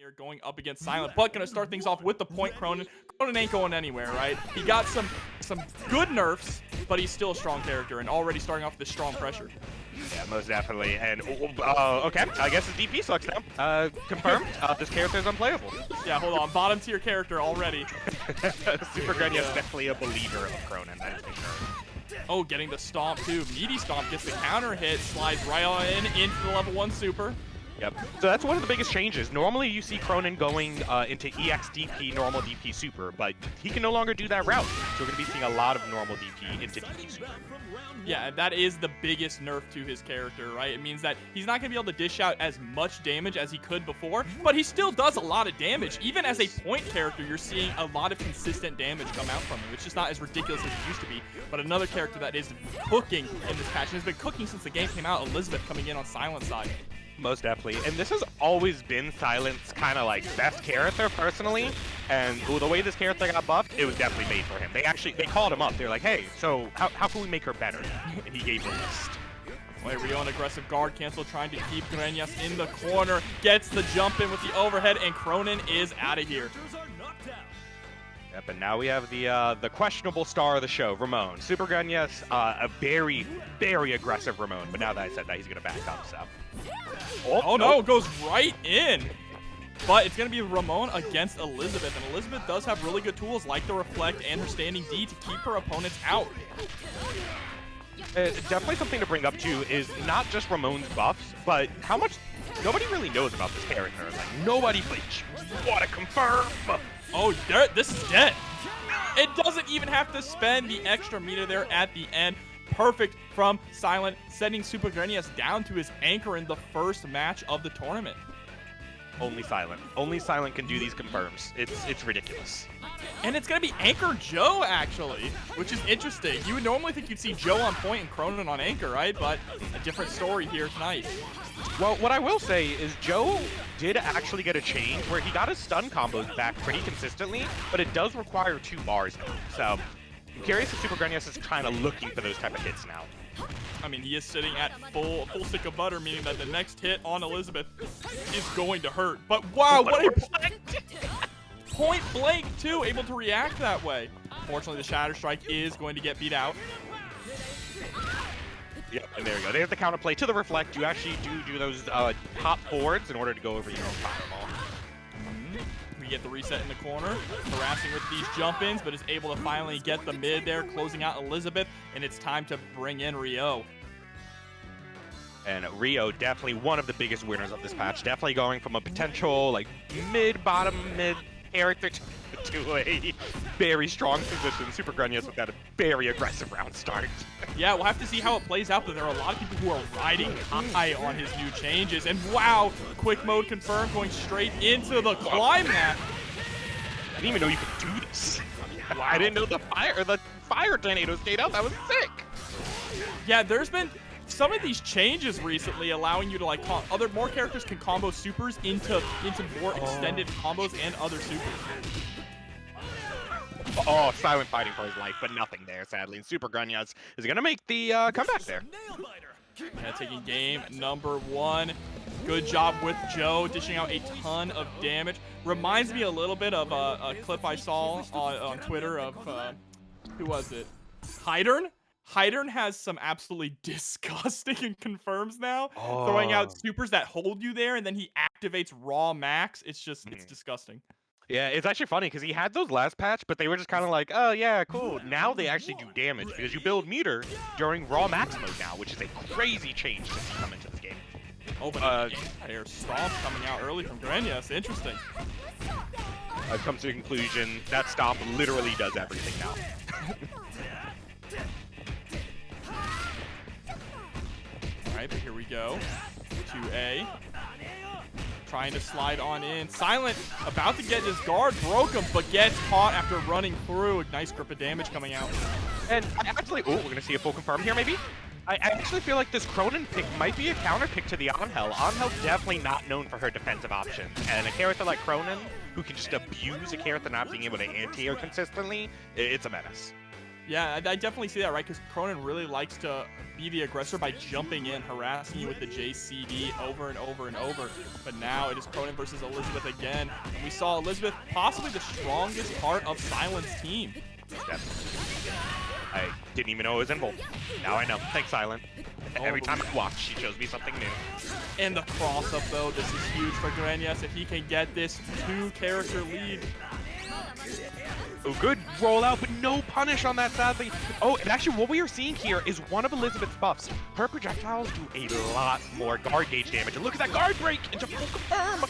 here going up against Silent, but gonna start things off with the point Krohnen. Krohnen ain't going anywhere, right? He got some good nerfs, but he's still a strong character and already starting off with this strong pressure. Yeah, most definitely. And, okay, I guess his DP sucks now. Confirmed, this character is unplayable. Yeah, hold on. Bottom tier character already. Supergrenas is definitely a believer of Krohnen, that is for sure. Oh, getting the stomp too. Meaty stomp gets the counter hit, slides right on into the level 1 super. Yep. So that's one of the biggest changes. Normally you see Krohnen going into EX DP, normal DP super, but he can no longer do that route. So we're going to be seeing a lot of normal DP into DP super. Yeah, that is the biggest nerf to his character, right? It means that he's not going to be able to dish out as much damage as he could before, but he still does a lot of damage. Even as a point character, you're seeing a lot of consistent damage come out from him. It's just not as ridiculous as it used to be. But another character that is cooking in this patch, and has been cooking since the game came out, Elisabeth coming in on Silent's side. Most definitely, and this has always been Silent's kind of like best character personally, and the way this character got buffed, it was definitely made for him. They called him up. They're like, hey, so how can we make her better? And he gave them a list. Wait, Rio, an aggressive guard cancel, trying to keep Grenas in the corner, gets the jump in with the overhead, and Krohnen is out of here. Yep, and now we have the questionable star of the show, Ramon. Supergrenas, a very, very aggressive Ramon, but now that I said that, he's going to back up, so. Oh no, goes right in. But it's going to be Ramon against Elisabeth, and Elisabeth does have really good tools like the Reflect and her standing D to keep her opponents out. Definitely something to bring up, too, is not just Ramon's buffs, but how much nobody really knows about this character. Like, nobody bleach. What a confirm! Oh, this is dead. It doesn't even have to spend the extra meter there at the end. Perfect from Silent, sending Supergrenas down to his anchor in the first match of the tournament. Only Silent. Only Silent can do these confirms. It's ridiculous. And it's going to be Anchor Joe, actually, which is interesting. You would normally think you'd see Joe on point and Krohnen on anchor, right? But a different story here tonight. Well, what I will say is Joe did actually get a change where he got his stun combos back pretty consistently, but it does require 2 bars now. So I'm curious if Supergrenas is kind of looking for those type of hits now. I mean, he is sitting at full stick of butter, meaning that the next hit on Elisabeth is going to hurt. But wow, what a point blank too, able to react that way. Fortunately, the Shatter Strike is going to get beat out. Yep, and there we go. There's the counterplay to the Reflect. You actually do those hop forwards in order to go over your own fireball. We get the reset in the corner, harassing with these jump-ins, but is able to finally get the mid there, closing out Elisabeth, and it's time to bring in Rio. And Rio, definitely one of the biggest winners of this patch. Definitely going from a potential, like, mid-bottom mid character to a very strong position. Supergrenas with that very aggressive round start. Yeah, we'll have to see how it plays out, but there are a lot of people who are riding high on his new changes. And wow, quick mode confirmed, going straight into the climax. I didn't even know you could do this. Wow. I didn't know the fire tornado stayed out. That was sick. Yeah, there's been some of these changes recently allowing you to like more characters can combo supers into more extended combos and other supers. Oh, Silent fighting for his life, but nothing there, sadly. And Supergrenas is going to make the comeback there. Yeah, taking game number 1. Good job with Joe, dishing out a ton of damage. Reminds me a little bit of a clip I saw on Twitter of, who was it? Hydern? Hydern has some absolutely disgusting confirms now, throwing out supers that hold you there, and then he activates raw max. It's just, it's disgusting. Yeah, it's actually funny because he had those last patch, but they were just kind of like, oh yeah, cool. Now they actually do damage because you build meter during raw max mode now, which is a crazy change to see come into this game. Oh, but air stomp coming out early from Grenas. Interesting. I've come to the conclusion that stomp literally does everything now. All right, but here we go. 2A. Trying to slide on in. Silent about to get his guard, broke him, but gets caught after running through. A nice grip of damage coming out. And I actually, we're going to see a full confirm here maybe? I actually feel like this Krohnen pick might be a counter pick to the Angel. Angel's definitely not known for her defensive options. And a character like Krohnen, who can just abuse a character not being able to anti-air consistently, it's a menace. Yeah, I definitely see that, right? Because Krohnen really likes to be the aggressor by jumping in, harassing you with the JCD over and over and over. But now it is Krohnen versus Elisabeth again. And we saw Elisabeth possibly the strongest part of Silent's team. Yep. I didn't even know it was involved. Now I know. Thanks, Silent. Every time I watch, she shows me something new. And the cross-up, though, this is huge for Grenas if he can get this 2-character lead. Oh, good rollout, but no punish on that, sadly. Oh, and actually what we are seeing here is one of Elisabeth's buffs. Her projectiles do a lot more guard gauge damage. And look at that guard break into full confirm.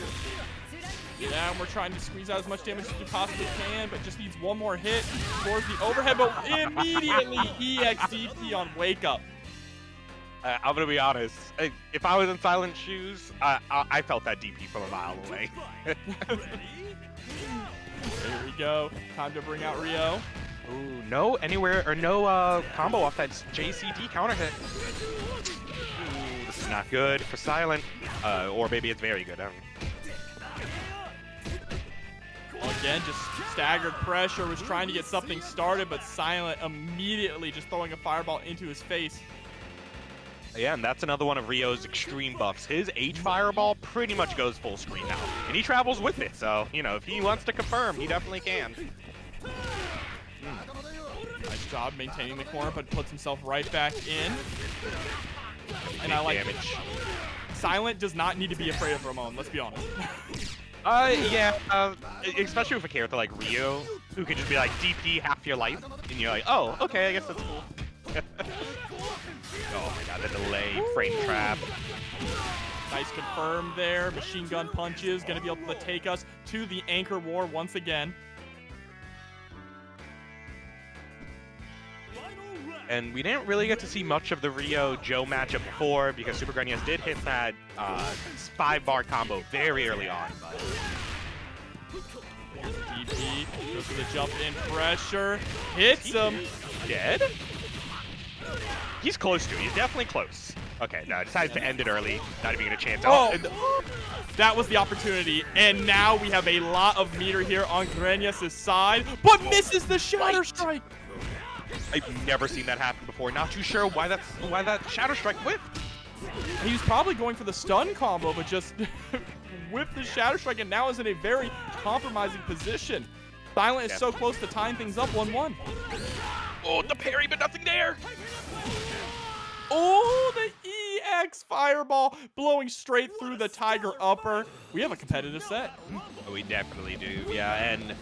Yeah, and we're trying to squeeze out as much damage as we possibly can, but just needs one more hit towards the overhead, but immediately EXDP on Wake Up. I'm gonna be honest. If I was in Silent shoes, I felt that DP from a mile away. There we go. Time to bring out Rio. Ooh, no anywhere or no combo off that JCD counter hit. Ooh, this is not good for Silent, or maybe it's very good. I don't know. Again, just staggered pressure, was trying to get something started, but Silent immediately just throwing a fireball into his face. Yeah, and that's another one of Rio's extreme buffs. His H fireball pretty much goes full screen now, and he travels with it. So, you know, if he wants to confirm, he definitely can. Nice job maintaining the corner, but puts himself right back in. And I like damage. Silent does not need to be afraid of Ramon, let's be honest. Yeah, especially with a character like Rio, who can just be like, DP half your life, and you're like, oh, okay, I guess that's cool. Oh my god, the delay, frame trap. Nice confirm there. Machine gun punches, gonna be able to take us to the anchor war once again. And we didn't really get to see much of the Rio-Joe matchup before because Supergrenas did hit that 5-bar combo very early on. But DP goes for the jump in pressure, hits him. Dead? He's close to it. He's definitely close. Okay, no, decided to end it early. Not even gonna chance. Oh, that was the opportunity. And now we have a lot of meter here on Grenas' side, but misses the Shatter Strike. I've never seen that happen before. Not too sure why that Shatter Strike whiffed. He was probably going for the stun combo, but just whipped the Shatter Strike and now is in a very compromising position. Silent is so close to tying things up 1-1. Oh, the parry, but nothing there. Oh, the EX Fireball blowing straight through the Tiger Upper. We have a competitive set. Oh, we definitely do, yeah. And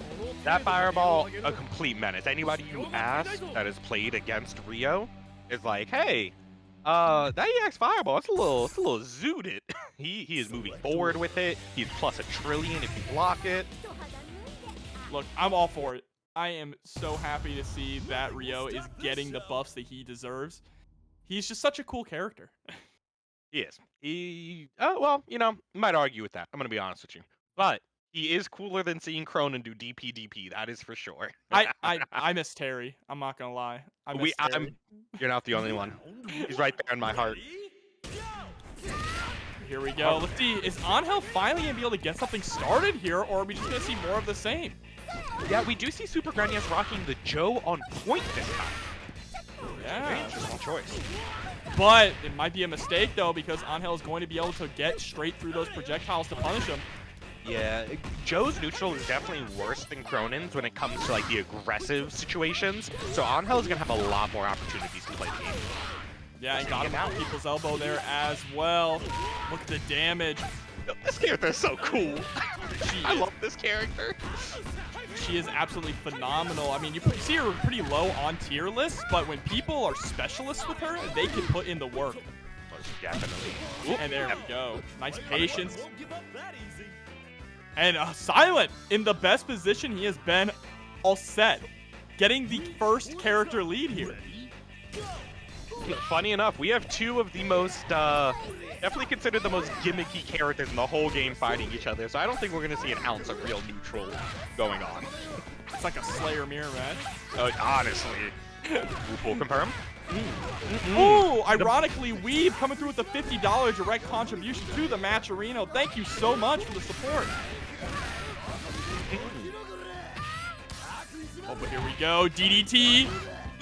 that Fireball, a complete menace. Anybody who asks that has played against Rio is like, hey, that EX Fireball, it's a little zooted. he is moving forward with it. He's plus a trillion if you block it. Look, I'm all for it. I am so happy to see that Rio is getting the buffs that he deserves. He's just such a cool character. He is. Well, you know, might argue with that. I'm going to be honest with you. But he is cooler than seeing Krohnen do DP. That is for sure. I miss Terry. I'm not going to lie. I miss Terry. You're not the only one. He's right there in my heart. Here we go. Let's see. Is Angel finally going to be able to get something started here, or are we just going to see more of the same? Yeah, we do see Supergrenas rocking the Joe on point this time. Yeah. Very interesting choice. But it might be a mistake, though, because Angel is going to be able to get straight through those projectiles to punish him. Yeah, Joe's neutral is definitely worse than Krohnen's when it comes to like the aggressive situations. So Angel is going to have a lot more opportunities to play the game. Yeah, and got him out people's elbow there as well. Look at the damage. This character is so cool. I love this character. She is absolutely phenomenal. I mean, you see her pretty low on tier lists, but when people are specialists with her, they can put in the work. Definitely. And there we go. Nice patience. And Silent in the best position he has been all set. Getting the first character lead here. Funny enough, we have two of the most, definitely considered the most gimmicky characters in the whole game fighting each other, so I don't think we're going to see an ounce of real neutral going on. It's like a Slayer mirror match. Honestly. We'll confirm. Ooh, ironically, Weeb coming through with a $50 direct contribution to the match, Rino. Thank you so much for the support. Oh, but here we go. DDT.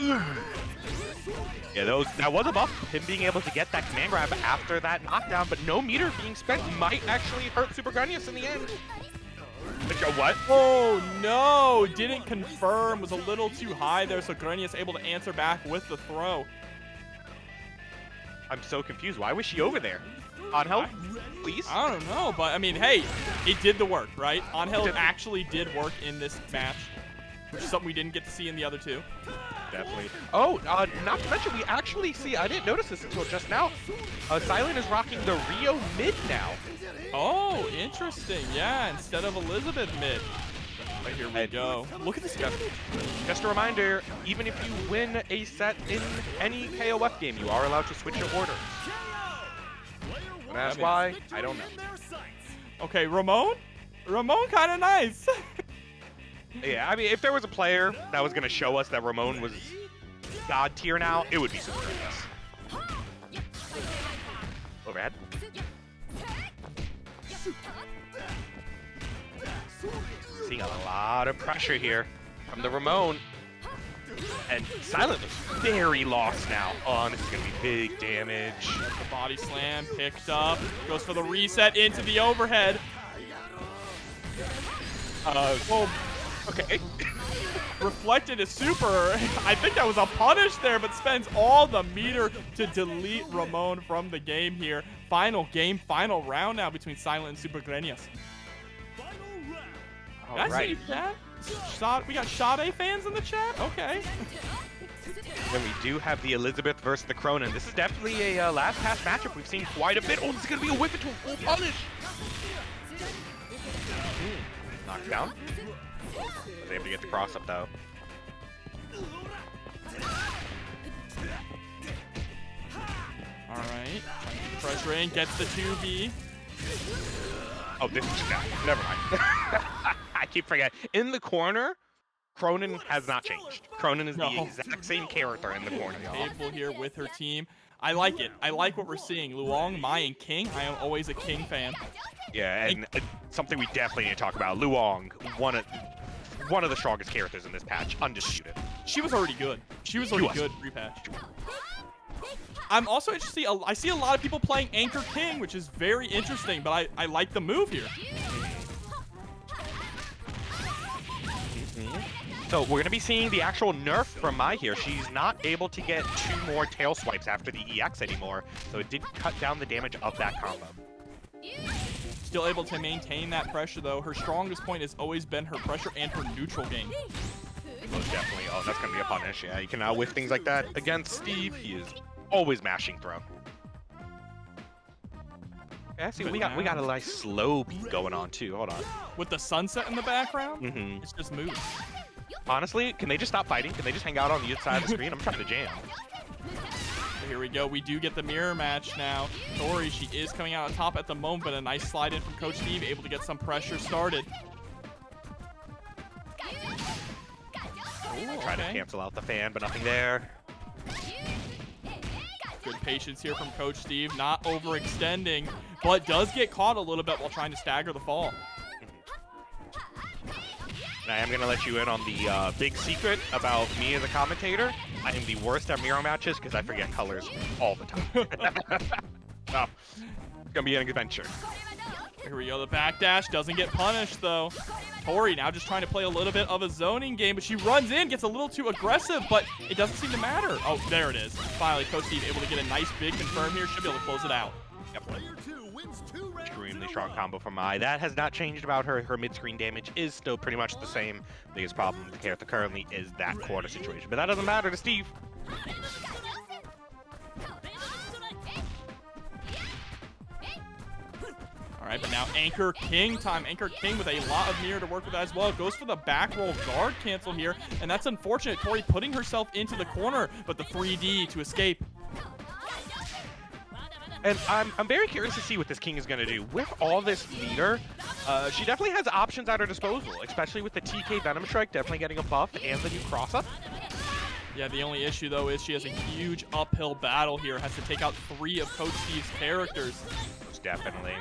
Yeah, that was a buff. Him being able to get that command grab after that knockdown, but no meter being spent might actually hurt Supergrenas in the end. What? Oh no! Didn't confirm. Was a little too high there, so Grenius able to answer back with the throw. I'm so confused. Why was she over there? On help, please? I don't know, but I mean, hey, it did the work, right? On help actually did work in this match, which is something we didn't get to see in the other two. Definitely. Oh, not to mention, we actually see, I didn't notice this until just now, Silent is rocking the Rio mid now. Oh, interesting. Yeah, instead of Elisabeth mid. Right, here we go. Look at this guy. Just a reminder, even if you win a set in any KOF game, you are allowed to switch your order. And that's why, I don't know. Okay, Ramon? Ramon kind of nice. Yeah, I mean, if there was a player that was going to show us that Ramon was God tier now, it would be Supergrenas. Overhead. Seeing a lot of pressure here from the Ramon. And Silent looks very lost now. Oh, this is going to be big damage. The body slam picked up. Goes for the reset into the overhead. Well, okay. Reflected is super. I think that was a punish there, but spends all the meter to delete Ramon from the game here. Final game, final round now between Silent and Supergrenas. All right. We got Sade fans in the chat? Okay. Then we do have the Elisabeth versus the Krohnen. This is definitely a last pass matchup we've seen quite a bit. Oh, this is going to be a whip into a full punish. Knocked down. Was able to get the cross up though. All right. Pressure in, gets the 2B. Oh, this is never mind. I keep forgetting. In the corner, Krohnen has not changed. Krohnen is the exact same character in the corner. Able here with her team. I like it. I like what we're seeing. Luong, Mai, and King. I am always a King fan. Yeah, and something we definitely need to talk about. Luong, one of the strongest characters in this patch, undisputed. She was already good. She was already good pre-patch. I'm also interested. I see a lot of people playing Anchor King, which is very interesting, but I like the move here. So we're going to be seeing the actual nerf from Mai here. She's not able to get 2 more tail swipes after the EX anymore, so it did cut down the damage of that combo. Still able to maintain that pressure, though. Her strongest point has always been her pressure and her neutral game. Most definitely. Oh, that's going to be a punish. Yeah, you can whiff things like that against Steve. He is always mashing throw. Yeah, see, we got a nice slow beat going on, too. Hold on. With the sunset in the background, it's just moves. Honestly, can they just stop fighting? Can they just hang out on the other side of the screen? I'm trying to jam. Here we go. We do get the mirror match now. Tori, she is coming out on top at the moment, but a nice slide in from Coach Steve, able to get some pressure started. Trying to cancel out the fan, but nothing there. Good patience here from Coach Steve, not overextending, but does get caught a little bit while trying to stagger the fall. And I am going to let you in on the big secret about me as a commentator. I am the worst at mirror matches because I forget colors all the time. Oh, it's going to be an adventure. Here we go. The backdash doesn't get punished, though. Tori now just trying to play a little bit of a zoning game, but she runs in, gets a little too aggressive, but it doesn't seem to matter. Oh, there it is. Finally, Coach Steve able to get a nice big confirm here. Should be able to close it out. Yep. Extremely strong combo from Mai. That has not changed about her. Her mid-screen damage is still pretty much the same. Biggest problem with the character currently is that quarter situation, but that doesn't matter to Steve. All right, but now Anchor King time. Anchor King with a lot of mirror to work with as well. Goes for the back roll guard cancel here, and that's unfortunate. Tori putting herself into the corner, but the 3D to escape. And I'm very curious to see what this King is going to do. With all this meter, she definitely has options at her disposal, especially with the TK Venom Strike definitely getting a buff and the new cross-up. Yeah, the only issue, though, is she has a huge uphill battle here. Has to take out 3 of Coach Steve's characters. Most definitely.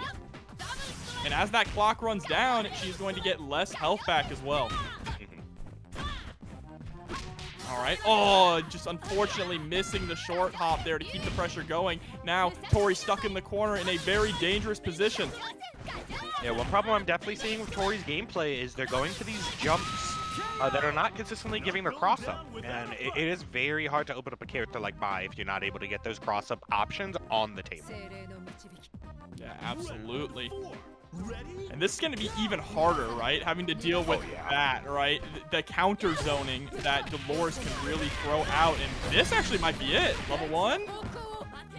And as that clock runs down, she's going to get less health back as well. All right. Oh, just unfortunately missing the short hop there to keep the pressure going. Now, Tori stuck in the corner in a very dangerous position. Yeah, one problem I'm definitely seeing with Tori's gameplay is they're going to these jumps that are not consistently giving their cross-up. And it is very hard to open up a character like Mai if you're not able to get those cross-up options on the table. Yeah, absolutely. And this is going to be even harder, right? Having to deal with that, right? The counter zoning that Dolores can really throw out. And this actually might be it. Level 1.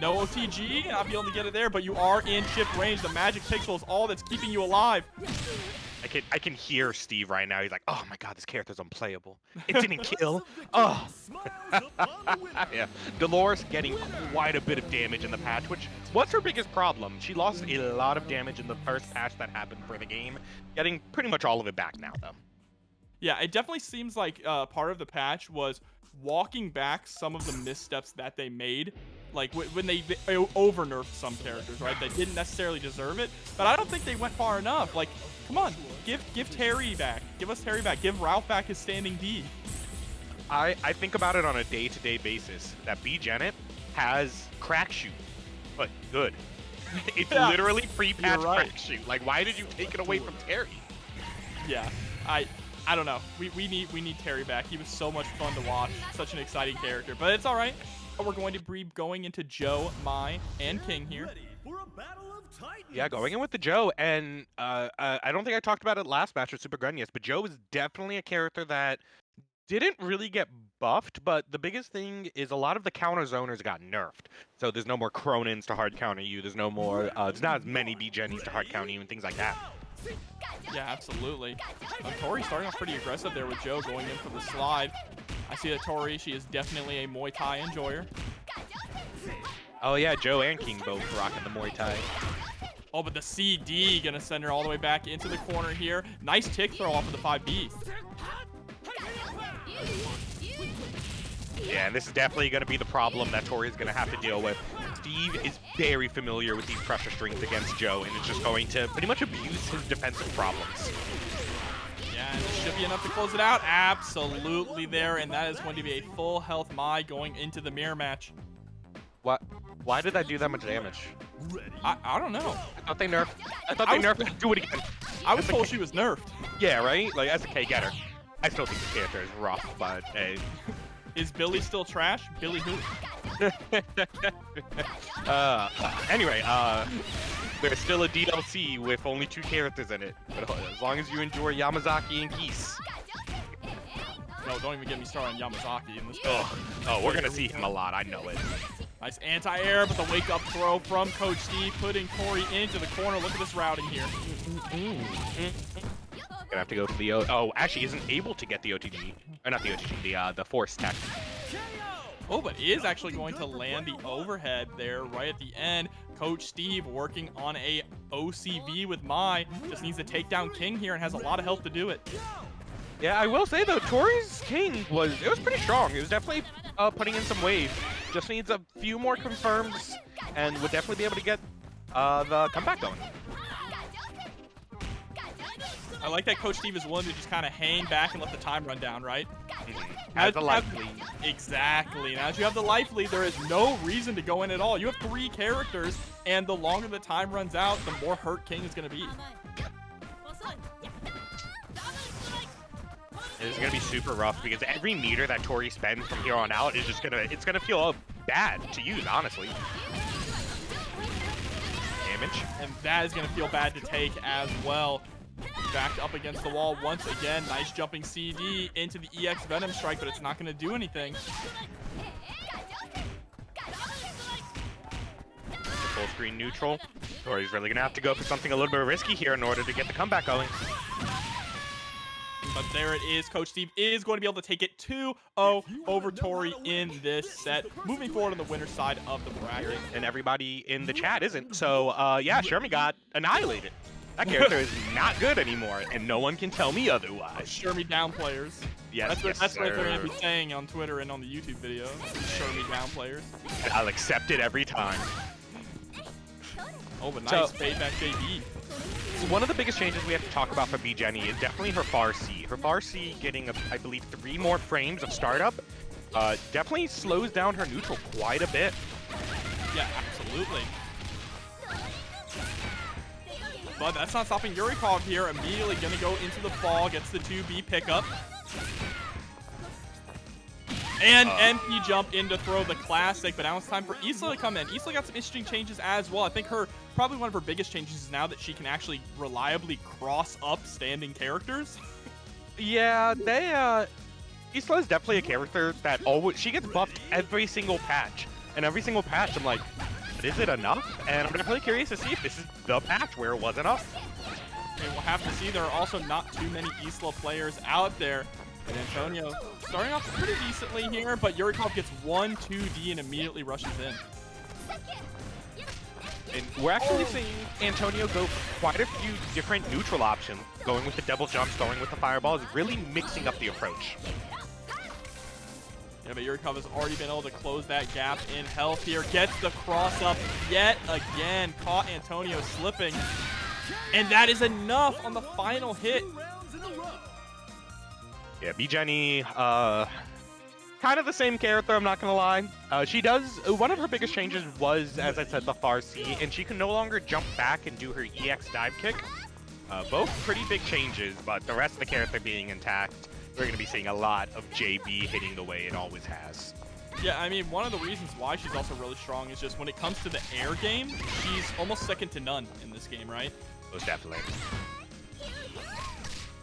No OTG. Not be able to get it there, but you are in chip range. The magic pixel is all that's keeping you alive. I can hear Steve right now. He's like, oh my god, this character's unplayable. It didn't kill. Oh. Yeah. Dolores getting quite a bit of damage in the patch, which was her biggest problem. She lost a lot of damage in the first patch that happened for the game, getting pretty much all of it back now, though. Yeah, it definitely seems like part of the patch was walking back some of the missteps that they made. Like when they over-nerfed some characters, right? They didn't necessarily deserve it, but I don't think they went far enough. Like, come on, give Terry back. Give us Terry back. Give Ralph back his standing D. I think about it on a day-to-day basis that B.Jenet has crack shoot, but good. It's literally pre-patch crack shoot. Like, why did you take it away from Terry? Yeah, I don't know. We need Terry back. He was so much fun to watch. Such an exciting character, but it's all right. We're going to be going into Joe, Mai, and King here. Yeah, going in with the Joe, and I don't think I talked about it last match with Supergrenas, but Joe is definitely a character that didn't really get buffed, but the biggest thing is a lot of the counter zoners got nerfed. So there's no more Krohnens to hard counter you, there's no more, there's not as many B.Jenes to hard counter you and things like that. Yeah, absolutely. Tori starting off pretty aggressive there with Joe going in for the slide. I see that Tori, she is definitely a Muay Thai enjoyer. Oh yeah, Joe and King both rocking the Muay Thai. Oh, but the CD gonna send her all the way back into the corner here. Nice tick throw off of the 5B. Yeah, and this is definitely going to be the problem that Tori is going to have to deal with. Steve is very familiar with these pressure strings against Joe, and is just going to pretty much abuse his defensive problems. Yeah, and it should be enough to close it out. Absolutely there, and that is going to be a full health Mai going into the mirror match. What? Why did I do that much damage? I don't know. I thought they nerfed it. Do it again. I was told she was nerfed. Yeah, right? Like, as a K getter. I still think the character is rough, but hey. Is Billy still trash? Billy who? Anyway, there's still a DLC with only 2 characters in it. But as long as you enjoy Yamazaki and Geese. No, don't even get me started on Yamazaki in this. Oh, we're gonna see him a lot. I know it. Nice anti-air, but the wake-up throw from Coach Steve, putting Tori into the corner. Look at this routing here. Gonna have to go for the actually isn't able to get the OTG, or not the OTG, the force tech. Oh, but is actually going to land the overhead there right at the end. Coach Steve working on a OCV with Mai. Just needs to take down King here and has a lot of health to do it. Yeah, I will say though, Tori's King was pretty strong. It was definitely putting in some wave. Just needs a few more confirms, and would definitely be able to get the comeback going. I like that Coach Steve is willing to just kind of hang back and let the time run down, right? Has the life lead. Exactly. Now, as you have the life lead, there is no reason to go in at all. You have 3 characters, and the longer the time runs out, the more hurt King is going to be. This is going to be super rough because every meter that Tori spends from here on out is just it's gonna feel bad to use, honestly. Damage. And that is going to feel bad to take as well. Backed up against the wall once again. Nice jumping CD into the EX Venom Strike, but it's not going to do anything. Full screen neutral. Tori's really going to have to go for something a little bit risky here in order to get the comeback going. But there it is. Coach Steve is going to be able to take it 2-0 over Tori in this set. Moving forward on the winner's side of the bracket. And everybody in the chat isn't. So, yeah, Shermie got annihilated. That character is not good anymore, and no one can tell me otherwise. Shermie down players. Yes, that's what they're going to be saying on Twitter and on the YouTube video. Shermie down players. I'll accept it every time. Oh, but nice fade back JB. One of the biggest changes we have to talk about for B.Jenet is definitely her far C. Her far C getting, I believe, 3 more frames of startup definitely slows down her neutral quite a bit. Yeah, absolutely. But that's not stopping Yurikov here. Immediately gonna go into the fall, gets the 2B pickup. And MP jump in to throw the classic, but now it's time for Isla to come in. Isla got some interesting changes as well. I think probably one of her biggest changes is now that she can actually reliably cross up standing characters. Yeah, Isla is definitely a character that she gets buffed every single patch. And every single patch, I'm like, is it enough? And I'm definitely curious to see if this is the patch where it was enough. And we'll have to see. There are also not too many Isla players out there. And Antonio starting off pretty decently here, but Yurikov gets 1-2D and immediately rushes in. And we're actually seeing Antonio go for quite a few different neutral options, going with the double jumps, going with the fireballs, really mixing up the approach. Yeah, but Yurikov has already been able to close that gap in health here. Gets the cross up yet again. Caught Antonio slipping. And that is enough on the final hit. Yeah, B.Jenet, kind of the same character, I'm not gonna lie. One of her biggest changes was, as I said, the far C, and she can no longer jump back and do her EX dive kick. Both pretty big changes, but the rest of the character being intact, we're gonna be seeing a lot of JB hitting the way it always has. Yeah, I mean, one of the reasons why she's also really strong is just when it comes to the air game, she's almost second to none in this game, right? Most definitely.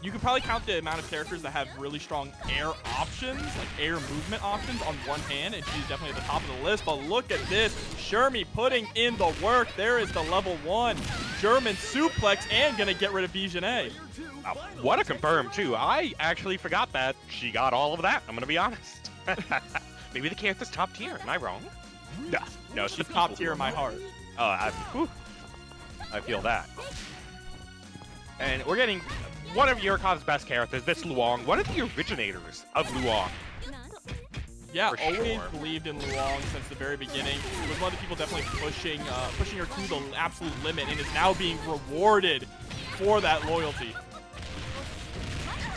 You could probably count the amount of characters that have really strong air options, like air movement options on one hand, and she's definitely at the top of the list. But look at this, Shermie putting in the work. There is the level 1 German suplex and gonna get rid of B.Jenet. What a confirm too. I actually forgot that she got all of that, I'm gonna be honest. Maybe the character's top tier, am I wrong? No, she's top tier in my heart. Oh, I feel that. And we're getting one of Yurikov's best characters, this Luong, one of the originators of Luong. Yeah, For always sure. believed in Luong since the very beginning. Was one of the people definitely pushing her to the absolute limit, and is now being rewarded for that loyalty.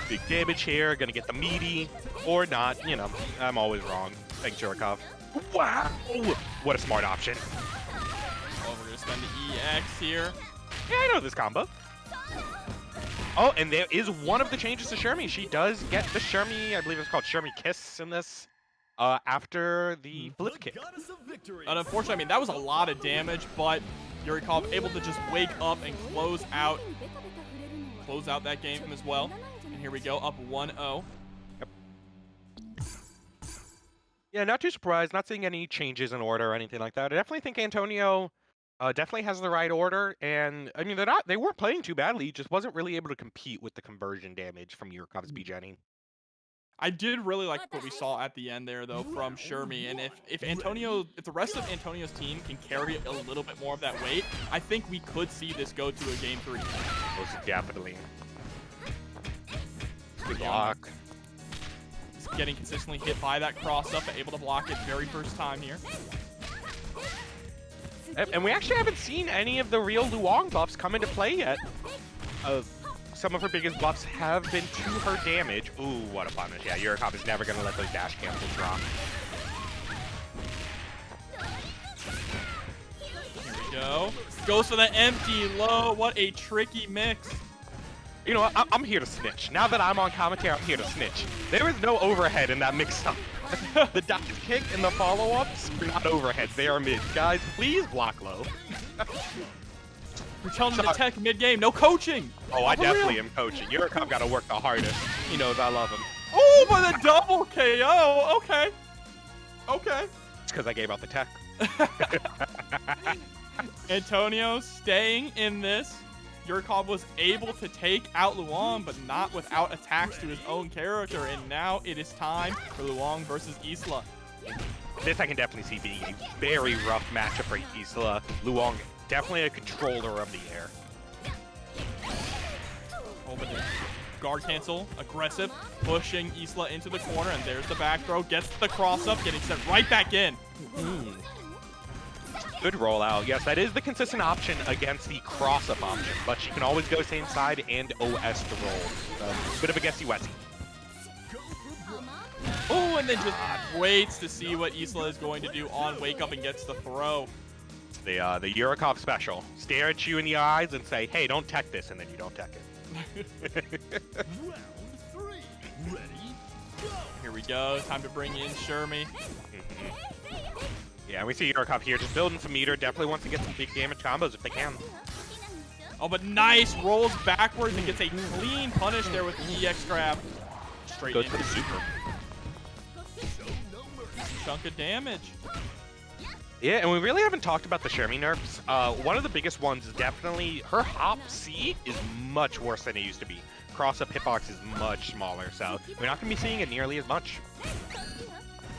Big damage here, gonna get the meaty, or not, you know, I'm always wrong. Thanks, Yurikov. Wow! What a smart option. Oh, we're gonna spend the EX here. Yeah, I know this combo. Oh, and there is one of the changes to Shermie. She does get the Shermie, I believe it's called Shermie Kiss in this, after the flip kick. And unfortunately, I mean, that was a lot of damage, but Yurikov able to just wake up and close out that game as well. And here we go, up 1-0. Yep. Yeah, not too surprised. Not seeing any changes in order or anything like that. I definitely think Antonio definitely has the right order, and I mean they weren't playing too badly. He just wasn't really able to compete with the conversion damage from Yurikov's B.Jenet. I did really like what we saw at the end there, though, from Shermie. And if the rest of Antonio's team can carry a little bit more of that weight, I think we could see this go to a game 3. Most definitely. Good block. He's getting consistently hit by that cross up, but able to block it very first time here. And we actually haven't seen any of the real Luong buffs come into play yet. Some of her biggest buffs have been to her damage. Ooh, what a punish. Yeah, Yurikov is never going to let those dash cancels drop. Here we go. Goes for the empty low. What a tricky mix. You know what? I'm here to snitch. Now that I'm on commentary, I'm here to snitch. There is no overhead in that mix-up. The dive kick and the follow-ups are not overheads. They are mid. Guys, please block low. You're telling me to tech mid-game. No coaching. Oh, I definitely am coaching. Yurikov got to work the hardest. He knows I love him. Oh, but a double KO. Okay. Okay. It's because I gave out the tech. Antonio staying in this. Yurikov was able to take out Luong, but not without attacks to his own character. And now it is time for Luong versus Isla. This I can definitely see being a very rough matchup for Isla. Luong, definitely a controller of the air. Over there. Guard cancel, aggressive, pushing Isla into the corner, and there's the back throw. Gets the cross up, getting sent right back in. Good rollout. Yes, that is the consistent option against the cross-up option, but she can always go same side and OS the roll. Bit of a guessy-wessy. Oh, and then just waits to see what Isla is going to do on wake up and gets the throw. The Yurikov special. Stare at you in the eyes and say, hey, don't tech this, and then you don't tech it. Here we go. Time to bring in Shermie. Yeah, we see Yurikov here just building some meter. Definitely wants to get some big damage combos if they can. Oh, but nice. Rolls backwards and gets a clean punish there with the EX grab. Straight Goes into for the super. Chunk of damage. Yeah, and we really haven't talked about the Shermie nerfs. One of the biggest ones is definitely her hop C is much worse than it used to be. Cross-up hitbox is much smaller, so we're not going to be seeing it nearly as much.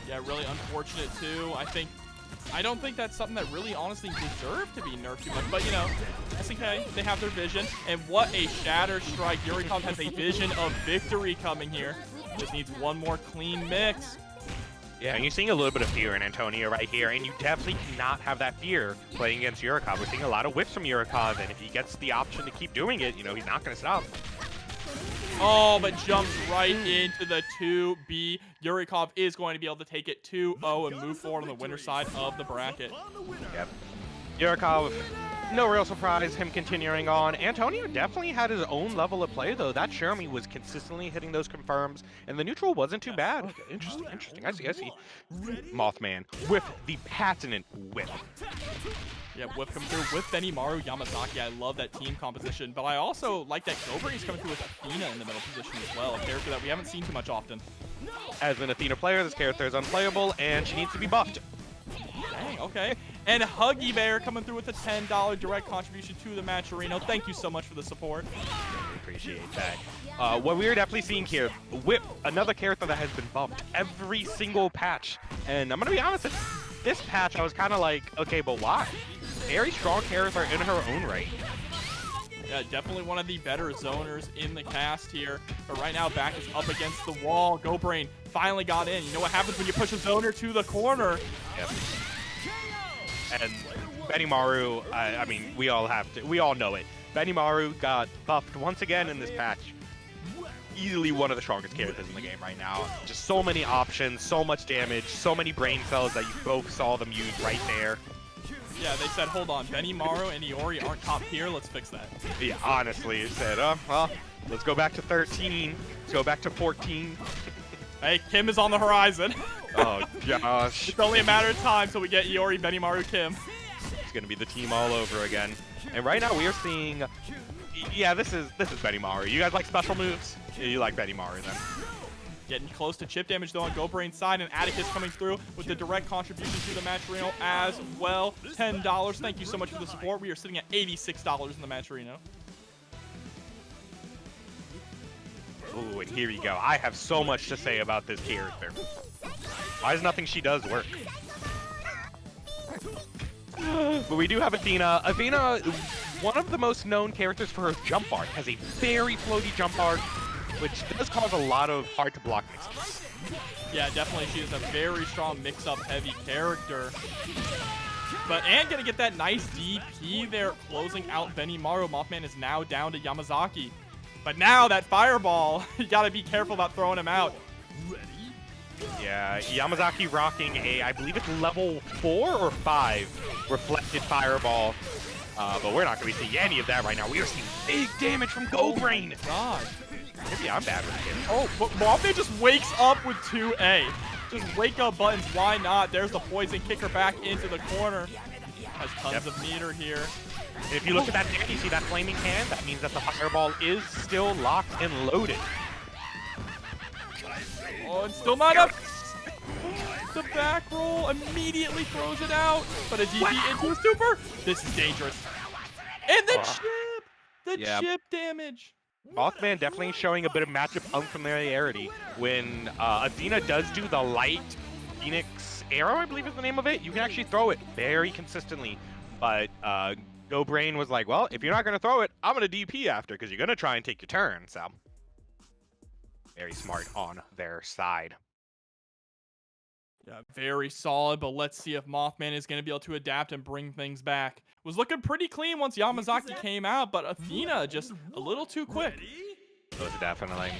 Yeah, really unfortunate too. I don't think that's something that really honestly deserved to be nerfed too much, but you know, SNK, they have their vision, and what a shatter strike. Yurikov has a vision of victory coming here. Just needs one more clean mix. Yeah, and you're seeing a little bit of fear in Antonio right here, and you definitely cannot have that fear playing against Yurikov. We're seeing a lot of whips from Yurikov, and if he gets the option to keep doing it, you know, he's not going to stop. Oh, but jumps right into the 2B. Yurikov is going to be able to take it 2-0 and move forward on the winner side of the bracket. Yep. Yurikov, no real surprise, him continuing on. Antonio definitely had his own level of play, though. That Shermie was consistently hitting those confirms, and the neutral wasn't too bad. Okay, interesting. I see. Mothman with the patented whip. Yeah, whip coming through with Benimaru, Yamazaki. I love that team composition, but I also like that GOBrain is coming through with Athena in the middle position as well, a character that we haven't seen too much often. As an Athena player, this character is unplayable, and she needs to be buffed. Dang, okay. And Huggy Bear coming through with a $10 direct contribution to the match, Rino. Thank you so much for the support. Really appreciate that. What we're definitely seeing here, Whip, another character that has been buffed every single patch. And I'm going to be honest, this patch I was kind of like, okay, but why? Very strong character in her own right. Yeah, definitely one of the better zoners in the cast here. But right now, back is up against the wall. GOBrain finally got in. You know what happens when you push a zoner to the corner? Yep. And Benimaru, I mean, we all know it. Benimaru got buffed once again in this patch. Easily one of the strongest characters in the game right now. Just so many options, so much damage, so many brain cells that you both saw them use right there. Yeah, they said, hold on, Benimaru and Iori aren't top tier, let's fix that. Yeah, honestly, it said, well, let's go back to 13, let's go back to 14. Hey, Kim is on the horizon. Oh, gosh. It's only a matter of time till we get Iori, Benimaru, Kim. It's going to be the team all over again. And right now we are seeing, yeah, this is Benimaru. You guys like special moves? Yeah, you like Benimaru then. Getting close to chip damage though on GOBrain's side, and Atticus coming through with the direct contribution to the match, Reno, as well. $10. Thank you so much for the support. We are sitting at $86 in the match, Reno. Ooh, and here you go. I have so much to say about this character. Why does nothing she does work? But we do have Athena. Athena, one of the most known characters for her jump arc, has a very floaty jump arc, which does cause a lot of hard to block mixes. Yeah, definitely she is a very strong mix-up heavy character. But and gonna get that nice DP there, closing out Benimaru. Mothman is now down to Yamazaki. But now that fireball, you gotta be careful about throwing him out. Yeah, Yamazaki rocking a, I believe it's level 4 or 5 reflected fireball. But we're not gonna be seeing any of that right now. We are seeing big damage from GOBrain. Oh God. Maybe I'm bad with him. Oh, but Mothman just wakes up with 2A. Just wake up buttons, why not? There's the poison kicker back into the corner. Has tons of meter here. And if you look at that deck, you see that flaming hand, that means that the fireball is still locked and loaded. Oh, and still not up. The back roll immediately throws it out. But a DP into a super. This is dangerous. And the chip! The chip damage. Mothman definitely showing a bit of matchup unfamiliarity. When Athena does do the light Phoenix arrow, I believe is the name of it, you can actually throw it very consistently. But GOBrain was like, well, if you're not going to throw it, I'm going to DP after, because you're going to try and take your turn. So, very smart on their side. Yeah, very solid, but let's see if Mothman is going to be able to adapt and bring things back. Was looking pretty clean once Yamazaki came out, but Athena just a little too quick. Most definitely.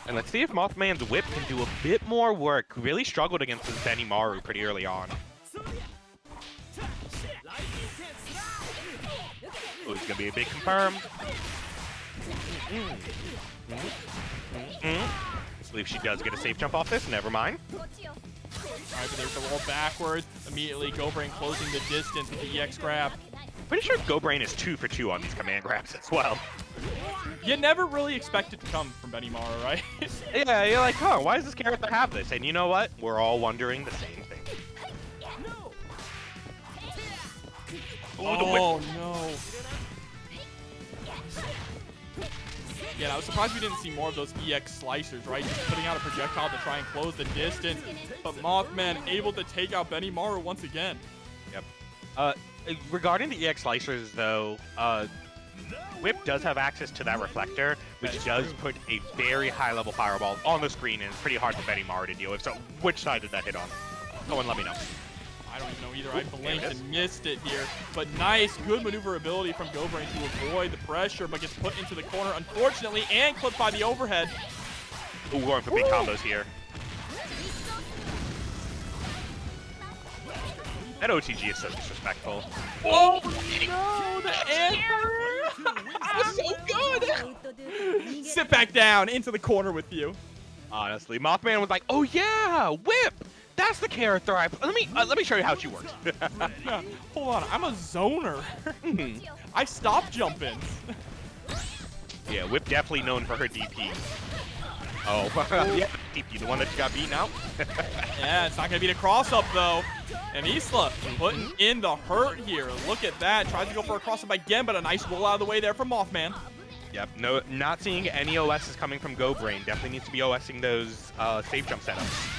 And let's see if Mothman's whip can do a bit more work. Really struggled against this Benimaru pretty early on. Oh, it's gonna be a big confirm. I believe she does get a safe jump off this. Never mind. Alright, but there's the roll backwards. Immediately, GOBrain closing the distance with the EX grab. Pretty sure GOBrain is 2 for 2 on these command grabs as well. You never really expect it to come from Benimaru, right? Yeah, you're like, huh, why does this character have this? And you know what? We're all wondering the same thing. Oh, no. Yeah, I was surprised we didn't see more of those EX slicers, right? Just putting out a projectile to try and close the distance. But Mothman able to take out Benimaru once again. Yep. Regarding the EX slicers, though, Whip does have access to that reflector, which does put a very high-level fireball on the screen, and it's pretty hard for Benimaru to deal with. So, which side did that hit on? Someone let me know. I don't even know either. I blinked and missed it here. But nice, good maneuverability from GOBrain to avoid the pressure, but gets put into the corner, unfortunately, and clipped by the overhead. Ooh, going for big combos here. That OTG is so disrespectful. Oh, no, the answer! That was so good! Sit back down, into the corner with you. Honestly, Mothman was like, oh yeah, Whip! That's the character let me show you how she works. Yeah, hold on, I'm a zoner. I stop jumping. Yeah, Whip definitely known for her DP. Oh, yeah, DP, the one that you got beaten out. Yeah, it's not gonna be the cross up though. And Isla putting in the hurt here. Look at that. Tries to go for a cross up again, but a nice roll out of the way there from Mothman. Yep, no, not seeing any OSs coming from GOBrain. Definitely needs to be OSing those safe jump setups.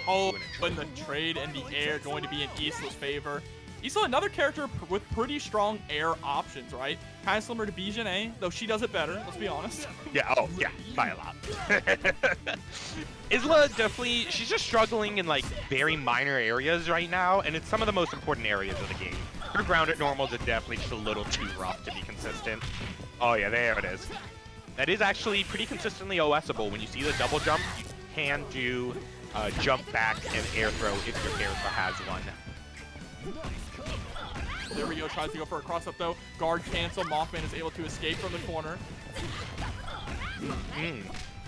Oh, but the trade in the air going to be in Isla's favor. Isla, another character with pretty strong air options, right? Kind of similar to B.Jenet, though she does it better, let's be honest. Yeah, oh, yeah, by a lot. Isla definitely, she's just struggling in, like, very minor areas right now, and it's some of the most important areas of the game. Her ground at normals are definitely just a little too rough to be consistent. Oh, yeah, there it is. That is actually pretty consistently OSable. When you see the double jump, you can do jump back and air throw if your character has one. There we go, tries to go for a cross up though. Guard cancel, Mothman is able to escape from the corner.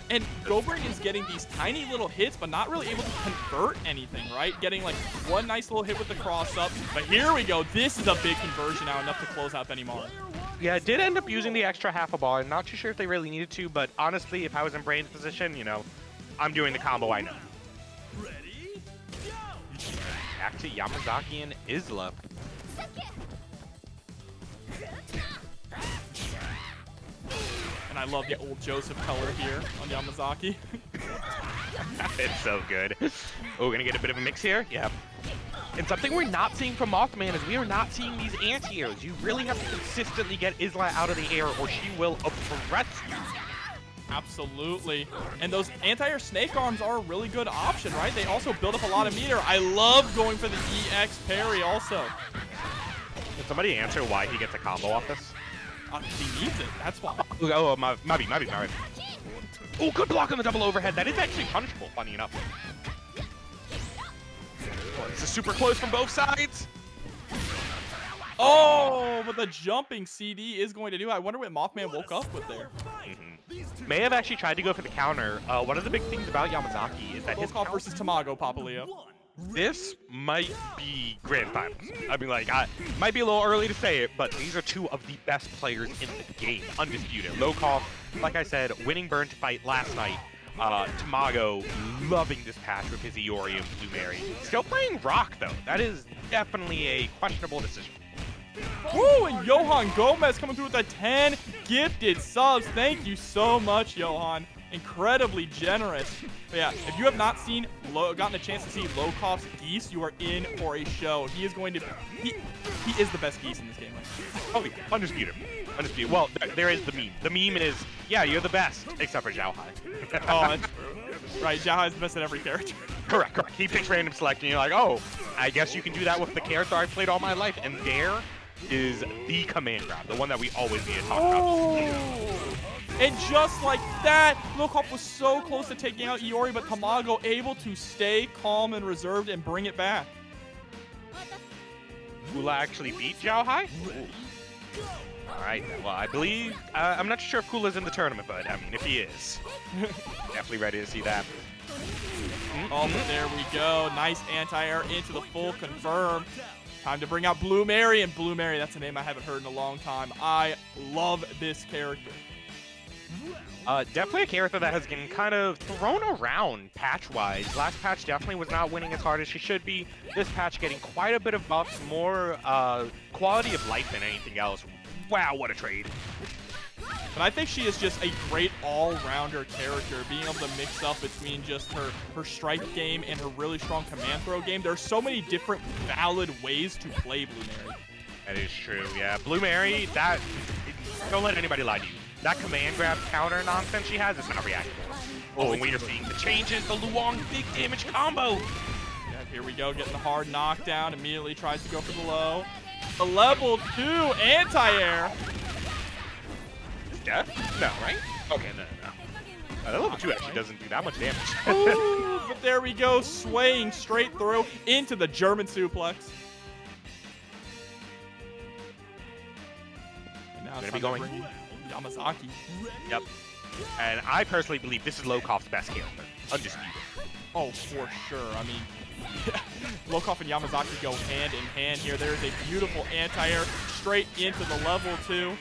And GOBrain is getting these tiny little hits, but not really able to convert anything, right? Getting like one nice little hit with the cross up. But here we go, this is a big conversion now, enough to close out Benimaru. Yeah, it did end up using the extra half a bar. I'm not too sure if they really needed to, but honestly, if I was in Brain's position, you know, I'm doing the combo I know. Back to Yamazaki and Isla. And I love the old Joseph color here on Yamazaki. It's so good. Oh, we're gonna get a bit of a mix here? Yeah. And something we're not seeing from Mothman is we are not seeing these anti-airs. You really have to consistently get Isla out of the air or she will oppress you. Absolutely. And those anti-air snake arms are a really good option, right? They also build up a lot of meter. I love going for the EX parry also. Can somebody answer why he gets a combo off this? He needs it, that's why. Oh, my bad. Oh, good block on the double overhead. That is actually punishable, funny enough. Oh, this is super close from both sides. Oh, but the jumping CD is going to do. I wonder what Mothman woke up with there. May have actually tried to go for the counter. One of the big things about Yamazaki is that his Lokof versus Tamago, Papa Leo. This might be grand finals. I mean, like, might be a little early to say it, but these are two of the best players in the game, undisputed. Lokof, like I said, winning burn to fight last night. Tamago loving this patch with his Iori and Blue Mary. Still playing Rock, though. That is definitely a questionable decision. Woo, and Johan Gomez coming through with the 10 gifted subs. Thank you so much, Johan. Incredibly generous. But yeah, if you have not gotten a chance to see Lokof's Geese, you are in for a show. He is going to, he is the best Geese in this game right now. Oh yeah, undisputed. Undisputed. Well, there is the meme. The meme is, yeah, you're the best, except for Zhao Hai. Oh, that's right. Zhao Hai is the best at every character. Correct. He picks random select, and you're like, oh, I guess you can do that with the character I've played all my life. And there is the command grab, the one that we always need to talk about. And just like that, Lokof was so close to taking out Iori, but Tamago able to stay calm and reserved and bring it back. Kula actually beat Xiaohai? All right, well, I believe, I'm not sure if Kula's in the tournament, but I mean, if he is, definitely ready to see that. Oh, but there we go. Nice anti-air into the full confirm. Time to bring out Blue Mary, and Blue Mary, that's a name I haven't heard in a long time. I love this character. Definitely a character that has been kind of thrown around patch-wise. Last patch definitely was not winning as hard as she should be. This patch getting quite a bit of buffs, more quality of life than anything else. Wow, what a trade. And I think she is just a great all-rounder character, being able to mix up between just her strike game and her really strong command throw game. There are so many different valid ways to play Blue Mary. That is true, yeah. Blue Mary, don't let anybody lie to you. That command grab counter nonsense she has is not reactable. Oh, and we are seeing the changes, the Luong big damage combo. Yeah, here we go, getting the hard knockdown, immediately tries to go for the low. The level 2 anti-air. Death? No, right? Okay, no. The level 2 actually doesn't do that much damage. Ooh, but there we go, swaying straight through into the German suplex. And now Gonna it's be time to going bring Yamazaki. Yep. And I personally believe this is Lokof's best character. Undisputed. Oh, for sure. I mean, Lokof and Yamazaki go hand in hand here. There's a beautiful anti-air straight into the level 2.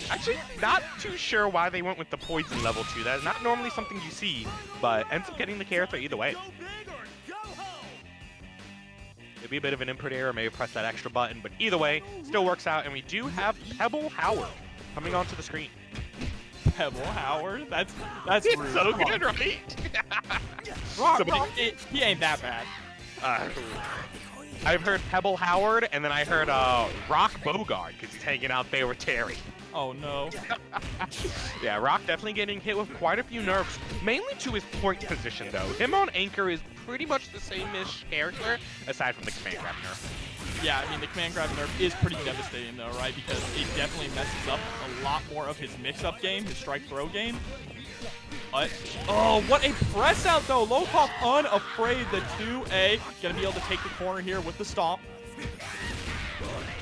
Actually, not too sure why they went with the poison level 2. That is not normally something you see, but ends up getting the character either way. It'd be a bit of an input error, maybe press that extra button, but either way, still works out, and we do have Pebble Howard coming onto the screen. Pebble Howard? That's It's rude. so good, right? Rock, he ain't that bad. I've heard Pebble Howard, and then I heard Rock Bogard, because he's hanging out there with Terry. Oh, no. Yeah, Rock definitely getting hit with quite a few nerfs, mainly to his point position, though. Him on Anchor is pretty much the same-ish character, aside from the command grab nerf. Yeah, I mean, the command grab nerf is pretty devastating, though, right? Because it definitely messes up a lot more of his mix-up game, his strike-throw game. But, oh, what a press out, though. Lokof unafraid. The 2A gonna be able to take the corner here with the stomp.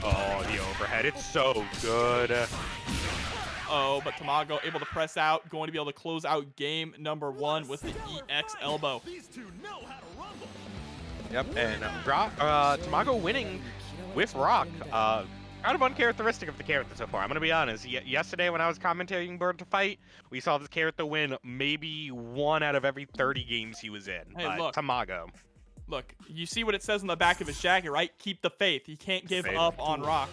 Oh, the overhead. It's so good. Oh, but Tamago able to press out, going to be able to close out game number 1 with the EX elbow. Yep, and Tamago winning with Rock. Kind of uncharacteristic of the character so far. I'm going to be honest. Yesterday when I was commentating Bird to Fight, we saw this character win maybe 1 out of every 30 games he was in. Hey, look. Tamago. Look, you see what it says on the back of his jacket, right? Keep the faith. He can't give up on Rock.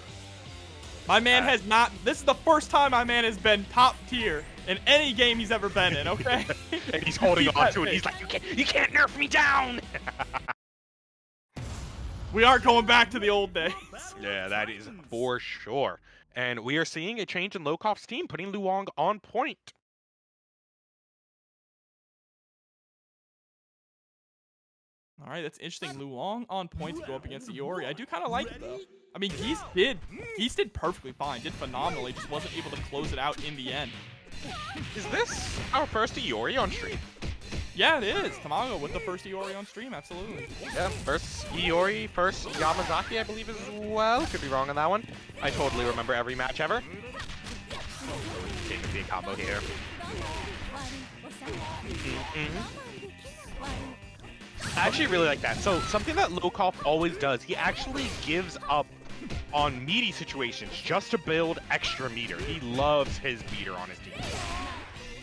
My man has not... This is the first time my man has been top tier in any game he's ever been in, okay? And he's holding on to it. He's like, you can't nerf me down! We are going back to the old days. Yeah, that is for sure. And we are seeing a change in Lokof's team, putting Luong on point. All right, that's interesting. Luong on point to go up against Iori. I do kind of like it, though. I mean, Geese did perfectly fine, did phenomenally, just wasn't able to close it out in the end. Is this our first Iori on stream? Yeah, it is. Tamago with the first Iori on stream, absolutely. Yeah, first Iori, first Yamazaki, I believe as well. Could be wrong on that one. I totally remember every match ever. Take a big combo here. I actually really like that. So something that Lokof always does, he actually gives up on meaty situations just to build extra meter. He loves his meter on his team.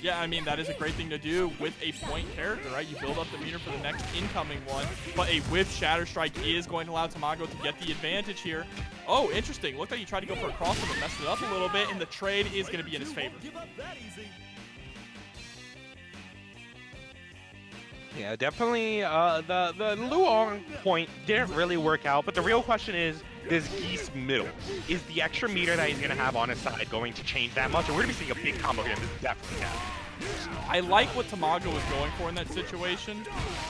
Yeah, I mean, that is a great thing to do with a point character, right? You build up the meter for the next incoming one, but a whiff Shatter Strike is going to allow Tamago to get the advantage here. Oh, interesting. Looked like he tried to go for a crossover, but messed it up a little bit, and the trade is going to be in his favor. Yeah, definitely the Luong point didn't really work out, but the real question is Geese middle? Is the extra meter that he's going to have on his side going to change that much? And we're going to be seeing a big combo here. This is definitely happening. I like what Tamago was going for in that situation.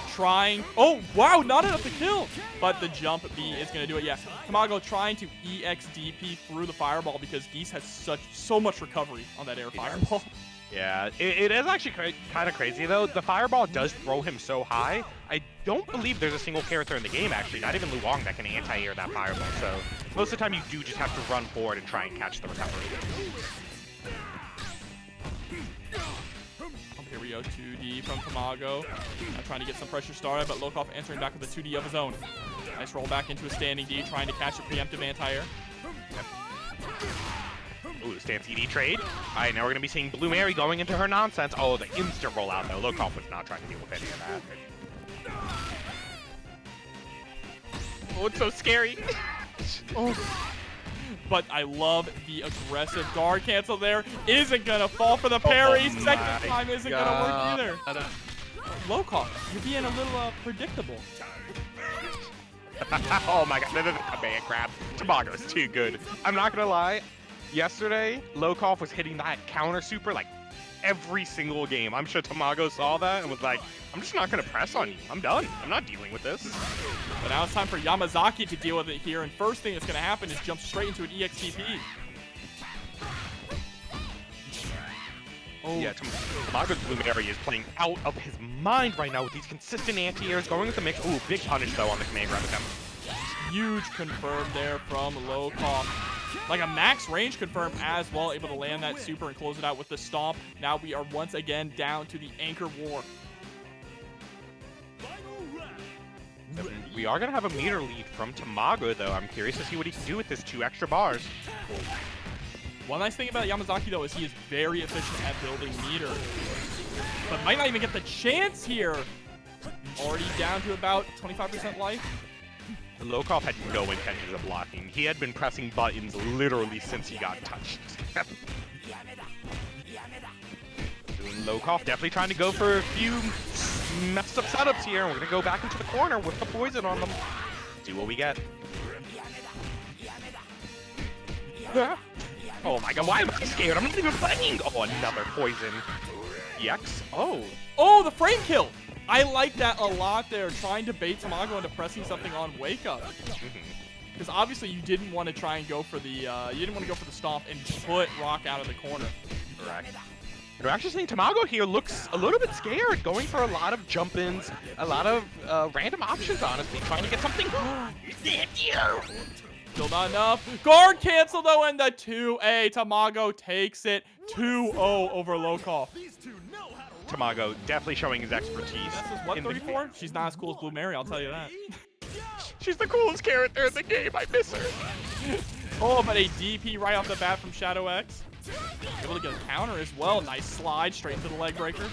Trying, oh wow, not enough to kill, but the jump B is going to do it. Yeah, Tamago trying to EXDP through the fireball because Geese has so much recovery on that air fireball. Yeah, it is actually kind of crazy though. The fireball does throw him so high. I don't believe there's a single character in the game, actually, not even Luong, that can anti-air that fireball. So most of the time you do just have to run forward and try and catch the recovery. Here we go, 2D from Tamago. Now trying to get some pressure started, but Lokof answering back with a 2D of his own. Nice roll back into a standing D, trying to catch a preemptive anti-air. Ooh, stance ED trade. All right, now we're going to be seeing Blue Mary going into her nonsense. Oh, the instant rollout, though. Lokof was not trying to deal with any of that. Oh, it's so scary. Oh. But I love the aggressive guard cancel there. Isn't going to fall for the parry. Second time isn't going to work either. Lokof, you're being a little predictable. Oh my god, this is a command grab. Tamago's too good. I'm not going to lie. Yesterday, Lokof was hitting that counter super like every single game. I'm sure Tamago saw that and was like, I'm just not going to press on you. I'm done. I'm not dealing with this. But now it's time for Yamazaki to deal with it here, and first thing that's going to happen is jump straight into an EXTP. Oh. Yeah, Tamago's Blue Mary is playing out of his mind right now with these consistent anti-airs, going with the mix. Ooh, big punish though on the command grab attempt. Huge confirm there from Lokof. Like a max range confirm as well, able to land that super and close it out with the stomp. Now we are once again down to the anchor war. We are going to have a meter lead from Tamago, though. I'm curious to see what he can do with this 2 extra bars. One nice thing about Yamazaki, though, is he is very efficient at building meter. But might not even get the chance here. Already down to about 25% life. Lokof had no intentions of blocking. He had been pressing buttons literally since he got touched. Lokof definitely trying to go for a few messed up setups here, and we're going to go back into the corner with the poison on them. See what we get. Oh my god, why am I scared? I'm not even playing! Oh, another poison. EX? Oh. Oh, the frame kill! I like that a lot there, trying to bait Tamago into pressing something on Wake Up. Because obviously you didn't want to try and go for the, stomp and put Rock out of the corner. Correct. We're actually seeing Tamago here looks a little bit scared, going for a lot of jump-ins, a lot of random options, honestly, trying to get something. Still not enough. Guard cancel, though, and the 2A. Tamago takes it 2-0 over Lokof. Tamago definitely showing his expertise. This is what, 34? She's not as cool as Blue Mary, I'll tell you that. She's the coolest character in the game. I miss her. Oh, but a DP right off the bat from Shadow X. Able to get a counter as well. Nice slide straight into the leg breaker.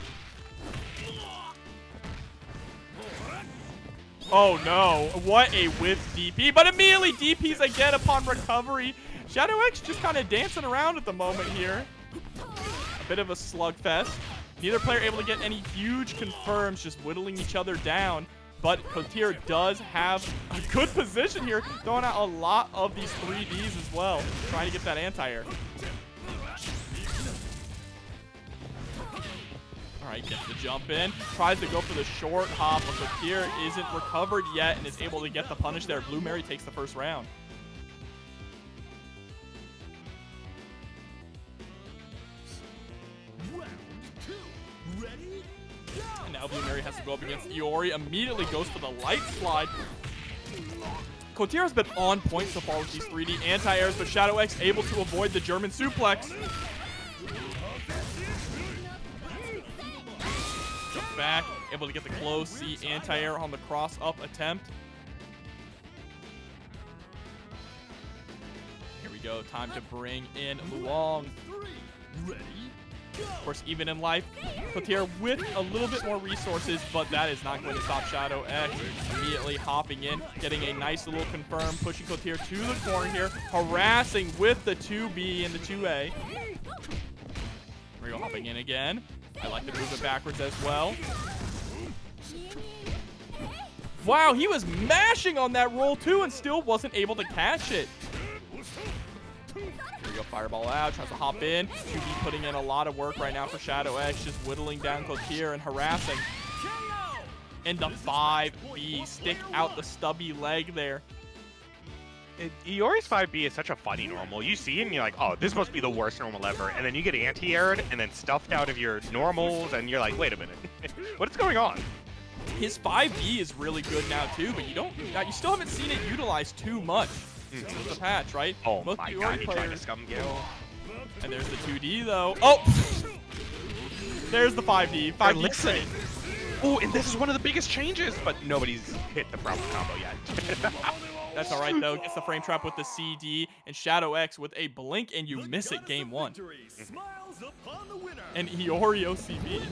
Oh no, what a whiff DP, but immediately DPs again upon recovery. Shadow X just kind of dancing around at the moment here. A bit of a slugfest. Neither player able to get any huge confirms, just whittling each other down. But Kotir does have a good position here, throwing out a lot of these 3Ds as well, trying to get that anti-air. All right, gets the jump in, tries to go for the short hop, but Kotir isn't recovered yet and is able to get the punish there. Blue Mary takes the first round. And now Blue Mary has to go up against Iori. Immediately goes for the light slide. Kotir has been on point so far with these 3D anti-airs, but Shadow X able to avoid the German suplex. Jump back, able to get the close C anti-air on the cross-up attempt. Here we go, time to bring in Luong. Of course, even in life, Kotir with a little bit more resources, but that is not going to stop Shadow X. Immediately hopping in, getting a nice little confirm, pushing Kotir to the corner here, harassing with the 2B and the 2A. Here we go, hopping in again. I like to move it backwards as well. Wow, he was mashing on that roll too and still wasn't able to catch it. Here we go, Fireball out, tries to hop in. 2B putting in a lot of work right now for Shadow X, just whittling down Kotir and harassing. And the 5B, stick out the stubby leg there. Iori's 5B is such a funny normal. You see it and you're like, oh, this must be the worst normal ever. And then you get anti-aired and then stuffed out of your normals and you're like, wait a minute, what is going on? His 5B is really good now too, but you still haven't seen it utilized too much since the patch, right? Oh Most my Iori god, he tried to players- scum get. And there's the 2D though. Oh! There's the 5D. 5D listening. Oh, and this is one of the biggest changes, but nobody's hit the proper combo yet. That's all right though. Gets the frame trap with the CD and Shadow X with a blink and you miss it game 1. And Iori OCB.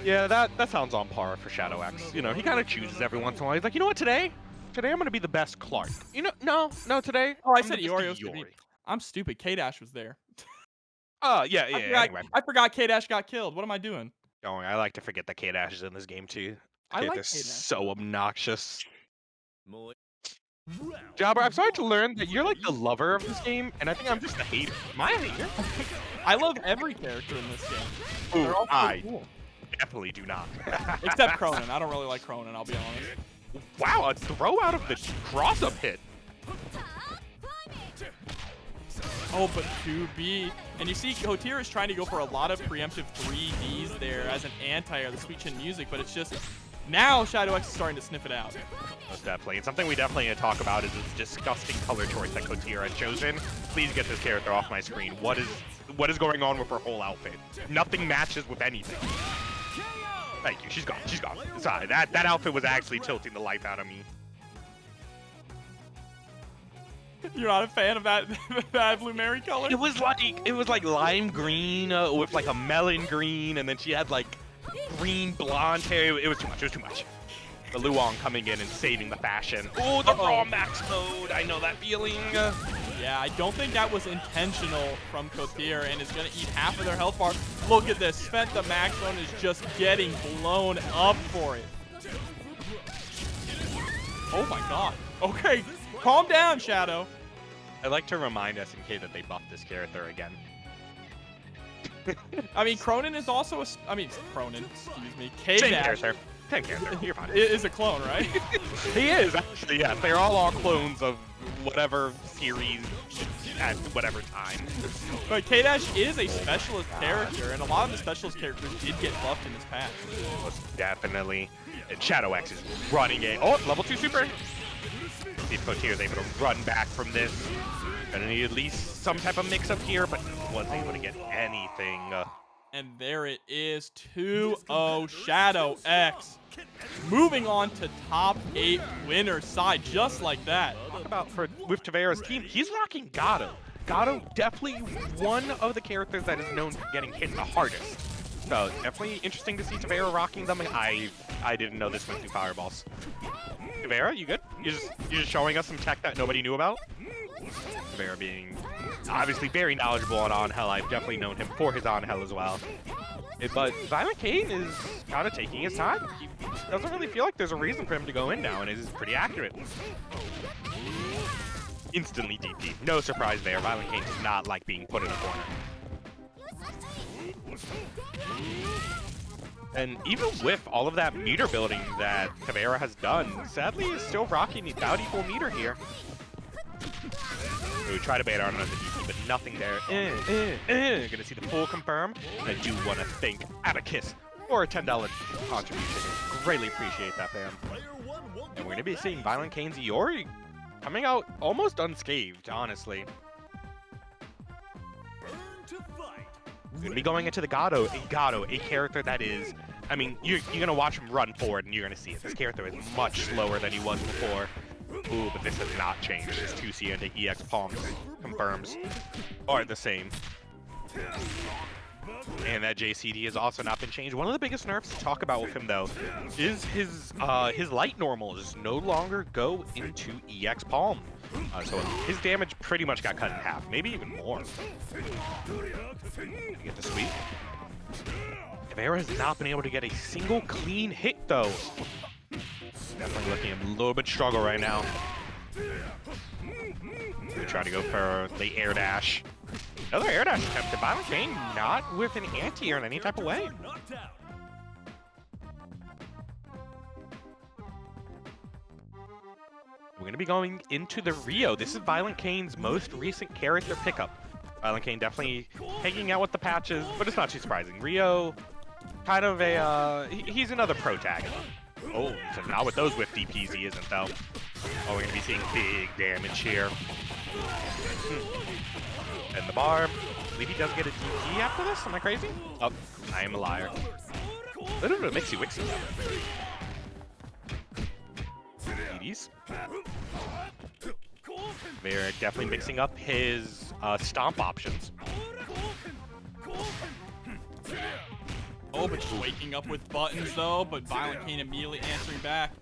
Yeah, that sounds on par for Shadow X. You know, he kind of chooses every once in a while. He's like, you know what, today I'm gonna be the best Clark. You know, no, today. Oh, I I'm said gonna Iori just be OCB. I'm stupid. K-Dash was there. Yeah. Anyway, I forgot K-Dash got killed. What am I doing? going. I like to forget that K-Dash is in this game too. I like They're K-Dash. so obnoxious. Jobber, I'm sorry to learn that you're like the lover of this game, and I think I'm just a hater. Am I a hater? I love every character in this game. Ooh, They're all so I cool. definitely do not. Except Krohnen. I don't really like Krohnen, I'll be honest. Wow, a throw out of the cross-up hit. Oh, but 2B. And you see, Kotir is trying to go for a lot of preemptive 3Ds there as an anti-air, the Sweet Chin music, but it's just, now Shadow X is starting to sniff it out. Most definitely. And something we definitely need to talk about is this disgusting color choice that Kotir has chosen. Please get this character off my screen. What is going on with her whole outfit? Nothing matches with anything. Thank you. She's gone. She's gone. Sorry, that outfit was actually tilting the life out of me. You're not a fan of that Blue Mary color? It was like lime green with like a melon green, and then she had like green blonde hair. It was too much. It was too much. The Luong coming in and saving the fashion. Oh, the raw max mode. I know that feeling. Yeah, I don't think that was intentional from Kotir, and is going to eat half of their health bar. Look at this. Spent the max mode is just getting blown up for it. Oh my god. Okay, calm down, Shadow. I like to remind SNK that they buffed this character again. I mean, Krohnen is also Krohnen, excuse me. Same K-Dash character. Same character. You're fine. is a clone, right? He is, actually, yeah. They're all clones of whatever series at whatever time. But K-Dash is a specialist character, and a lot of the specialist characters did get buffed in this patch. Most definitely. And Shadow X is running a... Oh, level 2 super. See if Kotir is able to run back from this. Gonna need at least some type of mix-up here, but wasn't able to get anything. And there it is, 2-0 Shadow X. Moving on to top 8 winner side, just like that. Talk about with Tavera's team, he's rocking Gato. Gato definitely one of the characters that is known for getting hit the hardest. So definitely interesting to see Tavera rocking them. I didn't know this went through fireballs. Tavera, you good? You're just showing us some tech that nobody knew about? Tavera being obviously very knowledgeable on On-Hell. I've definitely known him for his On-Hell as well. But ViolentKain is kind of taking his time. He doesn't really feel like there's a reason for him to go in now, and it is pretty accurate. Instantly DP. No surprise there. ViolentKain does not like being put in a corner. And even with all of that meter building that Tavera has done, sadly is still rocking about equal meter here. So we try to bait out another DP, but nothing there. Gonna see the full confirm. And I do want to thank Abacus for a $10 contribution. Greatly appreciate that, fam. And we're gonna be seeing ViolentKain's Iori coming out almost unscathed, honestly. We're gonna be going into the Gato, a character that is, I mean, you're gonna watch him run forward and you're gonna see it. This character is much slower than he was before. Ooh, but this has not changed. His 2C into EX palms confirms are the same. And that JCD has also not been changed. One of the biggest nerfs to talk about with him, though, is his light normals no longer go into EX palm. So his damage pretty much got cut in half, maybe even more. Get the sweep. Tavera has not been able to get a single clean hit, though. Definitely looking at a little bit struggle right now. trying to go for the air dash. Another air dash attempt to ViolentKain, not with an anti-air in any type of way. We're going to be going into the Rio. This is ViolentKain's most recent character pickup. ViolentKain definitely hanging out with the patches, but it's not too surprising. Rio, kind of a, he's another protagonist. Oh, so not with those whiff DPs he isn't, though. Oh, we're going to be seeing big damage here. And the bar, I believe he does get a DP after this. Am I crazy? Oh, I am a liar. A little bit of mixy-wixy. DDs. They're definitely mixing up his stomp options. Oh, but just waking up with buttons though, but ViolentKain immediately answering back.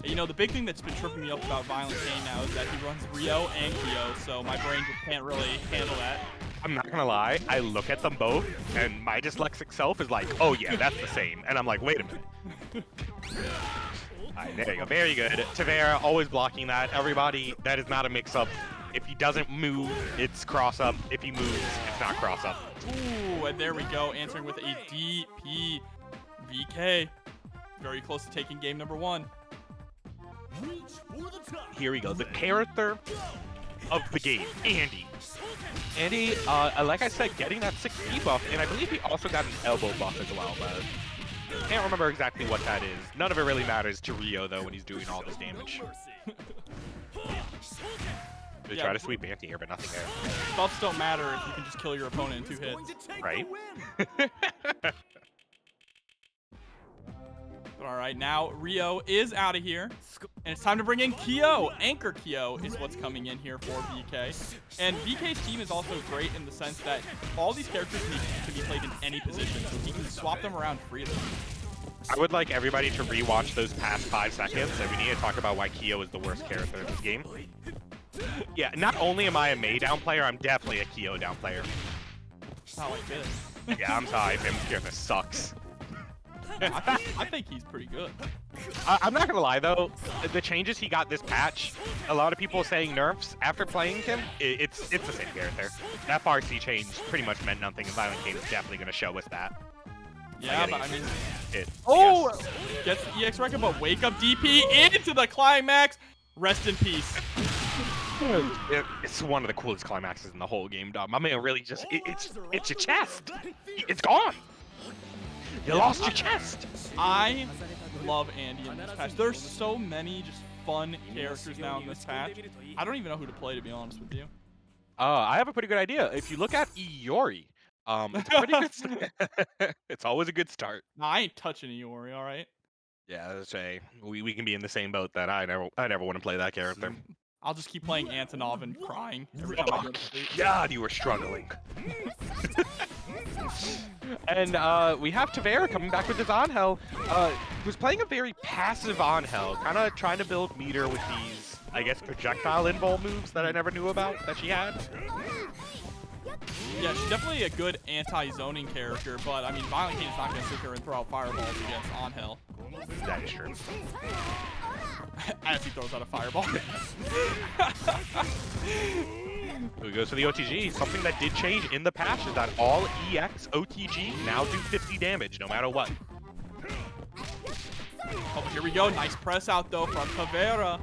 You know, the big thing that's been tripping me up about ViolentKain now is that he runs Rio and Kyo, so my brain just can't really handle that. I'm not gonna lie, I look at them both, and my dyslexic self is like, oh yeah, that's the same. And I'm like, wait a minute. Alright, there you go, very good. Tavera always blocking that. Everybody, that is not a mix-up. If he doesn't move, it's cross-up. If he moves, it's not cross-up. Ooh, and there we go, answering with a DP VK. Very close to taking game number 1. Here we go, the character of the game, Andy. Andy, like I said, getting that 6D buff, and I believe he also got an elbow buff as well, but can't remember exactly what that is. None of it really matters to Rio, though, when he's doing all this damage. They try to sweep anti here, but nothing there. Buffs don't matter if you can just kill your opponent in 2 hits. Right? Alright, now Rio is out of here. And it's time to bring in Kyo. Anchor Kyo is what's coming in here for VK. And VK's team is also great in the sense that all these characters can be played in any position, so he can swap them around freely. I would like everybody to rewatch those past 5 seconds, and we need to talk about why Kyo is the worst character in this game. Yeah, not only am I a Mei down player, I'm definitely a Kyo down player. Not like this. Yeah, I'm sorry, Pim's character sucks. I think he's pretty good. I'm not gonna lie though, the changes he got this patch, a lot of people saying nerfs after playing him, it's the same character. That FRC change pretty much meant nothing, and ViolentKain is definitely gonna show us that. Yeah, but I mean, gets the EX record, but wake up DP into the climax. Rest in peace. It's one of the coolest climaxes in the whole game, dog. My man really just, it's your chest. It's gone. You lost your chest. I love Andy in this patch. There's so many just fun characters now in this patch. I don't even know who to play, to be honest with you. I have a pretty good idea. If you look at Iori, it's a pretty good start. It's always a good start. Nah, I ain't touching Iori, all right? Yeah, let's say we can be in the same boat that I never want to play that character. I'll just keep playing Antonov and crying every time I go to sleep. God, you were struggling. And we have Tavera coming back with his Angel. Was playing a very passive Angel, kind of trying to build meter with these, I guess, projectile invul moves that I never knew about that she had. Yeah, she's definitely a good anti-zoning character, but I mean, ViolentKain is not going to sit there and throw out fireballs against Angel. That is true. As he throws out a fireball. We go to the OTG. Something that did change in the patch is that all EX OTG now do 50 damage, no matter what. Oh, but here we go. Nice press out, though, from Tavera.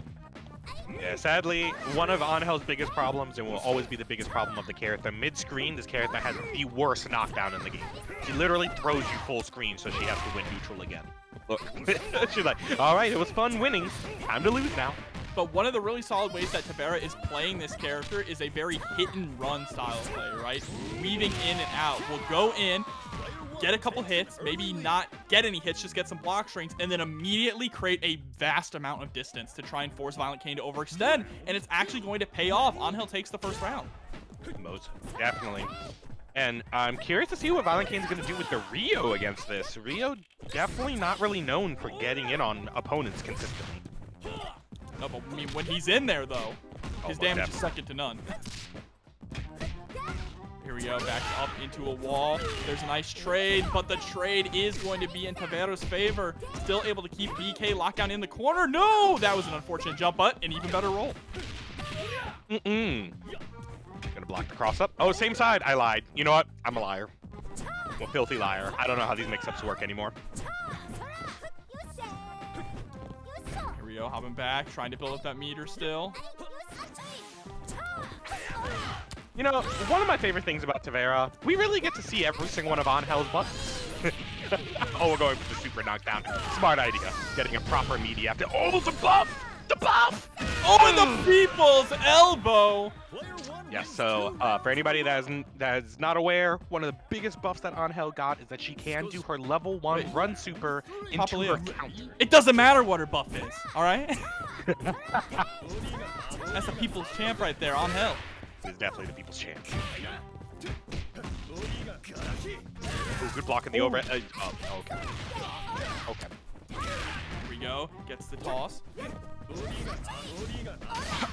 Yeah, sadly, one of Angel's biggest problems, and will always be the biggest problem of the character, mid-screen, this character has the worst knockdown in the game. She literally throws you full screen, so she has to win neutral again. Look, she's like, all right, it was fun winning. Time to lose now. But one of the really solid ways that Tavera is playing this character is a very hit-and-run style of play, right? Weaving in and out. We'll go in, get a couple hits, maybe not get any hits, just get some block strings, and then immediately create a vast amount of distance to try and force ViolentKain to overextend, and it's actually going to pay off. Angel takes the first round. Most definitely. And I'm curious to see what ViolentKain's going to do with the Rio against this. Rio definitely not really known for getting in on opponents consistently. No, but I mean, when he's in there, though, his damage is second to none. Here we go, back up into a wall. There's a nice trade, but the trade is going to be in Tavera's favor. Still able to keep BK locked down in the corner. No! That was an unfortunate jump, but an even better roll. block the cross up. Oh, same side. I lied. You know what? I'm a liar. I'm a filthy liar. I don't know how these mix-ups work anymore. Here we go, hopping back, trying to build up that meter still. You know, one of my favorite things about Tavera, we really get to see every single one of Angel's buttons. Oh, we're going for the super knockdown. Smart idea. Getting a proper meaty after. Oh, the buff! The buff! Oh, and the people's elbow! Yes, so for anybody that is not aware, one of the biggest buffs that Angel got is that she can do her level 1 run super into her counter. It doesn't matter what her buff is, alright? That's the people's champ right there, Angel. It's definitely the people's champ. Ooh, good block in the over. Oh, okay. Okay. Here we go. Gets the toss.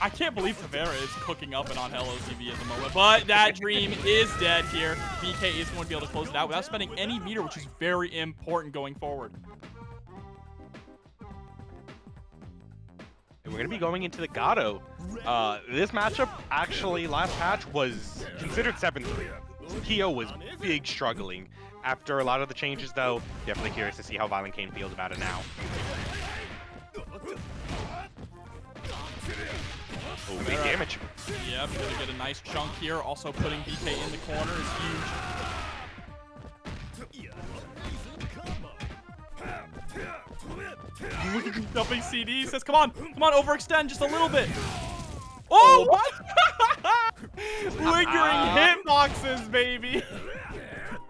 I can't believe Tavera is cooking up an Angel OCV at the moment, but that dream is dead here. BK is going to be able to close it out without spending any meter, which is very important going forward. And we're going to be going into the Gato. This matchup, actually, last patch was considered 7-3. Kyo was big struggling. After a lot of the changes, though, definitely curious to see how ViolentKain feels about it now. Oh, big damage. Yep, gonna get a nice chunk here. Also putting BK in the corner is huge. Dumping CD, says, come on, overextend just a little bit. Oh, what? Lingering hitboxes, baby.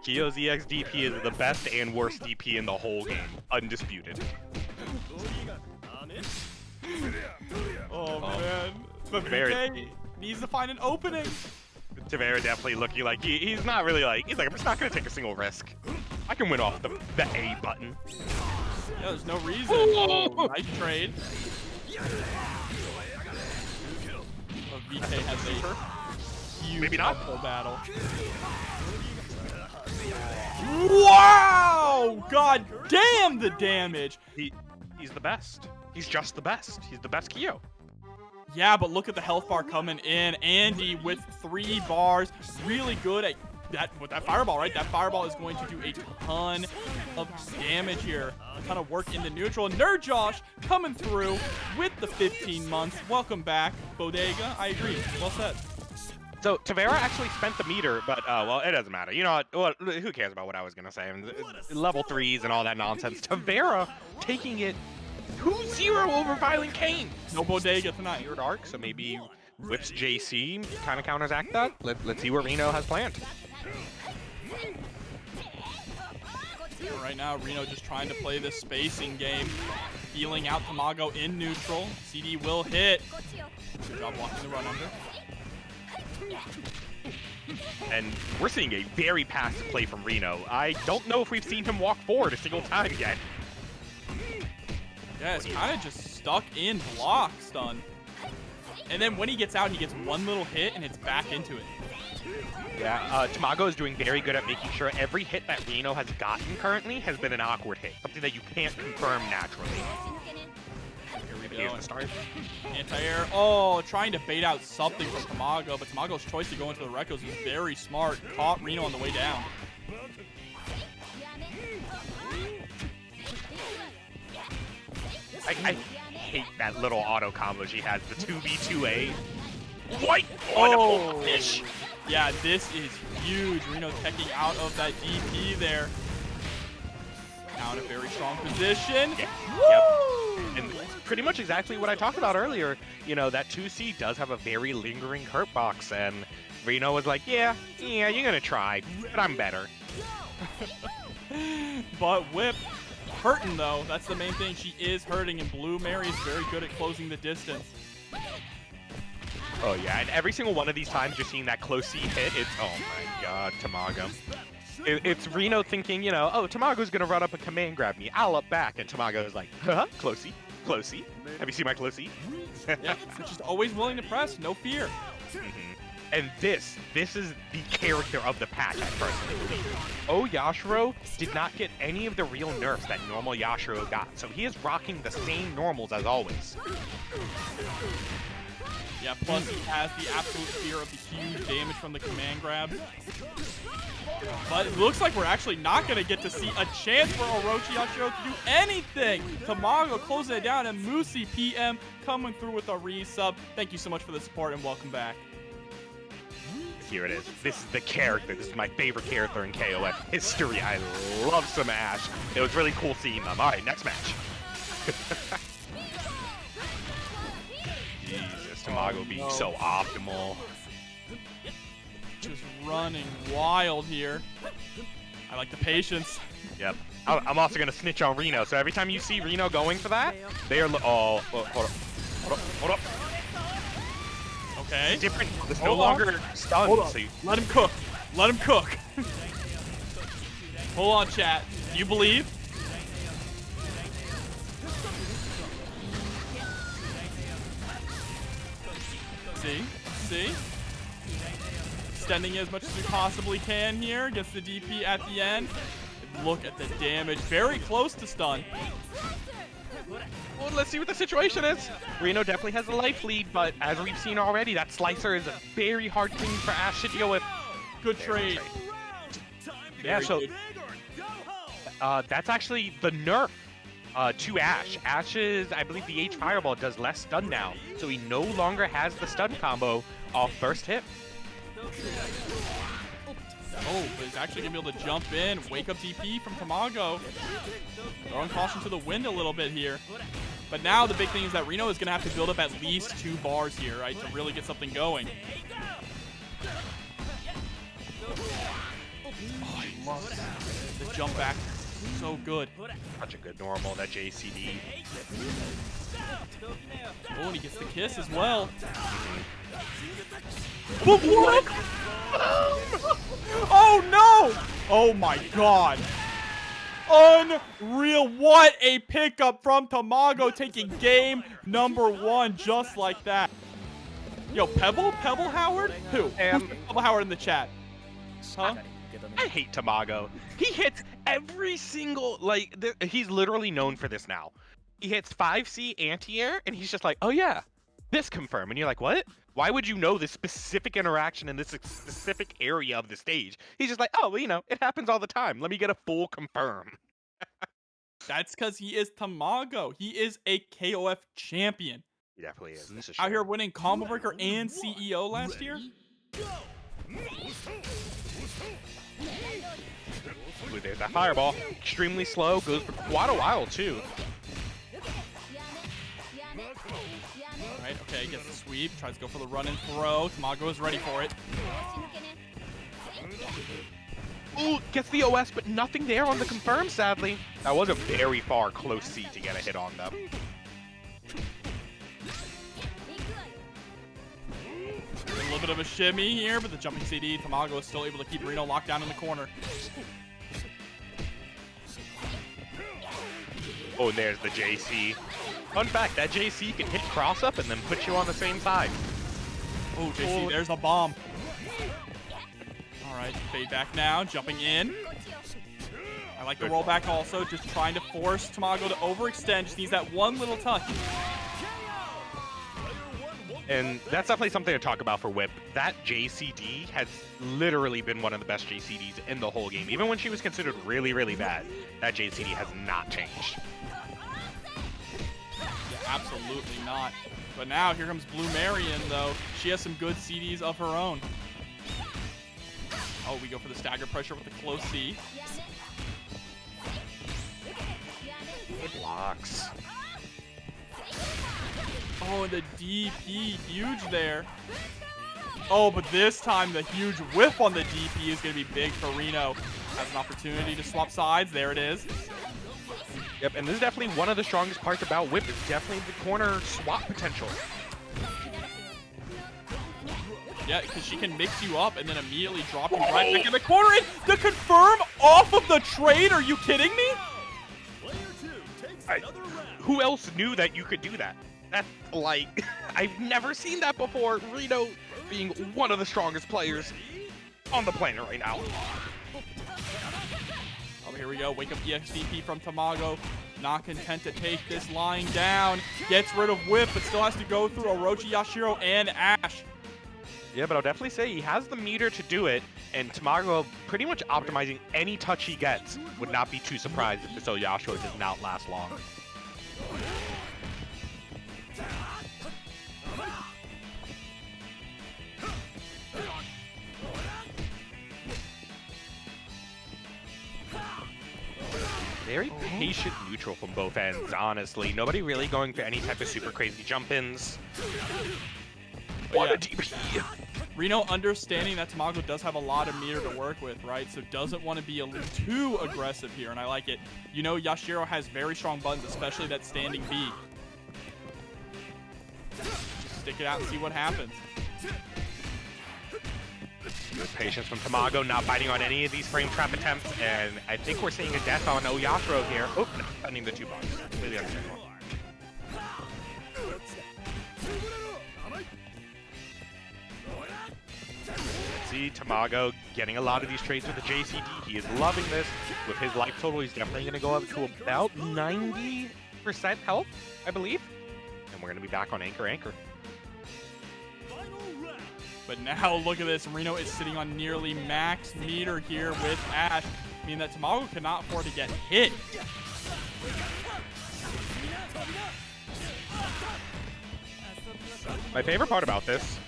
Kyo's EX DP is the best and worst DP in the whole game. Undisputed. Oh, man. But BK needs to find an opening. Tavera definitely looking like he's not really like, he's like, I'm just not going to take a single risk. I can win off the A button. Yeah, there's no reason. Oh, nice trade. Oh, BK has a huge uphill battle. Wow! God damn the damage. He's the best. He's just the best. He's the best Kyo. Yeah, but look at the health bar coming in. Andy with 3 bars. Really good at that with that fireball, right? That fireball is going to do a ton of damage here. A ton of work into neutral. Nerd Josh coming through with the 15 months. Welcome back, Bodega. I agree. Well said. So Tavera actually spent the meter, but well, it doesn't matter. You know what? Who cares about what I was gonna say? I mean, level 3s and all that nonsense. Tavera taking it 2-0 over ViolentKain. No Bodega tonight. You're dark, so maybe whips JC, kind of counteract that. Let's see what Rino has planned. Right now, Rino just trying to play this spacing game. Healing out Tamago in neutral. CD will hit. Good job blocking the run under. And we're seeing a very passive play from Rino. I don't know if we've seen him walk forward a single time yet. Yeah, it's kind of just stuck in block stun. And then when he gets out, he gets one little hit and it's back into it. Yeah, Tamago is doing very good at making sure every hit that Rino has gotten currently has been an awkward hit. Something that you can't confirm naturally. Here we Here's go. the start. Anti-air. Oh, trying to bait out something from Tamago, but Tamago's choice to go into the Rekos is very smart. Caught Rino on the way down. I hate that little auto combo she has, the 2v2A. Quite Oh, fish. Yeah, this is huge. Rino teching out of that DP there. Now in a very strong position. Yeah. Woo! Yep. And pretty much exactly what I talked about earlier. You know, that 2C does have a very lingering hurt box, and Rino was like, yeah, you're gonna try, but I'm better. But whip. Hurting though, that's the main thing. She is hurting, and Blue Mary is very good at closing the distance. Oh yeah, and every single one of these times you're seeing that close C hit, it's, oh my god, Tamago. It's Rino thinking, you know, oh, Tamago's gonna run up and command grab me, I'll up back, and Tamago's like, huh, closey, closey. Have you seen my closey? Yeah, just always willing to press, no fear. And this is the character of the patch, I personally believe. O.Yashiro did not get any of the real nerfs that normal Yashiro got, so he is rocking the same normals as always. Yeah, plus he has the absolute fear of the huge damage from the command grabs. But it looks like we're actually not going to get to see a chance for O.Yashiro to do anything. Tamago closing it down, and Musi PM coming through with a resub. Thank you so much for the support, and welcome back. Here it is. This is the character. This is my favorite character in KOF history. I love some Ash. It was really cool seeing them. All right, next match. Jesus, Tamago being so optimal. Just running wild here. I like the patience. Yep. I'm also going to snitch on Rino. So every time you see Rino going for that, they are... Oh, hold up. Okay. It's different. There's no longer stuns. So Let him cook. Let him cook. Hold on, chat. Do you believe? See? Extending as much as we possibly can here. Gets the DP at the end. Look at the damage. Very close to stun. Well, let's see what the situation is. Rino definitely has a life lead, but as we've seen already, that slicer is a very hard thing for Ash to deal with. Good trade. Yeah, so that's actually the nerf to Ash. Ash's, I believe the H Fireball does less stun now, so he no longer has the stun combo off first hit. Oh, but he's actually going to be able to jump in. Wake up DP from Tamago. Throwing caution to the wind a little bit here. But now the big thing is that Rino is going to have to build up at least 2 bars here, right, to really get something going. Oh, I love the jump back. So good. Such a good normal, that JCD. Oh, and he gets the kiss as well. What? Oh, no! Oh, my God. Unreal. What a pickup from Tamago, taking game number 1 just like that. Yo, Pebble Howard? Who? Who's Pebble Howard in the chat? Huh? I hate Tamago. He hits every single, he's literally known for this now. He hits 5C anti-air, and he's just like, oh yeah, this confirm. And you're like, what? Why would you know this specific interaction in this specific area of the stage? He's just like, oh, well, you know, it happens all the time. Let me get a full confirm. That's because he is Tamago. He is a KOF champion. He definitely is. This is out here winning Combo Breaker and CEO last year. Ooh, there's that fireball. Extremely slow. Goes for quite a while, too. Alright, okay, gets the sweep. Tries to go for the run and throw. Tamago is ready for it. Ooh, gets the OS, but nothing there on the confirm, sadly. That was a very far close C to get a hit on them. A little bit of a shimmy here, but the jumping CD, Tamago is still able to keep Rino locked down in the corner. Oh, and there's the JC. Fun fact, that JC can hit cross up and then put you on the same side. Oh, JC, there's a bomb. All right, fade back now, jumping in. I like the rollback also, just trying to force Tamago to overextend. Just needs that one little touch. And that's definitely something to talk about for Whip. That JCD has literally been one of the best JCDs in the whole game. Even when she was considered really, really bad, that JCD has not changed. Yeah, absolutely not. But now, here comes Blue Marion, though. She has some good CDs of her own. Oh, we go for the stagger pressure with the close C. It blocks. Oh, and the DP, huge there. Oh, but this time the huge whiff on the DP is going to be big for Rino. Has an opportunity to swap sides. There it is. Yep, and this is definitely one of the strongest parts about Whip. It's definitely the corner swap potential. Yeah, because she can mix you up and then immediately drop you right back in the corner. And the confirm off of the trade? Are you kidding me? Who else knew that you could do that? That's like, I've never seen that before. Rino being one of the strongest players on the planet right now. Oh, here we go. Wake up EXDP from Tamago. not content to take this lying down. Gets rid of Whip, but still has to go through Orochi, Yashiro, and Ash. Yeah, but I'll definitely say he has the meter to do it, and Tamago pretty much optimizing any touch he gets. Would not be too surprised if this O.Yashiro does not last long. Very patient neutral from both ends, honestly. Nobody really going for any type of super crazy jump-ins. What a DP! Rino understanding that Tamago does have a lot of meter to work with, right? So doesn't want to be too aggressive here, and I like it. You know, Yashiro has very strong buttons, especially that standing B. Just stick it out and see what happens. Good patience from Tamago, not biting on any of these frame trap attempts, and I think we're seeing a death on O.Yashiro here. Oh, no, funding the 2 bombs. Completely understandable. See Tamago getting a lot of these trades with the JCD. He is loving this. With his life total, he's definitely going to go up to about 90% health, I believe. And we're going to be back on Anchor. But now look at this. Rino is sitting on nearly max meter here with Ash, meaning that Tamago cannot afford to get hit. My favorite part about this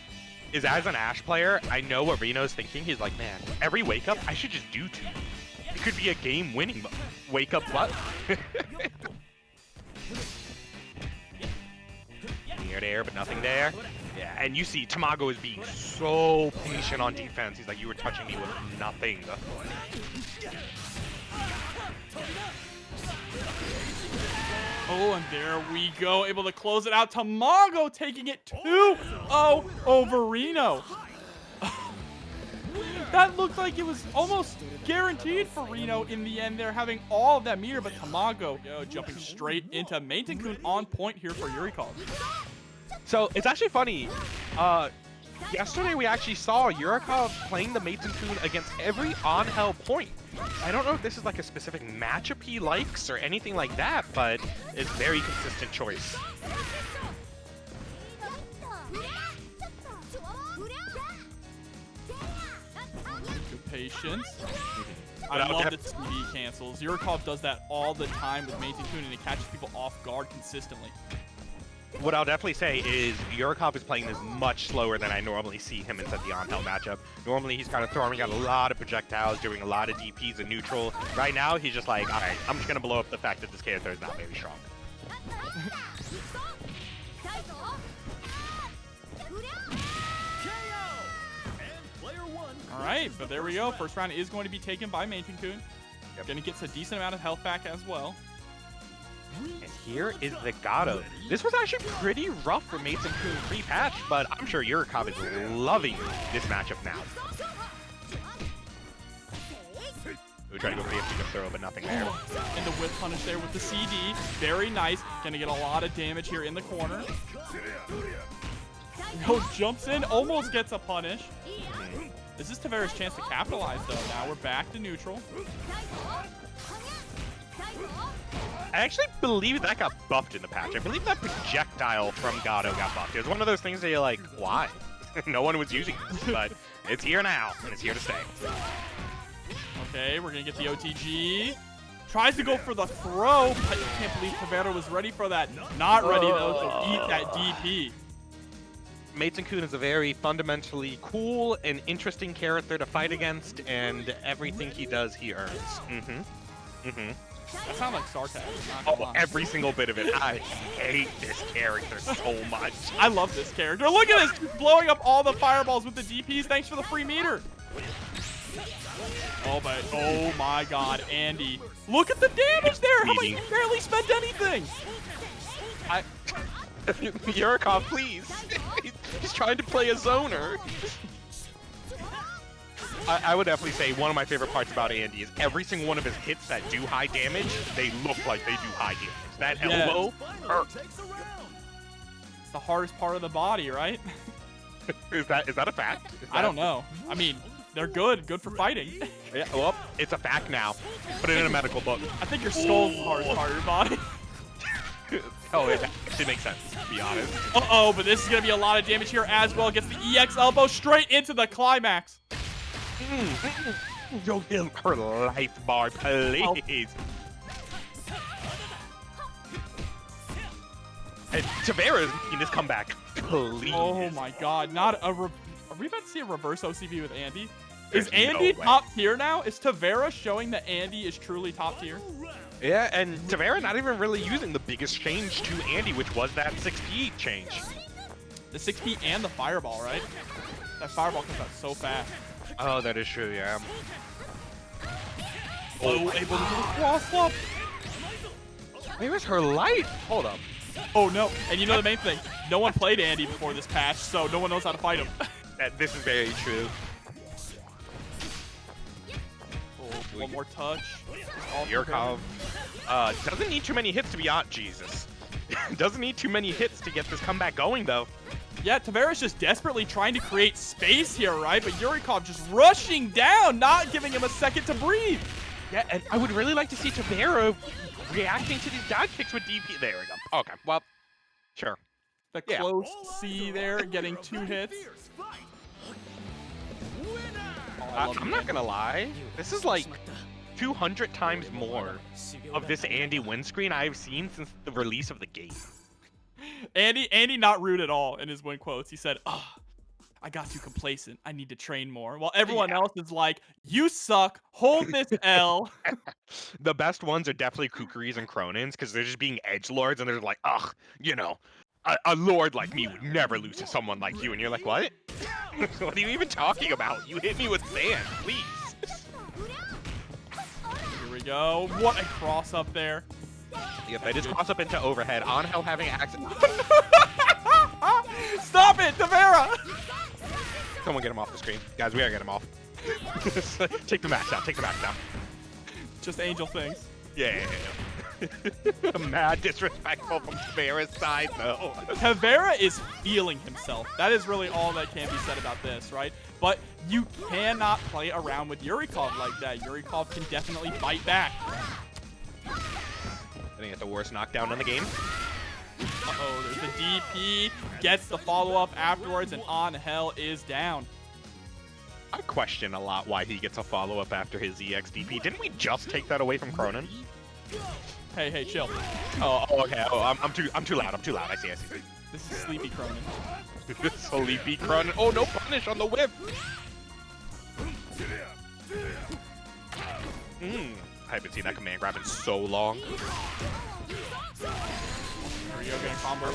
is, as an Ash player, I know what Rino's thinking. He's like, man, every wake up, I should just do 2. It could be a game-winning wake up butt. Near there, but nothing there. Yeah, and you see Tamago is being so patient on defense. He's like, you were touching me with nothing. Oh, and there we go. Able to close it out. Tamago taking it 2-0 over Rino. That looked like it was almost guaranteed for Rino in the end there, having all of that meter, but Tamago jumping straight into Meitenkun on point here for Yurikov. So, it's actually funny. Yesterday we actually saw Yurikov playing the Meitenkun against every on-hell point. I don't know if this is like a specific matchup he likes or anything like that, but it's very consistent choice. Good patience. I love that CD cancels. Yurikov does that all the time with Meitenkun, and it catches people off guard consistently. What I'll definitely say is Yurikov is playing this much slower than I normally see him inside the on-hell matchup. Normally he's kind of throwing out a lot of projectiles, doing a lot of DPs in neutral. Right now he's just like, alright, I'm just going to blow up the fact that this character is not very strong. Alright, but there we go. First round is going to be taken by Meitenkun. Yep. Going to get a decent amount of health back as well. And here is the Gato. This was actually pretty rough for Meitenkun pre-patch, but I'm sure Yurikov is loving this matchup now. We try to go for the FP throw, but nothing there. And the whip punish there with the CD. Very nice. Gonna get a lot of damage here in the corner. Rino jumps in, almost gets a punish. This is Tavera's chance to capitalize, though. Now we're back to neutral. I actually believe that got buffed in the patch. I believe that projectile from Gato got buffed. It was one of those things that you're like, why? No one was using this, but it's here now, and it's here to stay. Okay, we're going to get the OTG. Tries to go for the throw, but I can't believe Tavera was ready for that. Not ready, though, to eat that DP. Meitenkun is a very fundamentally cool and interesting character to fight against, and everything he does, he earns. That sounds like sarcasm. Oh, every single bit of it. I hate this character so much. I love this character. Look at this, just blowing up all the fireballs with the DPs. Thanks for the free meter. Oh, but oh my God, Andy! Look at the damage there. How much? Barely spent anything. Yurikov, please. He's trying to play a zoner. I would definitely say one of my favorite parts about Andy is every single one of his hits that do high damage, they look like they do high damage. That elbow hurts. It's the hardest part of the body, right? Is that a fact? I don't know. I mean, They're good. Good for fighting. Yeah, well, it's a fact now. Put it in a medical book. I think your skull's hard as part of your body. Oh, it actually makes sense, to be honest. Uh-oh, but this is going to be a lot of damage here as well. Gets the EX elbow straight into the climax. Yo, heal her life bar, please. Oh. And Tavera is making this comeback, please. Oh my god, not a... Are we about to see a reverse OCB with Andy? Is There's Andy no way. top tier now? Is Tavera showing that Andy is truly top tier? Yeah, and Tavera not even really using the biggest change to Andy, which was that 6P change. The 6P and the fireball, right? That fireball comes out so fast. Oh, that is true, yeah. Oh, able to do the cross up. Where's her light? Hold up. Oh no, and you know the main thing, no one played Andy before this patch, so no one knows how to fight him. This is very true. Oh, one more touch. Yurikov doesn't need too many hits to be on. Jesus. Doesn't need too many hits to get this comeback going, though. Yeah, Tavera's just desperately trying to create space here, right? But Yurikov just rushing down, not giving him a second to breathe. Yeah, and I would really like to see Tavera reacting to these dodge kicks with DP. There we go. Okay, well, sure. The Yeah. close C there, getting 2 hits. Oh, I'm not gonna lie. This is like 200 times more of this Andy win screen I've seen since the release of the game. Andy not rude at all in his win quotes. He said, "Oh, I got too complacent. I need to train more." While everyone else is like, "You suck. Hold this L." The best ones are definitely Kukuris and Krohnens because they're just being edgelords and they're like, ugh, you know, a lord like me would never lose to someone like you. And you're like, what? What are you even talking about? You hit me with sand, please. Here we go. What a cross up there. Yep, I just cross up into overhead. Angel having access. Stop it, Tavera! Someone get him off the screen. Guys, we gotta get him off. Take the max down. Take the max down. Just angel things. Yeah. Mad disrespectful from Tavera's side, though. Tavera is feeling himself. That is really all that can be said about this, right? But you cannot play around with Yurikov like that. Yurikov can definitely fight back. I think it's the worst knockdown in the game. Uh-oh, there's the DP. Gets the follow-up afterwards, and Angel is down. I question a lot why he gets a follow-up after his EX DP. Didn't we just take that away from Krohnen? Hey, chill. Oh, okay. Oh, I'm too loud. I'm too loud. I see. This is Sleepy Krohnen. Sleepy Krohnen. Oh, no punish on the whip. I haven't seen that command grab in so long. There we go, getting combo.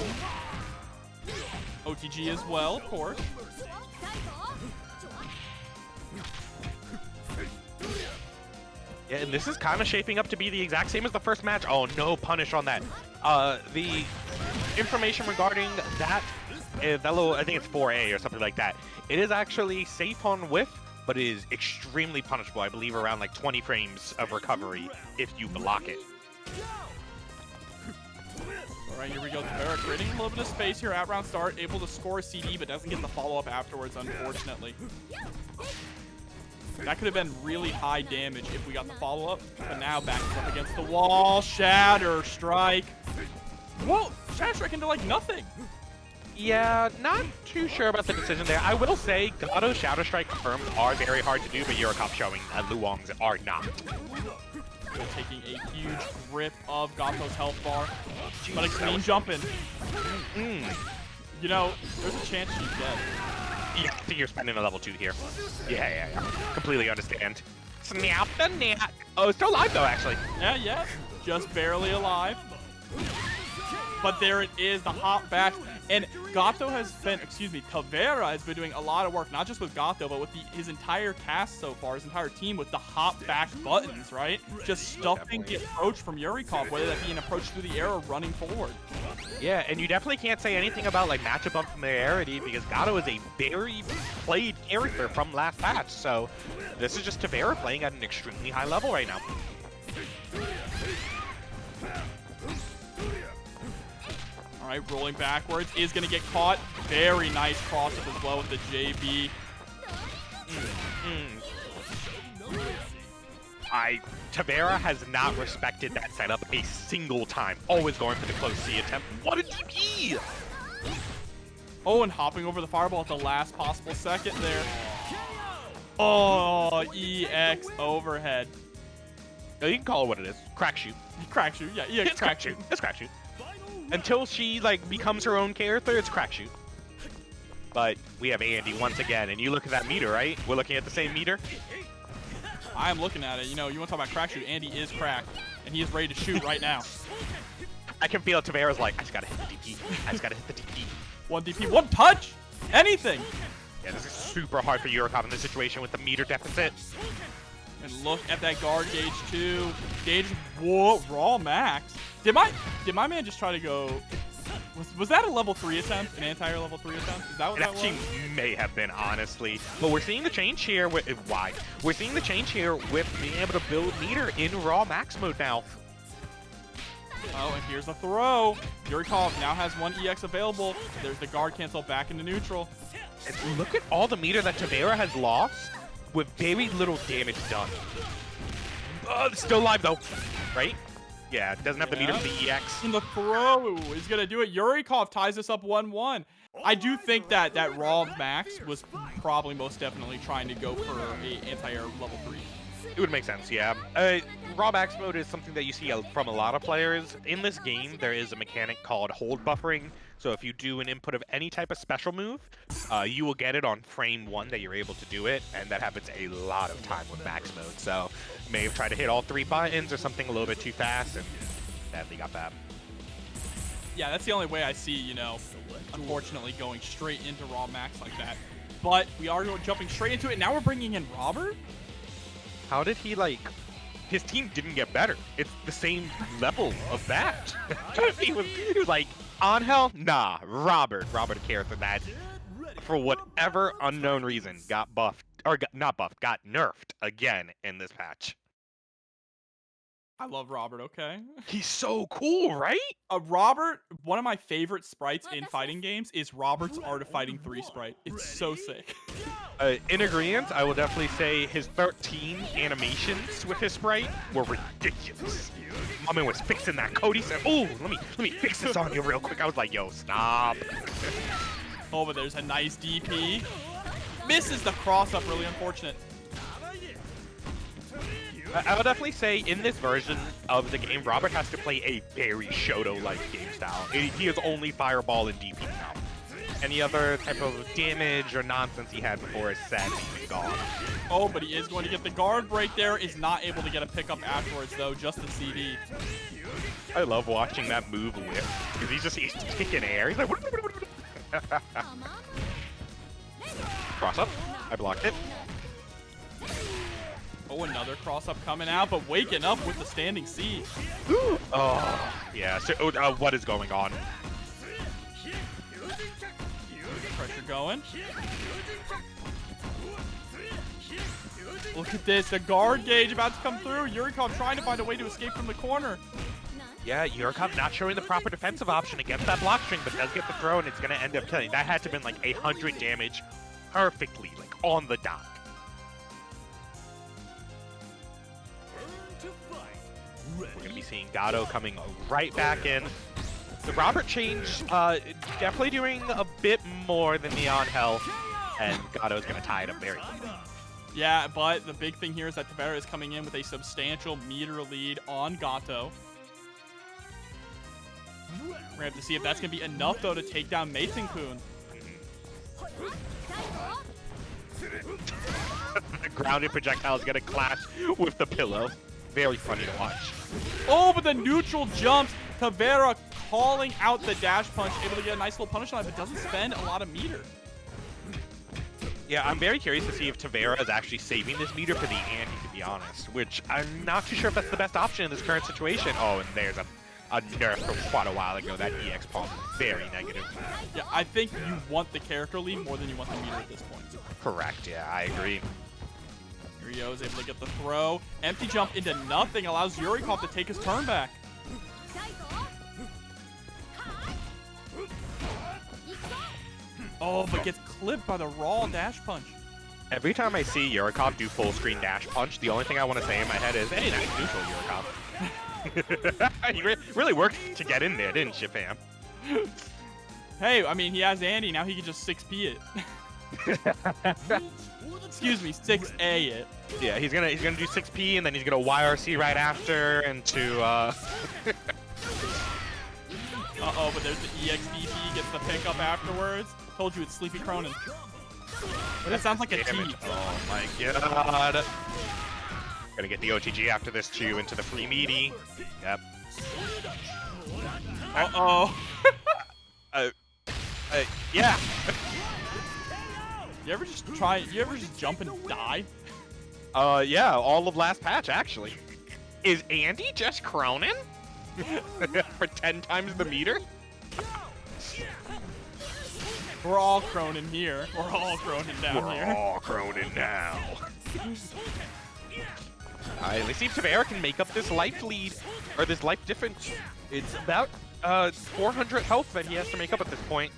OTG as well, of course. Yeah, and this is kind of shaping up to be the exact same as the first match. Oh, no punish on that. The information regarding that, I think it's 4A or something like that. It is actually safe on whiff, but it is extremely punishable. I believe around like 20 frames of recovery if you block it. All right, here we go. Tavera creating a little bit of space here at round start, able to score a CD, but doesn't get the follow-up afterwards, unfortunately. That could have been really high damage if we got the follow-up, but now back up against the wall. Shatter Strike. Whoa, Shatter Strike into like nothing. Yeah, not too sure about the decision there. I will say Gato Shadow Strike confirms are very hard to do, but Yurikov showing Luong's are not. Still taking a huge grip of Gato's health bar, but a clean jumping. You know, there's a chance she's dead. Yeah, I think you're spending a level 2 here. Yeah. Completely understand. Snap the neck. Oh, it's still alive though, actually. Yeah. Just barely alive. But there it is, the hop back. And Gato has been, Tavera has been doing a lot of work, not just with Gato, but with his entire cast so far, his entire team with the hop back buttons, right? Just stuffing the approach from Yurikov, whether that be an approach through the air or running forward. Yeah, and you definitely can't say anything about like matchup unfamiliarity because Gato is a very played character from last patch. So this is just Tavera playing at an extremely high level right now. All right, rolling backwards is going to get caught. Very nice cross-up as well with the JB. Tavera has not respected that setup a single time. Always going for the close C attempt. What a DP! Oh, and hopping over the fireball at the last possible second there. Oh, EX overhead. You can call it what it is. Crack shoot. Crack shoot, yeah, EX It's crack shoot. It's crack shoot. Until she like becomes her own character, it's crack shoot. But we have Andy once again, and you look at that meter, right? We're looking at the same meter. I am looking at it. You know, you want to talk about crack shoot? Andy is cracked, and he is ready to shoot right now. I can feel Tavera's like, I just gotta hit the DP. I just gotta hit the DP. One DP, one touch, anything. Yeah, this is super hard for Yurikov in this situation with the meter deficit. And look at that guard gauge too. Gauge, whoa, raw max. Did my man just try to go? Was that a level 3 attempt? An anti-air level 3 attempt? Is that what that was? It actually may have been, honestly. But we're seeing the change here with why? We're seeing the change here with being able to build meter in raw max mode now. Oh, and here's a throw. Yurikov now has one EX available. There's the guard cancel back into neutral. And look at all the meter that Tavera has lost with very little damage done. Still alive though, right? Yeah, it doesn't have the meter for the EX. And the throw is going to do it. Yurikov ties this up 1-1. I do think that raw max was probably most definitely trying to go for a anti-air level 3. It would make sense, yeah. Raw max mode is something that you see from a lot of players. In this game, there is a mechanic called hold buffering. So if you do an input of any type of special move, you will get it on frame 1 that you're able to do it, and that happens a lot of time with max mode. So you may have tried to hit all 3 buttons or something a little bit too fast, and sadly got that. Yeah, that's the only way I see, you know, unfortunately going straight into raw max like that. But we are jumping straight into it. Now we're bringing in Robert. How did he, like... His team didn't get better. It's the same level of that. he was like, Angel? Nah, Robert. Robert, a character that, for whatever unknown reason, got buffed. Or not buffed, got nerfed again in this patch. I love Robert, okay? He's so cool, right? Robert, one of my favorite sprites in fighting games is Robert's Art of Fighting 3 sprite. It's so sick. In agreement, I will definitely say his 13 animations with his sprite were ridiculous. My man was fixing that code. He said, "Oh, let me fix this on you real quick." I was like, "Yo, stop." Oh, but there's a nice DP. Misses the cross-up, really unfortunate. I would definitely say in this version of the game, Robert has to play a very Shoto-like game style. He is only Fireball and DP now. Any other type of damage or nonsense he had before is sadly gone. Oh, but he is going to get the guard break there. Is not able to get a pickup afterwards, though. Just the CD. I love watching that move whip because he's kicking air. He's like, cross up. I blocked it. Oh, another cross-up coming out, but waking up with the standing C. Oh, yeah. So, what is going on? Pressure going. Look at this. The guard gauge about to come through. Yurikov trying to find a way to escape from the corner. Yeah, Yurikov not showing the proper defensive option against that block string, but does get the throw, and it's going to end up killing. That had to have been like 100 damage perfectly, like on the dot. We're going to be seeing Gato coming right back in. The Robert change, definitely doing a bit more than the Angel, and Gato's going to tie it up very quickly. Yeah, but the big thing here is that Tavera is coming in with a substantial meter lead on Gato. We're going to have to see if that's going to be enough, though, to take down Meitenkun. The grounded projectile is going to clash with the pillow. Very funny to watch. Oh, but the neutral jumps. Tavera calling out the dash punch, able to get a nice little punish on it, but doesn't spend a lot of meter. Yeah, I'm very curious to see if Tavera is actually saving this meter for the ante, to be honest, which I'm not too sure if that's the best option in this current situation. Oh, and there's a nerf from quite a while ago. That EX pump, very negative. Yeah, I think you want the character lead more than you want the meter at this point. Correct, yeah, I agree. Ryo is able to get the throw. Empty jump into nothing allows Yurikov to take his turn back. Oh, but gets clipped by the raw dash punch. Every time I see Yurikov do full screen dash punch, the only thing I want to say in my head is, hey, nice neutral, Yurikov. He really worked to get in there, didn't you, fam? Hey, I mean, he has Andy, now he can just 6P it. Excuse me, 6A it. Yeah, he's gonna do 6P and then he's gonna YRC right after into Uh-oh, but there's the EXDP, gets the pickup afterwards. Told you it's Sleepy Krohnen. That sounds like a T. Oh my god. Gonna get the OTG after this too into the free meaty. Yep. Uh-oh. Yeah. You ever just jump and die? Yeah, all of last patch actually. Is Andy just Krohnen? For 10 times the meter? We're all Krohnen here. We're all Krohnen down here. We're all Krohnen now. Alright, let's see if Tavera can make up this life lead, or this life difference. It's about 400 health that he has to make up at this point.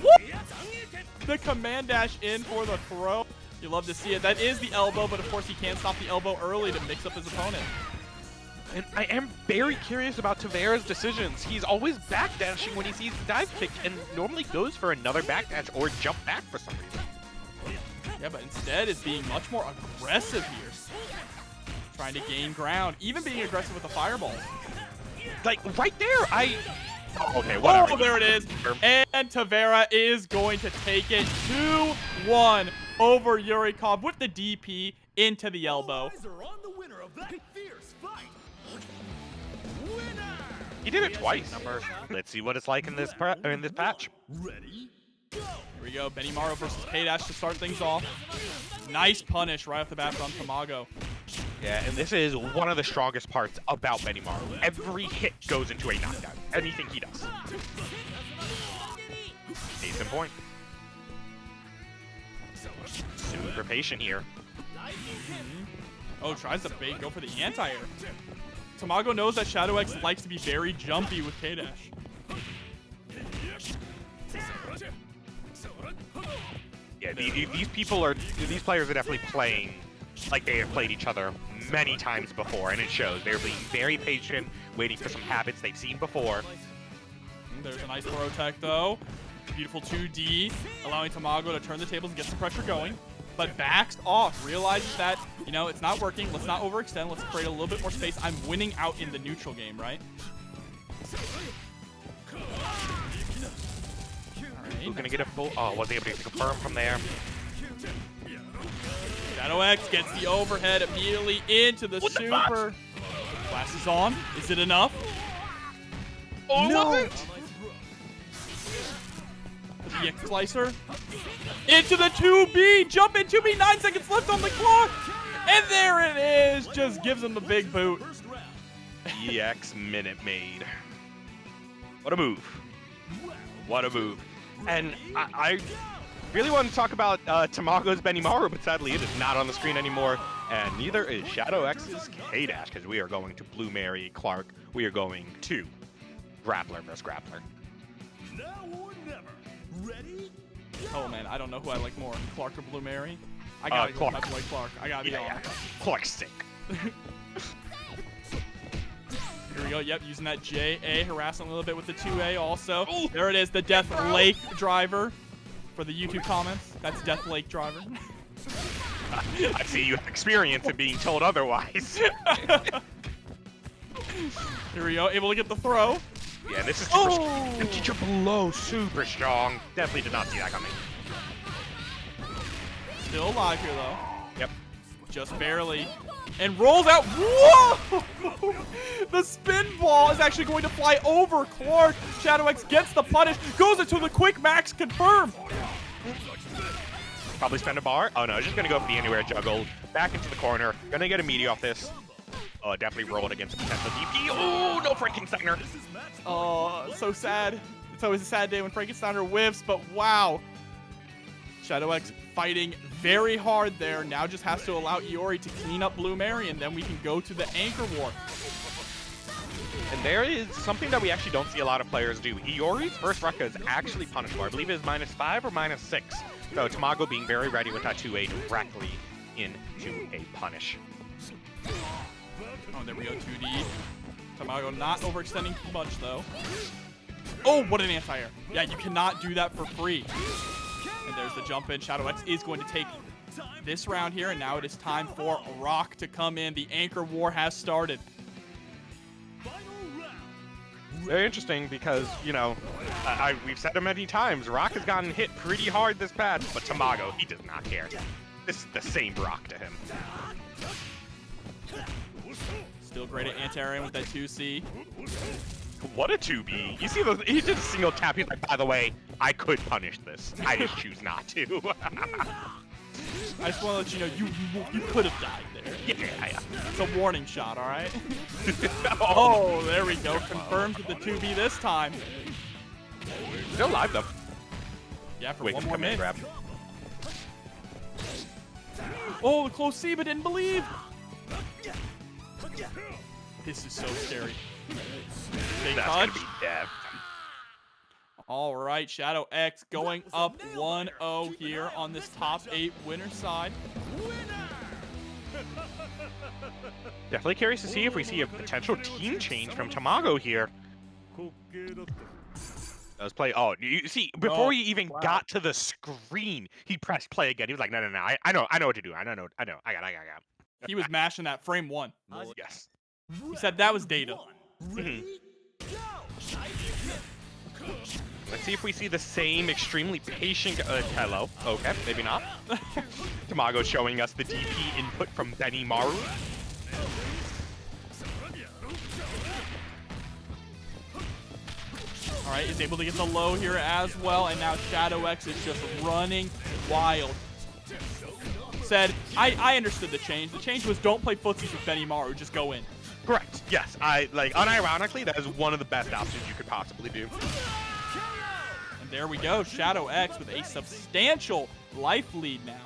Whoop! The command dash in for the throw. You love to see it. That is the elbow, but of course he can't stop the elbow early to mix up his opponent. And I am very curious about Tavera's decisions. He's always backdashing when he sees the dive kick and normally goes for another backdash or jump back for some reason. Yeah, but instead is being much more aggressive here. Trying to gain ground, even being aggressive with the fireball. Like, right there, Oh, okay, whatever. Oh, there it is. And Tavera is going to take it 2-1 over Yurikov with the DP into the elbow. He did it twice. Let's see what it's like in this patch. Ready? Go. Here we go. Benimaru versus K-Dash to start things off. Nice punish right off the bat from Tamago. Yeah, and this is one of the strongest parts about Benimaru. Every hit goes into a knockdown. Anything he does. Case in point. Super patient here. Oh, tries to go for the anti-air. Tamago knows that Shadow X likes to be very jumpy with K-Dash. Yeah, these players are definitely playing like they have played each other many times before, and it shows. They're being very patient, waiting for some habits they've seen before. There's a nice throw tech, though. Beautiful 2D, allowing Tamago to turn the tables and get some pressure going. But backs off, realizes that, you know, it's not working. Let's not overextend. Let's create a little bit more space. I'm winning out in the neutral game, right? Who's gonna get a full? Oh, was able to confirm from there. Shadow X gets the overhead immediately into the super. Blast is on. Is it enough? Oh, no! Was it? The X Slicer. Into the 2B. Jump in 2B. 9 seconds left on the clock. And there it is. Just gives him the big boot. EX Minute Maid. What a move. What a move. And I really want to talk about Tamago's Benimaru, but sadly it is not on the screen anymore. And neither is Shadow X's K-Dash, because we are going to Blue Mary Clark. We are going to Grappler versus Grappler. Now or never. Ready? Oh man, I don't know who I like more, Clark or Blue Mary. I gotta go with Clark. I gotta be honest. Clark's sick. Here we go. Yep, using that JA, harassing a little bit with the 2A also. Ooh. There it is, the Death Lake driver for the YouTube comments. That's Death Lake driver. I see you have experience in being told otherwise. Here we go, able to get the throw. Yeah, this is super strong. The teacher below, super strong. Definitely did not see that coming. Still alive here though. Yep. Just barely. And rolls out. Whoa! The spin ball is actually going to fly over Clark. Shadow X gets the punish, goes into the quick max confirm. Probably spend a bar. Oh no, just gonna go for the anywhere juggle. Back into the corner. Gonna get a meaty off this. Oh, definitely rolled against a potential DP. Oh, no Frankensteiner. Oh, so sad. It's always a sad day when Frankensteiner whiffs, but wow. Shadow X fighting very hard there. Now just has to allow Iori to clean up Blue Mary, and then we can go to the Anchor War. And there is something that we actually don't see a lot of players do. Iori's first Rekka is actually punishable. I believe it is -5 or -6. So Tamago being very ready with that 2A directly into a punish. Oh, there we go, 2D. Tamago not overextending too much, though. Oh, what an anti-air. Yeah, you cannot do that for free. And there's the jump in. Shadow X is going to take this round here, and now it is time for Rock to come in. The anchor war has started. Very interesting because, you know, we've said it many times, Rock has gotten hit pretty hard this patch, but Tamago, he does not care. This is the same Rock to him. Still great at anti-airing with that 2C. What a 2B. You see, he did a single tap. He's like, by the way, I could punish this. I just choose not to. I just want to let you know, you could have died there. Yeah. It's a warning shot, all right? Oh, there we go. Confirmed with the 2B this time. Still alive, though. Yeah, for Wait, one more come in, minute. grab. Oh, the close C, but didn't believe. This is so scary. Big That's touch. gonna be dead. All right, Shadow X going up 1-0 here on this top 8 winner side. Definitely curious to see if we see a potential team change from Tamago here. Let's play. Oh, you see, before he even got to the screen, he pressed play again. He was like, no. I know what to do. I know. I got. He was mashing that frame 1. Yes. He said that was data. Let's see if we see the same extremely patient. Hello. Okay, maybe not. Tamago showing us the DP input from Benimaru. All right, is able to get the low here as well, and now Shadow X is just running wild. Said, I understood the change. The change was don't play footsies with Benimaru, just go in. Correct. Yes. Unironically, that is one of the best options you could possibly do. And there we go, Shadow X with a substantial life lead now.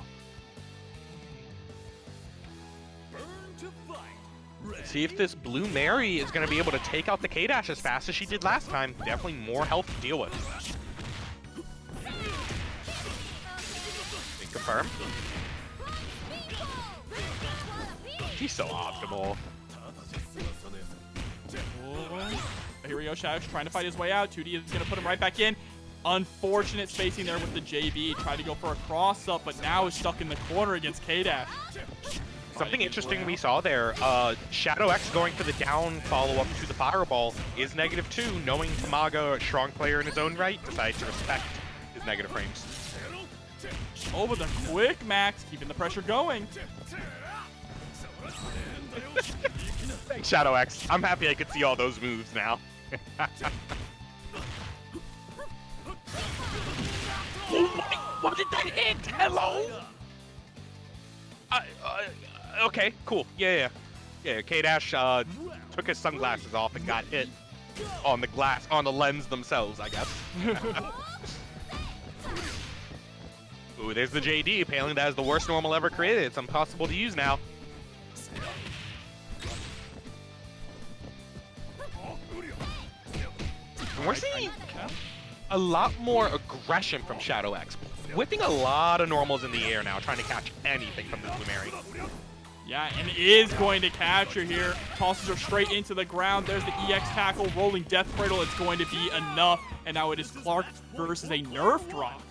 Let's see if this Blue Mary is going to be able to take out the K-Dash as fast as she did last time. Definitely more health to deal with. Confirm. She's so optimal. Here we go, Shadow X trying to fight his way out. 2D is going to put him right back in. Unfortunate spacing there with the JB. Tried to go for a cross-up, but now is stuck in the corner against K-Dash. Something interesting we saw there, Shadow X going for the down follow-up to the Fireball is -2, knowing Tamago, a strong player in his own right, decided to respect his negative frames. Oh, but the quick max, keeping the pressure going. Thanks, Shadow X. I'm happy I could see all those moves now. What did that hit? Hello? Okay, cool. Yeah, K-Dash took his sunglasses off and got hit on the glass, on the lens themselves, I guess. Ooh, there's the JD. Apparently that is the worst normal ever created. It's impossible to use now. And we're seeing a lot more aggression from Shadow X. Whipping a lot of normals in the air now, trying to catch anything from the Blue Mary. Yeah, and is going to catch her here. Tosses her straight into the ground. There's the EX tackle, rolling Death Cradle. It's going to be enough. And now it is Clark versus a nerfed Rock.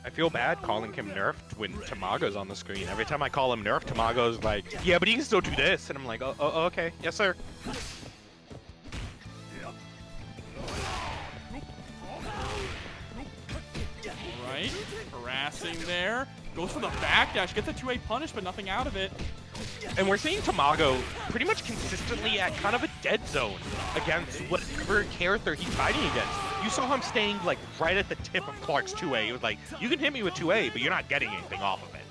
I feel bad calling him nerfed when Tamago's on the screen. Every time I call him nerfed, Tamago's like, yeah, but he can still do this. And I'm like, oh okay. Yes, sir. Right, harassing there. Goes for the backdash, gets a 2A punish, but nothing out of it. And we're seeing Tamago pretty much consistently at kind of a dead zone against whatever character he's fighting against. You saw him staying like right at the tip of Clark's 2A. It was like, you can hit me with 2A, but you're not getting anything off of it.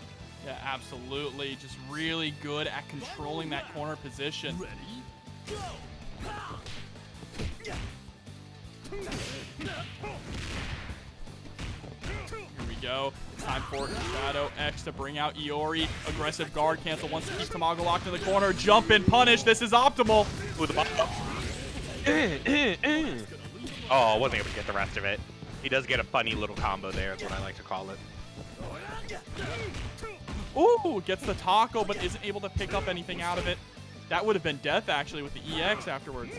Yeah, absolutely. Just really good at controlling that corner position. Here we go. It's time for Shadow X to bring out Iori. Aggressive guard cancel wants to keep Tamago locked in the corner. Jump and punish. This is optimal. With the Oh, wasn't able to get the rest of it. He does get a funny little combo there, is what I like to call it. Ooh, gets the taco, but isn't able to pick up anything out of it. That would have been death, actually, with the EX afterwards.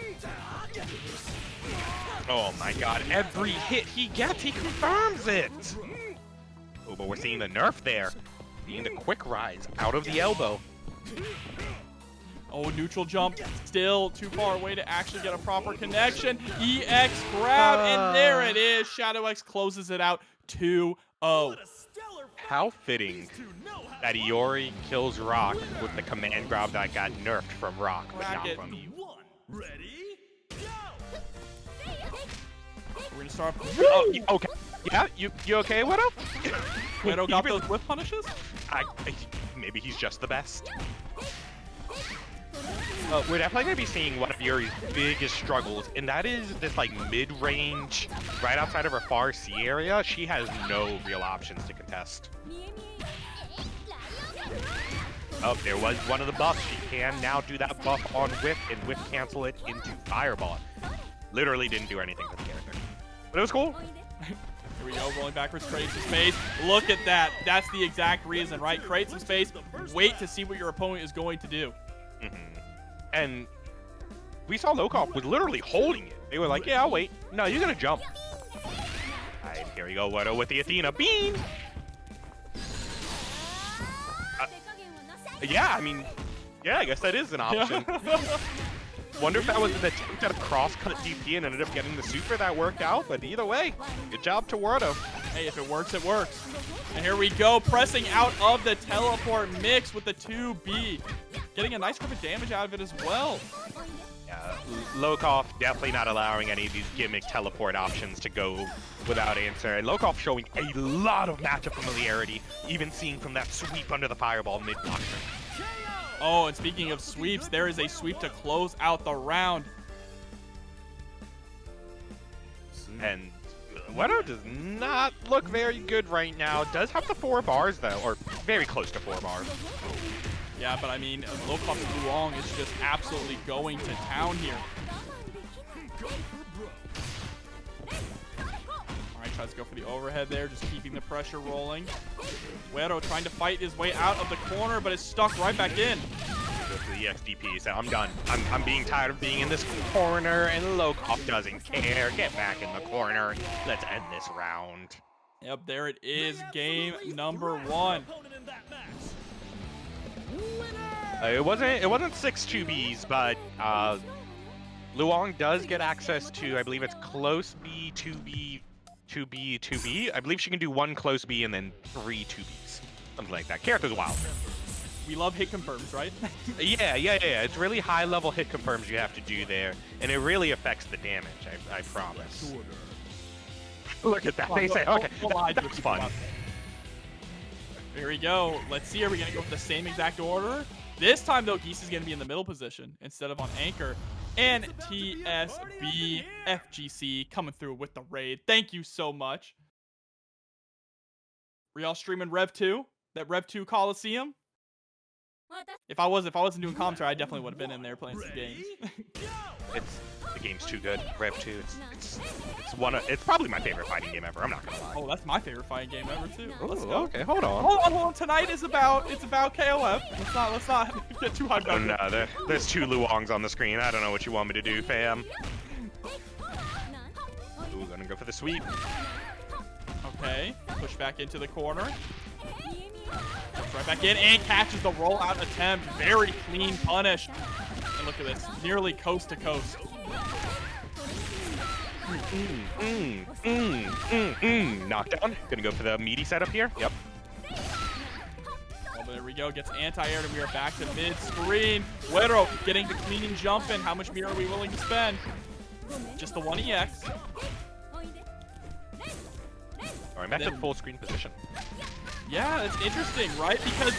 Oh my god, every hit he gets, he confirms it! Oh, but we're seeing the nerf there. Seeing the quick rise out of the elbow. Oh, neutral jump, still too far away to actually get a proper connection. EX grab, and there it is. Shadow X closes it out 2-0. How fitting that Iori kills Rock with the command grab that got nerfed from Rock, but not from you. Ready? Go! We're gonna start. Oh, okay. Yeah, you okay, Widow? Widow got those whip punishes? Maybe he's just the best. We're definitely going to be seeing one of Yuri's biggest struggles, and that is this, like, mid-range, right outside of her far C area. She has no real options to contest. Oh, there was one of the buffs. She can now do that buff on Whip, and Whip cancel it into Fireball. Literally didn't do anything for the character. But it was cool. Here we go, rolling backwards, create some space. Look at that. That's the exact reason, right? Create some space, wait to see what your opponent is going to do. And we saw Lokof was literally holding it. They were like, yeah, I'll wait. No, you're going to jump. All right, here we go, Wero with the Athena beam. Yeah, I mean, yeah, I guess that is an option. Wonder if that was an attempt at a cross-cut DP and ended up getting the super that worked out, but either way, good job to Wero. Hey, if it works, it works. And here we go, pressing out of the teleport mix with the 2B. Getting a nice grip of damage out of it as well. Yeah, Lokof definitely not allowing any of these gimmick teleport options to go without answer. And Lokof showing a lot of matchup familiarity, even seeing from that sweep under the fireball mid-blocker. Oh, and speaking of sweeps, there is a sweep to close out the round. And Wero does not look very good right now. Does have the 4 bars, though, or very close to 4 bars. Yeah, but I mean, Lokof's Luong is just absolutely going to town here. Alright, tries to go for the overhead there, just keeping the pressure rolling. Wero trying to fight his way out of the corner, but is stuck right back in. Go for the XDP, so I'm done. I'm being tired of being in this corner, and Lokof doesn't care. Get back in the corner. Let's end this round. Yep, there it is, game number 1. It wasn't 6 2Bs, but Luong does get access to, I believe it's close B, 2B, 2B, 2B. I believe she can do 1 close B and then 3 2Bs. Something like that. Character's wild. We love hit confirms, right? Yeah. It's really high level hit confirms you have to do there, and it really affects the damage, I promise. Look at that. They say, okay, that's fun. Here we go. Let's see, are we going to go with the same exact order? This time, though, Geese is going to be in the middle position instead of on anchor. And TSB FGC coming through with the raid. Thank you so much. Were y'all streaming Rev 2? That Rev 2 Coliseum? If I wasn't doing commentary, I definitely would have been in there playing some games. The game's too good. Rev 2. It's probably my favorite fighting game ever. I'm not gonna lie. Oh, that's my favorite fighting game ever too. Let's Ooh, go. Okay, hold on. Hold on. Tonight is about KOF. Let's not get too hyped up. Oh no, there's 2 Luongs on the screen. I don't know what you want me to do, fam. Ooh, gonna go for the sweep. Okay, push back into the corner. Jumps right back in and catches the rollout attempt. Very clean punish. And look at this, nearly coast to coast. Knockdown. Gonna go for the meaty setup here. Yep. Oh, there we go. Gets anti-aired, and we are back to mid-screen. Wero getting the clean jump in. How much mirror are we willing to spend? Just the 1 EX. All right, back to full screen position. Yeah, it's interesting, right? Because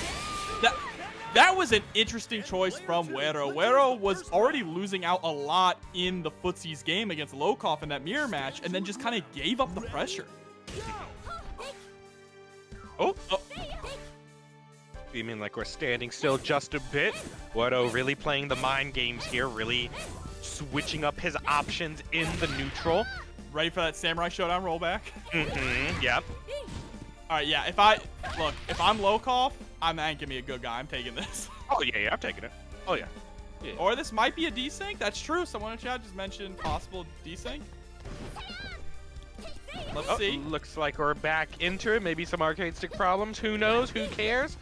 that was an interesting choice from Wero. Wero was already losing out a lot in the Footsies game against Lokof in that mirror match, and then just kind of gave up the pressure. Oh. You mean like we're standing still just a bit? Wero really playing the mind games here, really switching up his options in the neutral. Ready for that Samurai Showdown rollback? Yep. All right, yeah. If I'm Lokof, I ain't give me a good guy. I'm taking this. Oh, yeah, I'm taking it. Oh, yeah. Or this might be a desync. That's true. Someone in chat just mentioned possible desync. Let's see. Looks like we're back into it. Maybe some arcade stick problems. Who knows? Who cares?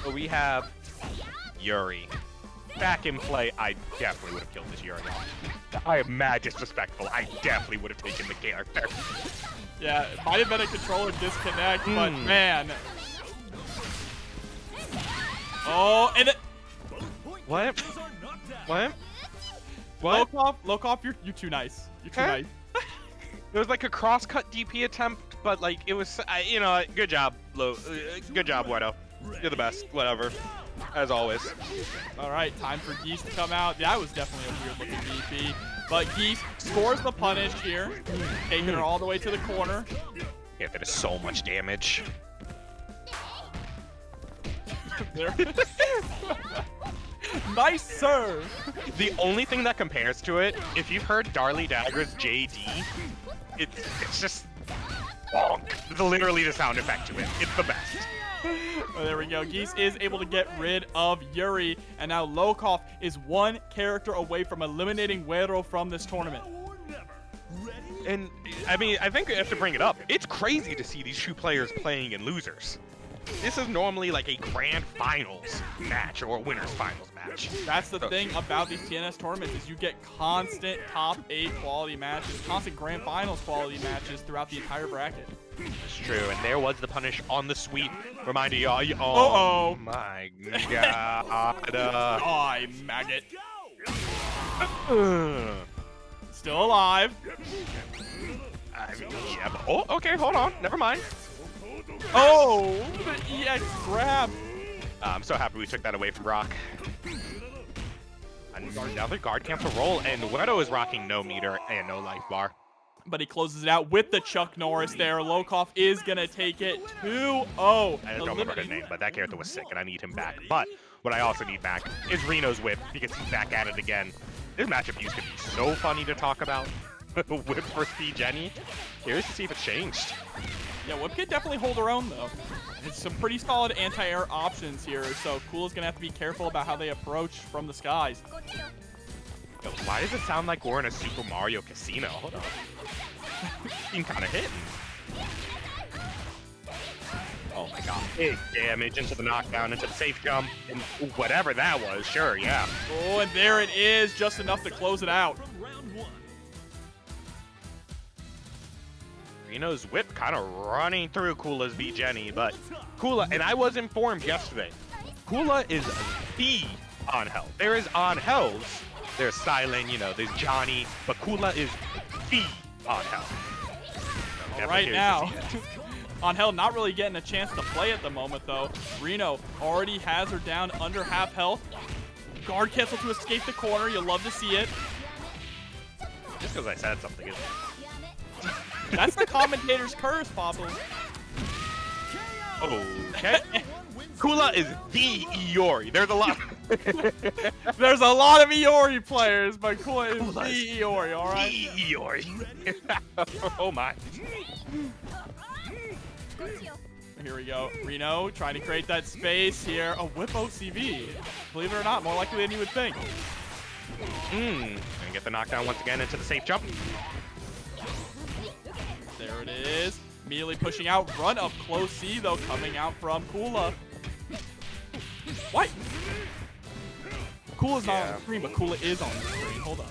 But we have Yuri. Back in play, I definitely would have killed this Yuri. I am mad disrespectful. I definitely would have taken the character. Yeah, it might have been a controller disconnect, but man. Oh, and it. What? What? What? Lokof, you're too nice. You're too nice. It was like a cross-cut DP attempt, but like it was, you know, good job, good job, Wero. You're the best. Whatever, as always. All right, time for Geese to come out. That was definitely a weird-looking DP, but Geese scores the punish here, taking her all the way to the corner. Yeah, that is so much damage. There. Nice serve. The only thing that compares to it, if you've heard Darly Dagger's JD, it's just bonk. It's literally the sound effect to it. It's the best. Oh, there we go. Geese is able to get rid of Yuri, and now Lokof is one character away from eliminating Wero from this tournament. And I mean, I think I have to bring it up. It's crazy to see these two players playing in losers. This is normally like a grand finals match or a winners finals match. That's the thing about these TNS tournaments is you get constant top 8 quality matches, constant grand finals quality matches throughout the entire bracket. It's true, and there was the punish on the sweep. Reminding y'all, oh my god. Die, maggot. Still alive. I mean, yeah, but, oh, okay, hold on. Never mind. Oh, the EX grab. I'm so happy we took that away from Rock. Another guard cancel roll, and Wero is rocking no meter and no life bar. But he closes it out with the Chuck Norris there. Lokof is going to take it 2-0. I don't remember his name, but that character was sick, and I need him back. But what I also need back is Rino's whip, because he's back at it again. This matchup used to be so funny to talk about. Whip versus B.Jenet. Curious to see if it changed. Yeah, Whip can definitely hold her own, though. It's some pretty solid anti-air options here, so Kula's going to have to be careful about how they approach from the skies. Yo, why does it sound like we're in a Super Mario casino? Hold on. Being kind of hitting. Oh my god. Big damage into the knockdown, into the safe jump, and whatever that was. Sure, yeah. Oh, and there it is, just enough to close it out. Rino's whip kind of running through Kula's B.Jenet, but Kula, and I was informed yesterday, Kula is the on-hell. There is on-hells, there's Silent, you know, there's Johnny, but Kula is the on-hell. So right now, on-hell not really getting a chance to play at the moment, though. Rino already has her down under half health. Guard cancel to escape the corner. You'll love to see it. Just because I said something, isn't it? That's the commentator's curse, Pablo. Okay. Kula is the Iori. There's a lot. There's a lot of Iori players, but Kula is the Iori, all right? The Iori. Oh my. Here we go. Rino trying to create that space here. A whip OCV. Believe it or not, more likely than you would think. Gonna get the knockdown once again into the safe jump. There it is. Immediately pushing out. Run up close C, though, coming out from Kula. What? Kula's not on the screen, but Kula is on the screen. Hold on.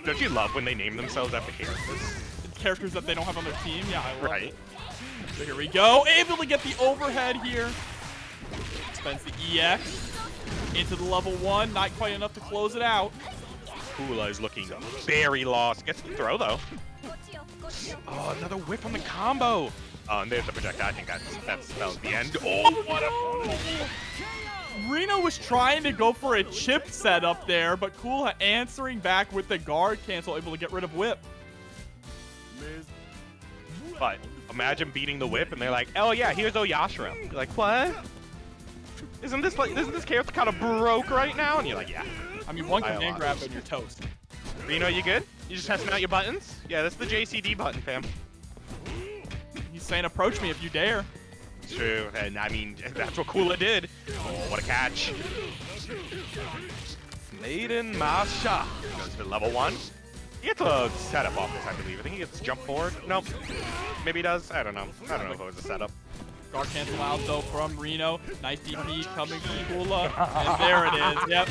Don't you love when they name themselves after characters? Characters that they don't have on their team? Yeah, I love Right. it. So here we go. Able to get the overhead here. Spends the EX into the level 1. Not quite enough to close it out. Kula is looking very lost. Gets the throw, though. Oh, another whiff on the combo. Oh, and there's the projectile. I think that was the end. Oh, what a... Rino was trying to go for a chip setup there, but Kula answering back with the guard cancel, able to get rid of whip. But imagine beating the whip and they're like, oh yeah, here's O.Yashiro. You're like, what? Isn't this character kind of broke right now? And you're like, yeah. I mean, one command grab and you're toast. Rino, you good? You just testing out your buttons? Yeah, that's the JCD button, fam. He's saying approach me if you dare. True, and I mean, that's what Kula did. Oh, what a catch. Maiden Masha goes for level 1. He gets a setup off this, I believe. I think he gets jump forward. Nope. Maybe he does. I don't know. I don't know if it was a setup. Guard cancel out though from Rino. Nice DP coming from Kula. And there it is. Yep.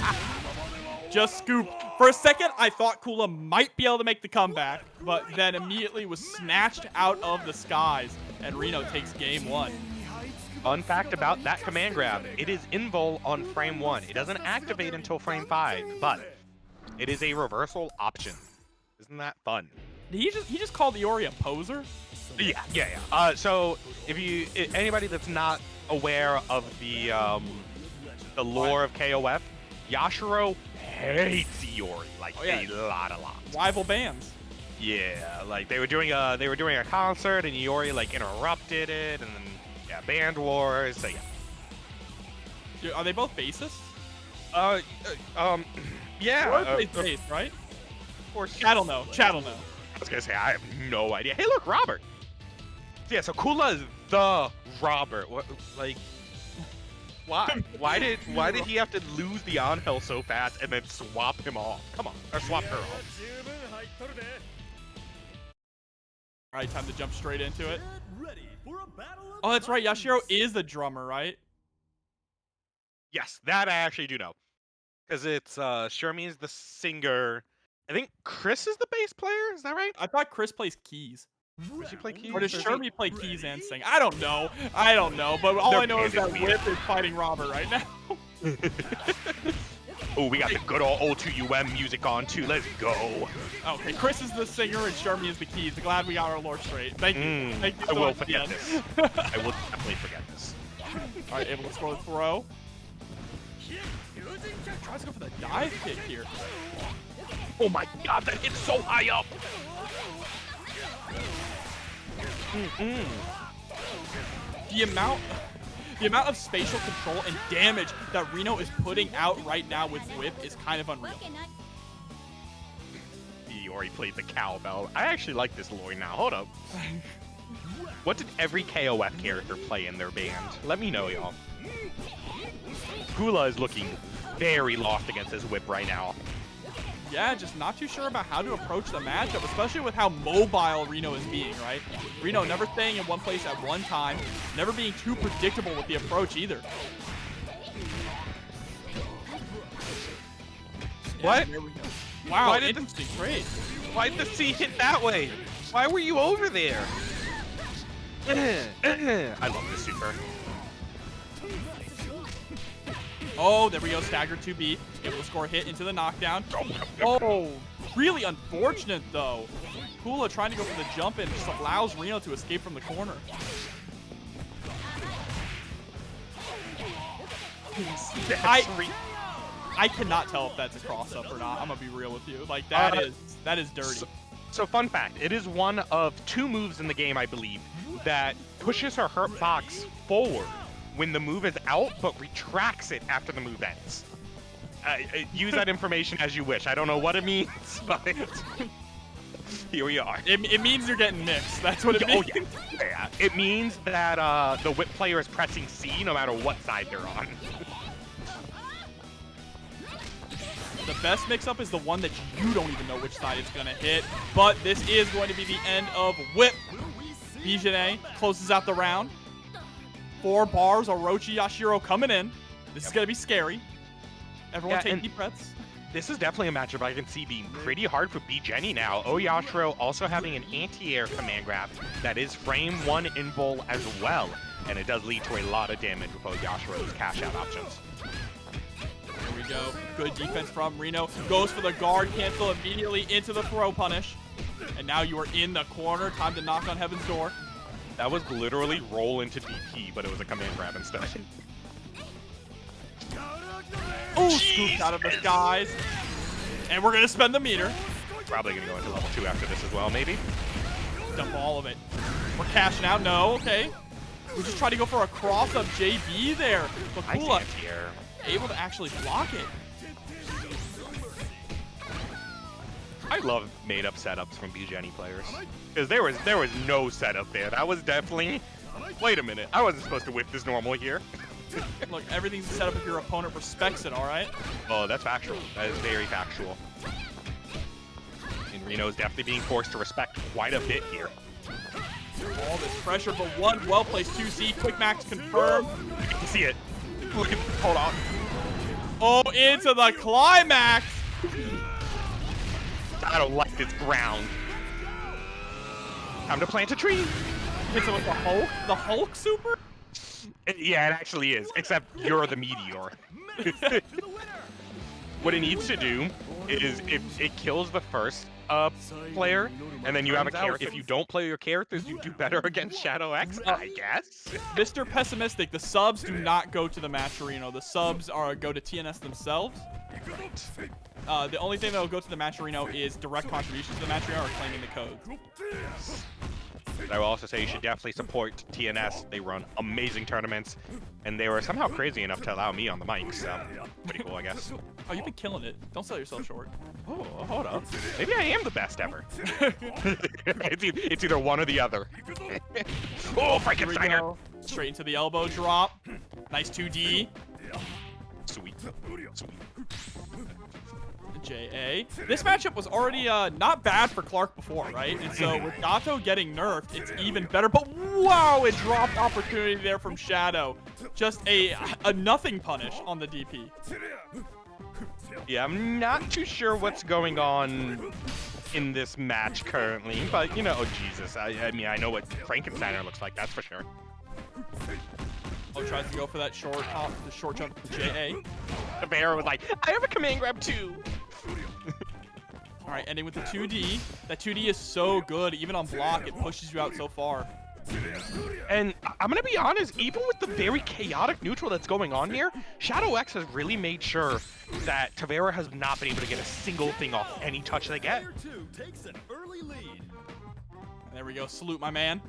Just scooped. For a second, I thought Kula might be able to make the comeback, but then immediately was snatched out of the skies, and Rino takes game 1. Fun fact about that command grab, it is invul on frame 1. It doesn't activate until frame 5, but it is a reversal option. Isn't that fun? Did he just called Iori a poser? Yeah. So if anybody that's not aware of the lore of KOF, Yashiro hates Iori like a lot. Rival bands. Yeah, like they were doing a concert and Iori like interrupted it, and then yeah, band wars. So yeah. Are they both bassists? Yeah. Or plays bass, right? Of course. Chat'll know. I was gonna say I have no idea. Hey, look, Robert. Yeah, so Kula is the Robert. What, like, why? Why did he have to lose the on-hill so fast and then swap him off? Come on, or swap her off. All right, time to jump straight into it. Ready for a battle of Oh, that's right. Yashiro is the drummer, right? Yes, that I actually do know, because it's Shermie is the singer. I think Chris is the bass player. Is that right? I thought Chris plays keys. Does he play keys? Or does Shermie play keys and sing? I don't know. But all I know is that Whip is fighting Robert right now. Oh, we got the good old O2UM music on too. Let's go. Okay, Chris is the singer and Shermie is the keys. Glad we got our lore straight. Thank you. Thank you so I will much, forget Ian. this. I will definitely forget this. All right, able to score the throw. Tries to go for the dive kick here. Oh my god, that hits so high up! The amount of spatial control and damage that Rino is putting out right now with Whip is kind of unreal. Iori played the cowbell. I actually like this lore now. Hold up. What did every KOF character play in their band? Let me know, y'all. Kula is looking very lost against his Whip right now. Yeah, just not too sure about how to approach the matchup, especially with how mobile Rino is being, right? Rino never staying in one place at one time, never being too predictable with the approach either. What? There we go. Wow, Why did interesting trade. Why did the C hit that way? Why were you over there? I love this super. Oh, there we go. Stagger 2B. Able to score a hit into the knockdown. Oh, really unfortunate, though. Kula trying to go for the jump in just allows Rino to escape from the corner. I cannot tell if that's a cross-up or not. I'm going to be real with you. Like, that is dirty. So fun fact, it is one of 2 moves in the game, I believe, that pushes her hurt box forward when the move is out, but retracts it after the move ends. Use that information as you wish. I don't know what it means, but here we are. It means you're getting mixed. That's what it means. Oh, yeah. It means that the Whip player is pressing C no matter what side they're on. The best mix-up is the one that you don't even know which side it's going to hit, but this is going to be the end of Whip. B.Jenet closes out the round. 4 bars, Orochi Yashiro coming in. This is going to be scary. Everyone take deep breaths. This is definitely a matchup I can see being pretty hard for B.Jenet now. O.Yashiro also having an anti-air command grab that is frame 1 invul as well, and it does lead to a lot of damage with O.Yashiro's cash-out options. Here we go. Good defense from Rino. Goes for the guard cancel immediately into the throw punish. And now you are in the corner. Time to knock on heaven's door. That was literally roll into DP, but it was a command grab instead. Oh, scooped out of the skies. And we're going to spend the meter. Probably going to go into level 2 after this as well, maybe. Dump all of it. We're cashing out. No, okay. We just tried to go for a cross-up JB there. But Kula able to actually block it. I love made-up setups from B.Jenet players. Because there was no setup there. That was definitely... Wait a minute, I wasn't supposed to whip this normal here. Look, everything's set up if your opponent respects it, alright? Oh, that's factual. That is very factual. And Rino's definitely being forced to respect quite a bit here. All this pressure, but one well-placed 2C. Quick max confirmed. You can see it. Look at, hold on. Oh, into the climax! I don't like this ground. Time to plant a tree. Hits it with the Hulk? The Hulk super? Yeah, it actually is. Except you're the meteor. What it needs to do is if it kills the first player, and then you have a character. If you don't play your characters, you do better against Shadow X, I guess. Mr. Pessimistic, the subs do not go to the match arena. The subs go to TNS themselves. The only thing that will go to the match arena is direct contributions to the match arena or claiming the code. I will also say you should definitely support TNS. They run amazing tournaments, and they were somehow crazy enough to allow me on the mic, so pretty cool, I guess. Oh, you've been killing it. Don't sell yourself short. Oh, hold up. Maybe I am the best ever. It's either one or the other. Oh, Frankensteiner! Straight into the elbow drop. Nice 2D. Sweet. Sweet. JA. This matchup was already not bad for Clark before, right? And so with Gato getting nerfed, it's even better. But wow, it dropped opportunity there from Shadow. Just a nothing punish on the DP. Yeah, I'm not too sure what's going on in this match currently, but you know, oh Jesus, I mean, I know what Frankensteiner looks like, that's for sure. Oh, tries to go for that short hop, the short jump to JA. Tavera was like, I have a command grab too. All right, ending with the 2D. That 2D is so good, even on block, it pushes you out so far. And I'm gonna be honest, even with the very chaotic neutral that's going on here, Shadow X has really made sure that Tavera has not been able to get a single thing off any touch they get. There we go, salute my man.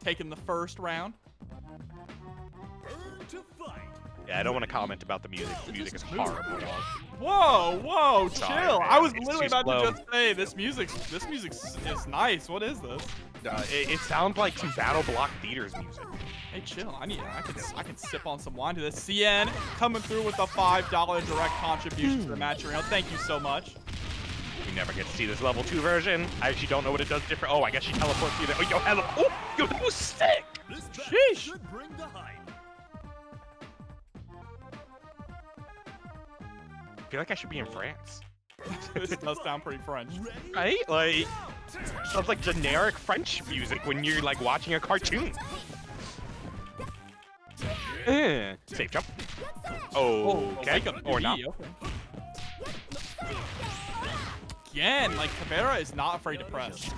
Taking the first round. Yeah, I don't want to comment about the music. The music is horrible. Whoa, whoa, chill. Sorry, man. I was It's literally too about slow. to just say this music is nice. What is this? It sounds like some Battle Block Theaters music. Hey, chill. I can sip on some wine to this. CN coming through with a $5 direct contribution to the match arena. Thank you so much. We never get to see this level 2 version. I actually don't know what it does different. Oh, I guess she teleports you there. Oh, yo, hello. Oh, yo, that was sick. Sheesh. I feel like I should be in France. This does sound pretty French. Right? Like, sounds like generic French music when you're like watching a cartoon. Safe jump. Okay. Or not. Okay. Again, like, Tavera is not afraid to press.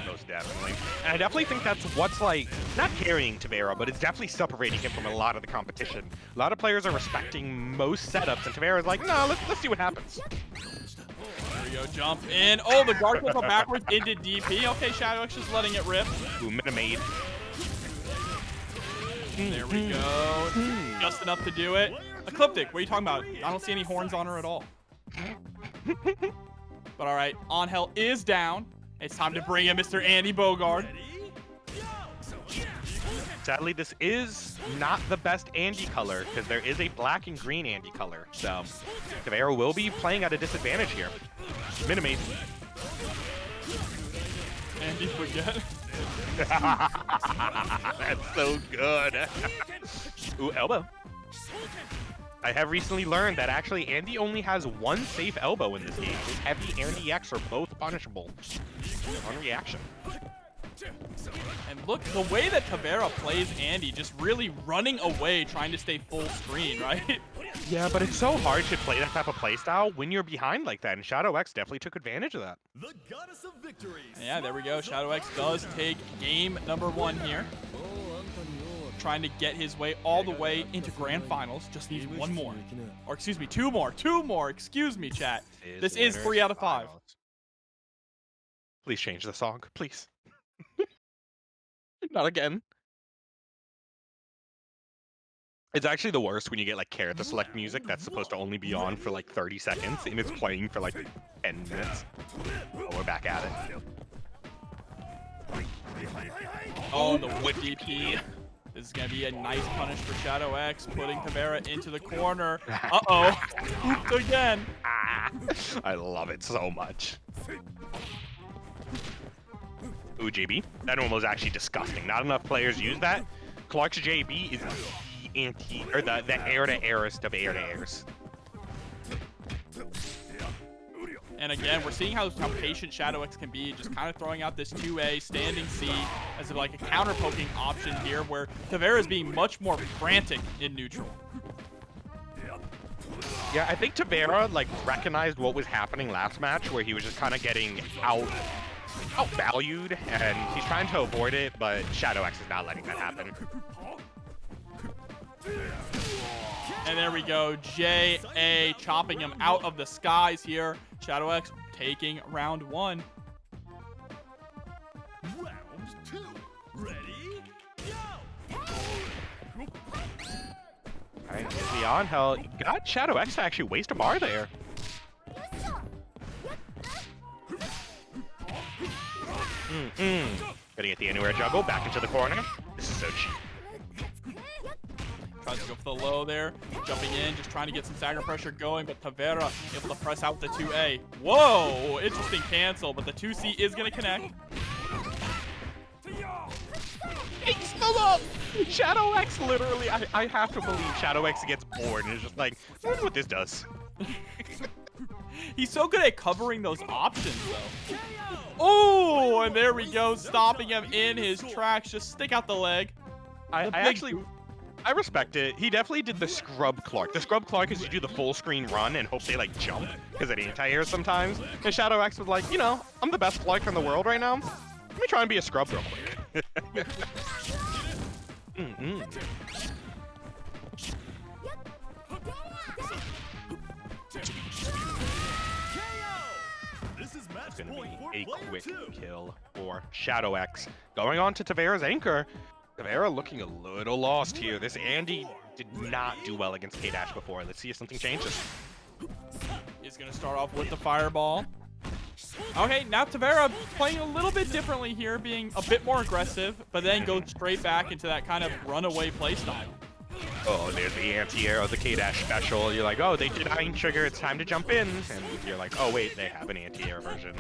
Most definitely. And I definitely think that's what's like, not carrying Tavera, but it's definitely separating him from a lot of the competition. A lot of players are respecting most setups, and Tavera's like, no, let's see what happens. There we go, jump in. Oh, the guard goes backwards into DP. Okay, Shadow X just letting it rip. Ooh, Minimade. There we go. Just enough to do it. Ecliptic, what are you talking about? I don't see any horns on her at all. But all right, Angel is down. It's time to bring in Mr. Andy Bogard. Sadly, this is not the best Andy color, because there is a black and green Andy color. So, Tavera will be playing at a disadvantage here. Minimate. Andy forget. That's so good. Ooh, elbow. I have recently learned that actually Andy only has one safe elbow in this game. His heavy and EX are both punishable on reaction. And look, the way that Tavera plays Andy, just really running away, trying to stay full screen, right? Yeah, but it's so hard to play that type of playstyle when you're behind like that, and Shadow X definitely took advantage of that. The goddess of victory. Yeah, there we go. Shadow X does take game number 1 here. Trying to get his way all the way into grand finals. Just needs one more. Or excuse me, two more. Two more. Excuse me, chat. This is 3 out of 5. Please change the song, please. Not again. It's actually the worst when you get like character select music that's supposed to only be on for like 30 seconds and it's playing for like 10 minutes. Oh, we're back at it. Oh, the whip DP. This is going to be a nice punish for Shadow X, putting Tavera into the corner. Uh-oh. Ooped again. I love it so much. Ooh, JB. That one was actually disgusting. Not enough players use that. Clark's JB is the air-to-airest of air-to-airs. And again, we're seeing how patient Shadow X can be, just kind of throwing out this 2A standing C as like a counter-poking option here, where Tavera is being much more frantic in neutral. Yeah, I think Tavera like recognized what was happening last match, where he was just kind of getting outvalued, and he's trying to avoid it, but Shadow X is not letting that happen. And there we go, J.A. chopping him out of the skies here. Shadow X taking round 1. Round 2. Ready? Go! Alright, the on hell got Shadow X to actually waste a bar there. Gonna get the anywhere juggle back into the corner. This is so cheap. Tries to go for the low there, jumping in, just trying to get some stagger pressure going, but Tavera able to press out the 2A. Whoa, interesting cancel, but the 2C is gonna connect. It's still up! Shadow X literally, I have to believe Shadow X gets bored and is just like, I wonder what this does. He's so good at covering those options, though. Oh, and there we go, stopping him in his tracks. Just stick out the leg. I respect it. He definitely did the scrub Clark. The scrub Clark is you do the full screen run and hope they like jump because it anti-airs sometimes. And Shadow X was like, you know, I'm the best Clark in the world right now. Let me try and be a scrub real quick. It's gonna be a quick kill for Shadow X. Going on to Tavera's anchor. Tavera looking a little lost here. This Andy did not do well against K-Dash before. Let's see if something changes. He's going to start off with the fireball. Okay, now Tavera playing a little bit differently here, being a bit more aggressive, but then goes straight back into that kind of runaway playstyle. Oh, there's the anti-air of the K-Dash special. You're like, oh, they did Iron Trigger. It's time to jump in. And you're like, oh, wait, they have an anti-air version.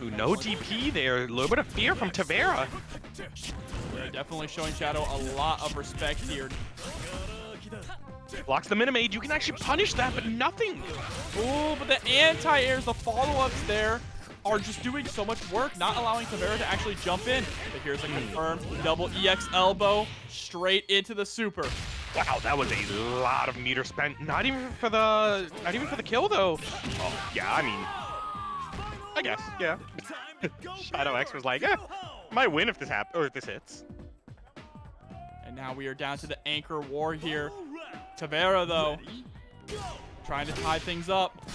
Ooh, no DP there. A little bit of fear from Tavera. They're definitely showing Shadow a lot of respect here. Blocks the Minimade. You can actually punish that, but nothing. Ooh, but the anti-airs, the follow-ups there are just doing so much work, not allowing Tavera to actually jump in. But here's a confirmed double EX elbow straight into the super. Wow, that was a lot of meter spent. Not even for the kill though. Oh, yeah, I mean, I guess, yeah. Shadow X was like, might win if this happens or if this hits. And now we are down to the anchor war here. Tavera, though, trying to tie things up.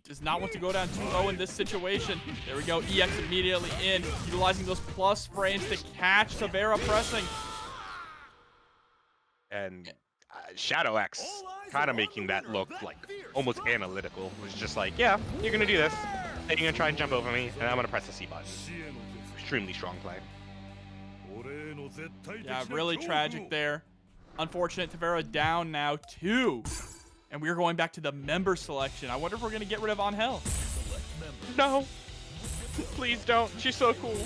Does not want to go down 2-0 in this situation. There we go, EX immediately in, utilizing those plus frames to catch Tavera pressing. And Shadow X kind of making that look like almost analytical. It was just like, yeah, you're gonna do this, then you're gonna try and jump over me, and I'm gonna press the C button. Extremely strong play. Yeah, really tragic there. Unfortunate, Tavera down now 2. And we're going back to the member selection. I wonder if we're going to get rid of Angel. No. Please don't. She's so cool.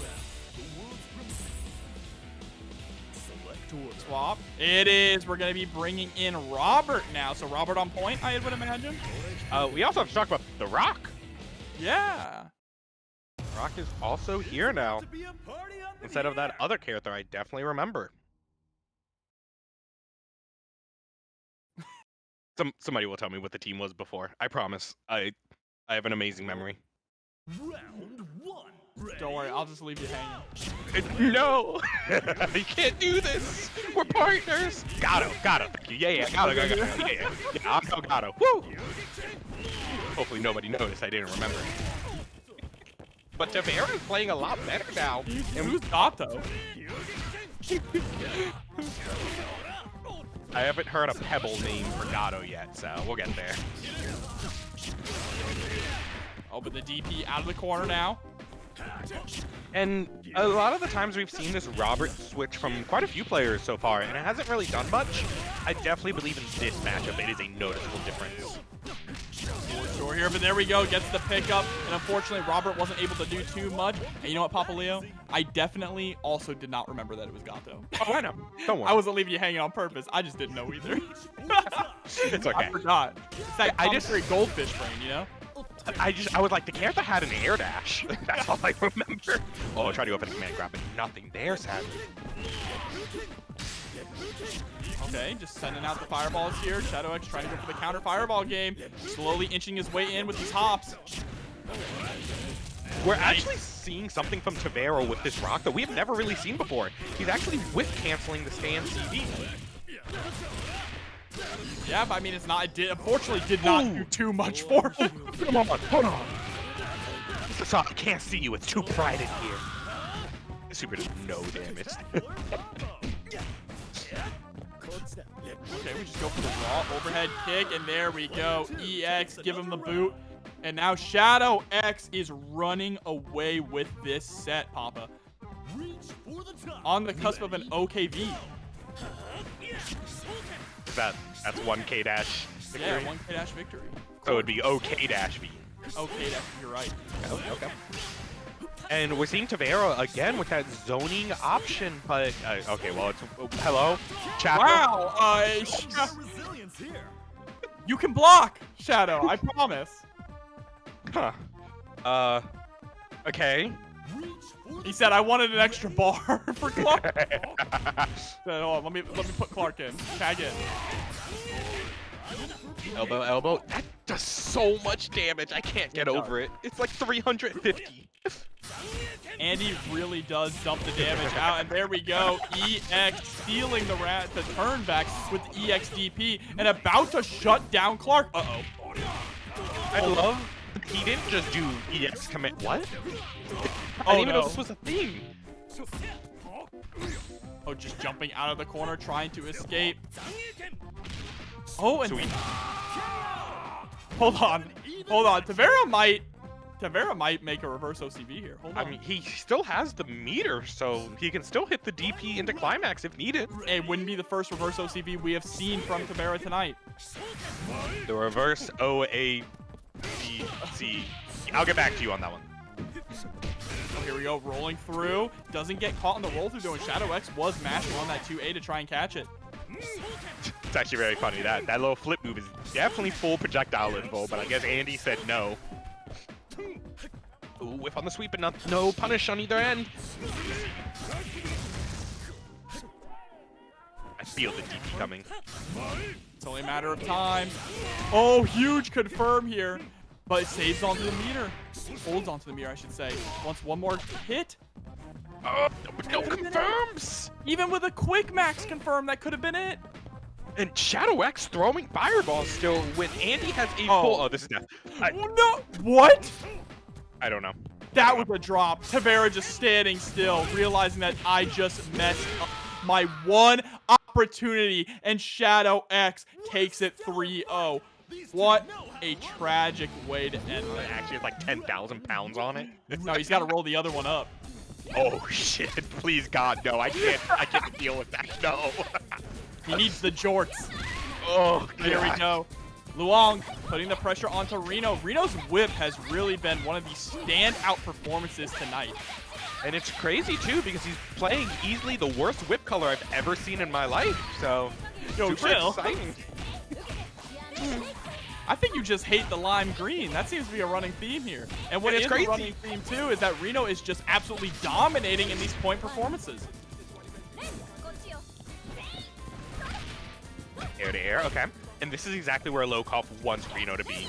Swap. It is. We're going to be bringing in Robert now. So Robert on point, I would imagine. We also have to talk about The Rock. Yeah. Rock is also here now. Instead of that other character I definitely remember. Somebody will tell me what the team was before. I promise. I have an amazing memory. Round 1. Don't worry, I'll just leave you hanging. No! You can't do this! We're partners! Gato. Thank you. Yeah, Gato. Yeah, I'll go Gato. Woo! Hopefully nobody noticed I didn't remember. But Tavera is playing a lot better now. And who's Gato? I haven't heard a Pebble name for Gato yet, so we'll get there. Oh, but the DP out of the corner now. And a lot of the times we've seen this Robert switch from quite a few players so far, and it hasn't really done much. I definitely believe in this matchup. It is a noticeable difference. Sure here, but there we go. Gets the pickup, and unfortunately, Robert wasn't able to do too much. And you know what, Papa Leo? I definitely also did not remember that it was Gato. Oh, I know. Don't worry. I wasn't leaving you hanging on purpose. I just didn't know either. It's okay. I forgot. It's that commentary goldfish brain, you know? I was like, the character had an air dash. That's all I remember. Oh, try to go for the command grab, but nothing there, sadly. Okay, just sending out the fireballs here. Shadow X trying to go for the counter fireball game. Slowly inching his way in with these hops. We're actually seeing something from Tavera with this rock that we have never really seen before. He's actually whiff canceling the stand CD. Yeah, but I mean, it's not. Unfortunately, did not do too much for him. Come on, hold on. So I can't see you. It's too bright in here. Super does no damage. Okay, we just go for the raw overhead kick, and there we go. EX, give him the boot. And now Shadow X is running away with this set, Papa. On the cusp of an OKV. That's 1K dash victory. Yeah, 1K dash victory. So it would be OK dash V. Okay, you're right. Okay. And we're seeing Tavera again with that zoning option, but okay, well, it's hello, chat. Wow, you can block, Shadow. I promise. Huh. Okay. He said I wanted an extra bar for Clark. Hold on, let me put Clark in. Tag in. Elbow. That does so much damage. I can't get over it. It's like 350. Andy really does dump the damage out, and there we go. EX stealing the turn back with EXDP and about to shut down Clark. Uh-oh. I love he didn't just do EX commit. What? I didn't even know this was a thing. Oh, just jumping out of the corner, trying to escape. Oh, and sweet. Hold on. Tavera might make a reverse OCV here. Hold on. I mean, he still has the meter, so he can still hit the DP into climax if needed. It wouldn't be the first reverse OCV we have seen from Tavera tonight. The reverse OABC. I'll get back to you on that one. Oh, here we go, rolling through. Doesn't get caught on the roll through though, and Shadow X was mashing on that 2A to try and catch it. It's actually very funny. That little flip move is definitely full projectile info, but I guess Andy said no. Ooh, whiff on the sweep, but no punish on either end. I feel the DP coming. It's only a matter of time. Oh, huge confirm here, but it saves onto the meter. Holds onto the meter, I should say. Wants one more hit. But no confirms. Even with a quick max confirm, that could have been it. And Shadow X throwing fireballs still when Andy has a full. Oh, this is death. No, what? I don't know. That was a drop. Tavera just standing still, realizing that I just messed up my one opportunity, and Shadow X takes it 3-0. What a tragic way to end that. Actually, it's like 10,000 pounds on it. No, he's got to roll the other one up. Oh shit! Please God, no! I can't deal with that. No. He needs the jorts. Oh, Here we go. Luong putting the pressure onto Rino. Rino's whip has really been one of the standout performances tonight. And it's crazy too because he's playing easily the worst whip color I've ever seen in my life. So, super exciting. I think you just hate the lime green. That seems to be a running theme here. And what is a running theme too is that Rino is just absolutely dominating in these point performances. Air to air, okay. And this is exactly where Lokof wants Rino to be.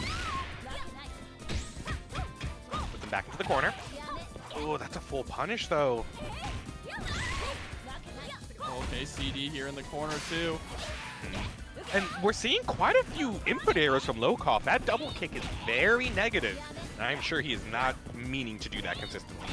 Put them back into the corner. Oh, that's a full punish though. Okay, CD here in the corner too. And we're seeing quite a few input errors from Lokof. That double kick is very negative. And I'm sure he is not meaning to do that consistently.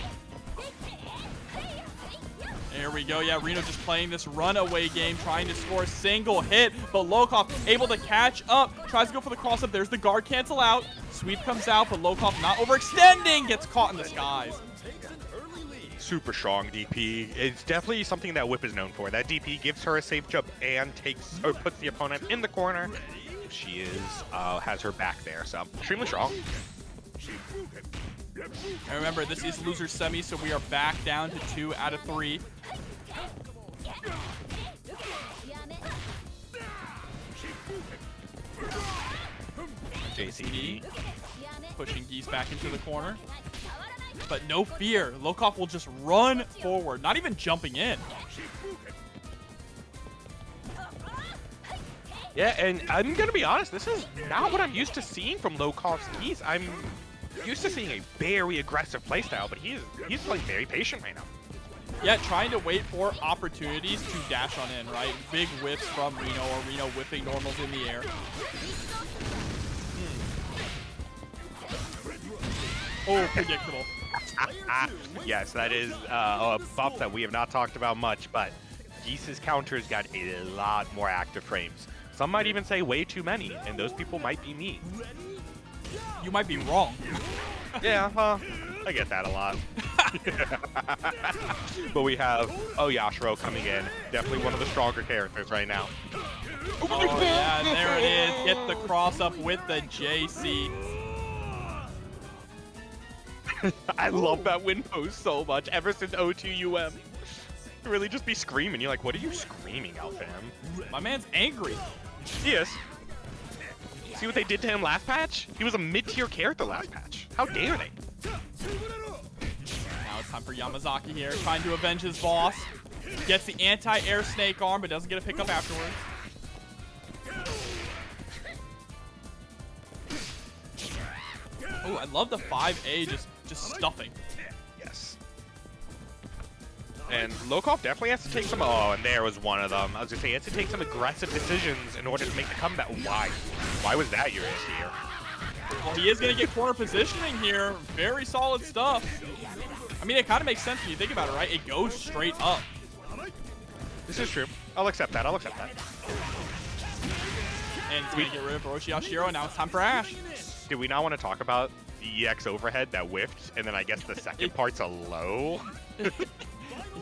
There we go. Yeah, Rino just playing this runaway game, trying to score a single hit, but Lokof able to catch up, tries to go for the cross-up. There's the guard cancel out. Sweep comes out, but Lokof not overextending, gets caught in the skies. Super strong DP. It's definitely something that Whip is known for. That DP gives her a safe jump and takes or puts the opponent in the corner. She is has her back there, so extremely strong. And remember, this is loser semi, so we are back down to 2 out of 3. JCD pushing Geese back into the corner. But no fear, Lokof will just run forward, not even jumping in. Yeah, and I'm gonna be honest, this is not what I'm used to seeing from Lokof's Geese. I'm used to seeing a very aggressive playstyle, but he's playing very patient right now. Yeah, trying to wait for opportunities to dash on in, right? Big whips from Rino, or Rino whipping normals in the air. Oh, predictable. Yes, that is a buff that we have not talked about much, but Geese's counters got a lot more active frames. Some might even say way too many, and those people might be me. You might be wrong. Yeah, I get that a lot. But we have O.Yashiro coming in. Definitely one of the stronger characters right now. Oh yeah, there it is. Get the cross up with the JC. I love that win pose so much. Ever since O2UM, really just be screaming. You're like, what are you screaming out, fam? My man's angry. He is. See what they did to him last patch? He was a mid-tier character last patch. How dare they? Now it's time for Yamazaki here, trying to avenge his boss. Gets the anti-air snake arm, but doesn't get a pickup afterwards. Oh, I love the 5A just stuffing. Yes. And Lokof definitely has to take some. Oh, and there was one of them. I was gonna say he has to take some aggressive decisions in order to make the comeback. Why? Why was that your here? Well, he is gonna get corner positioning here. Very solid stuff. I mean, it kind of makes sense when you think about it, right? It goes straight up. This is true. I'll accept that. I'll accept that. And he's gonna get rid of O.Yashiro, and now it's time for Ash. Did we not want to talk about the EX overhead that whiffed, and then I guess the second part's a low?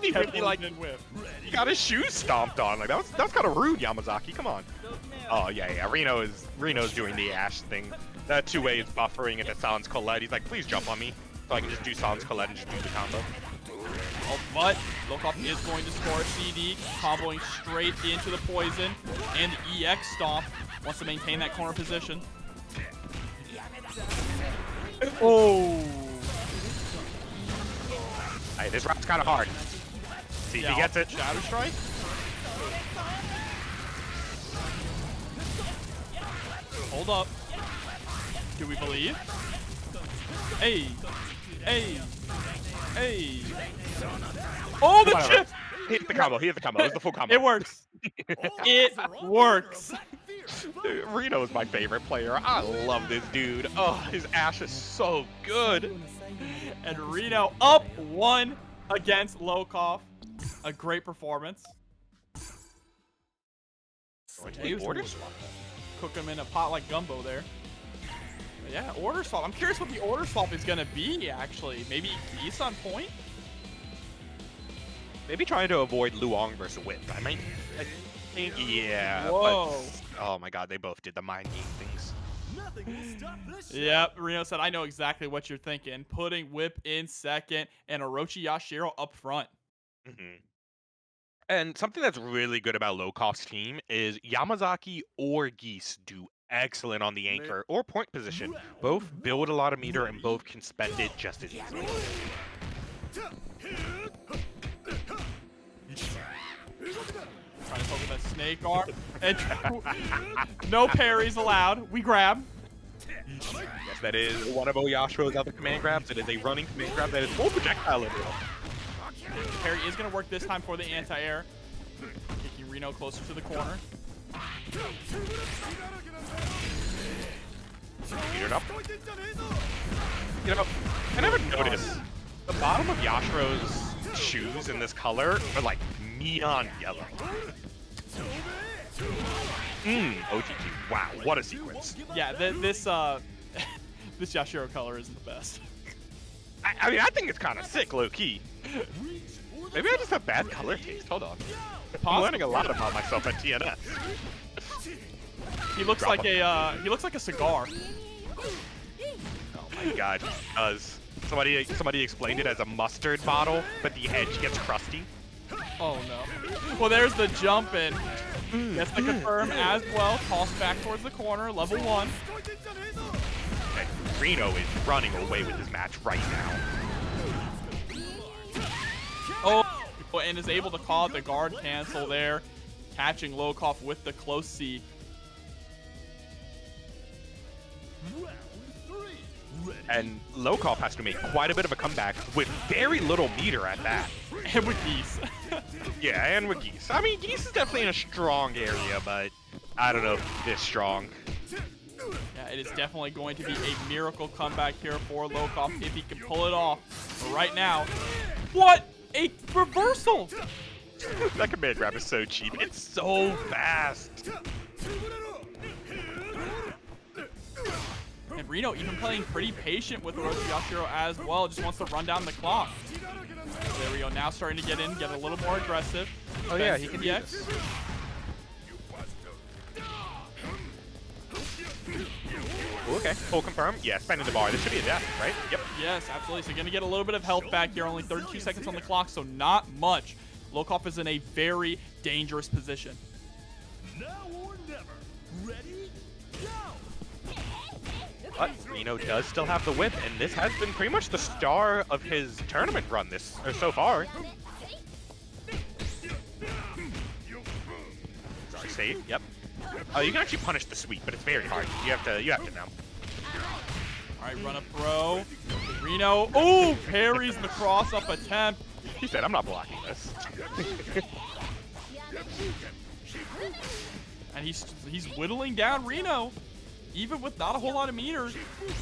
He really like he got his shoes stomped on. Like that was kind of rude, Yamazaki. Come on. Oh yeah. Rino's doing the Ash thing. That 2A is buffering into Silence Colette. He's like, please jump on me, so I can just do Silence Colette and just do the combo. Oh, but Lokof is going to score a CD, comboing straight into the poison, and the EX stomp. Wants to maintain that corner position. Oh. Hey, this round's kind of hard. See if he gets it. Shadow Strike. Hold up. Do we believe? Hey. Hey. Hey. Oh, the chip! He hit the combo. He hit the combo. It was the full combo. It works. It works. Rino is my favorite player. I love this dude. Oh, his Ash is so good. And Rino up 1 against Lokof. A great performance. He was order swap. Cook him in a pot like gumbo there. But yeah, order swap. I'm curious what the order swap is gonna be actually. Maybe Geese on point? Maybe trying to avoid Luong versus Whip. I think, yeah. Whoa. But, oh my god, they both did the mind game things. Yep, Rino said, I know exactly what you're thinking. Putting Whip in second and O.Yashiro up front. And something that's really good about Lokof's team is Yamazaki or Geese do excellent on the anchor or point position. Both build a lot of meter and both can spend it just as easily. Trying to poke that snake arm. And no parries allowed. We grab. Yes, that is one of O.Yashiro's other command grabs. It is a running command grab that is full projectile liberal. Parry is going to work this time for the anti-air. Kicking Rino closer to the corner. Metered up. You know, I never noticed the bottom of Yashiro's shoes in this color are like neon yellow. OTT. Wow, what a sequence. Yeah, this this Yashiro color isn't the best. I mean, I think it's kind of sick, low-key. Maybe I just have bad color taste. Hold on. I'm learning a lot about myself at TNS. He looks like a cigar. Oh my god, he does. Somebody explained it as a mustard bottle, but the edge gets crusty. Oh no. Well, there's the jump in. Gets the confirm as well. Toss back towards the corner. Level 1. And Rino is running away with his match right now. Oh, and is able to call out the guard cancel there. Catching Lokof with the close C. And Lokof has to make quite a bit of a comeback with very little meter at that. And with Geese. Yeah, and with Geese. I mean, Geese is definitely in a strong area, but I don't know if this strong. Yeah, it is definitely going to be a miracle comeback here for Lokof if he can pull it off. But right now, what a reversal! That command grab is so cheap. It's so fast. And Rino even playing pretty patient with Yashiro as well. Just wants to run down the clock. There we go. Now starting to get in, get a little more aggressive. Oh yeah, he can do EX. this. Okay, full confirm. Yeah, spending the bar. This should be a death, right? Yep. Yes, absolutely. So going to get a little bit of health back here. Only 32 seconds on the clock, so not much. Lokof is in a very dangerous position. Now or never. Ready? Go! But Rino does still have the whip, and this has been pretty much the star of his tournament run so far. Sorry, save. Yep. You can actually punish the sweep, but it's very hard. You have to know. All right, run up throw. Rino. Oh, parries the cross-up attempt. He said, "I'm not blocking this." And he's whittling down Rino, even with not a whole lot of meters.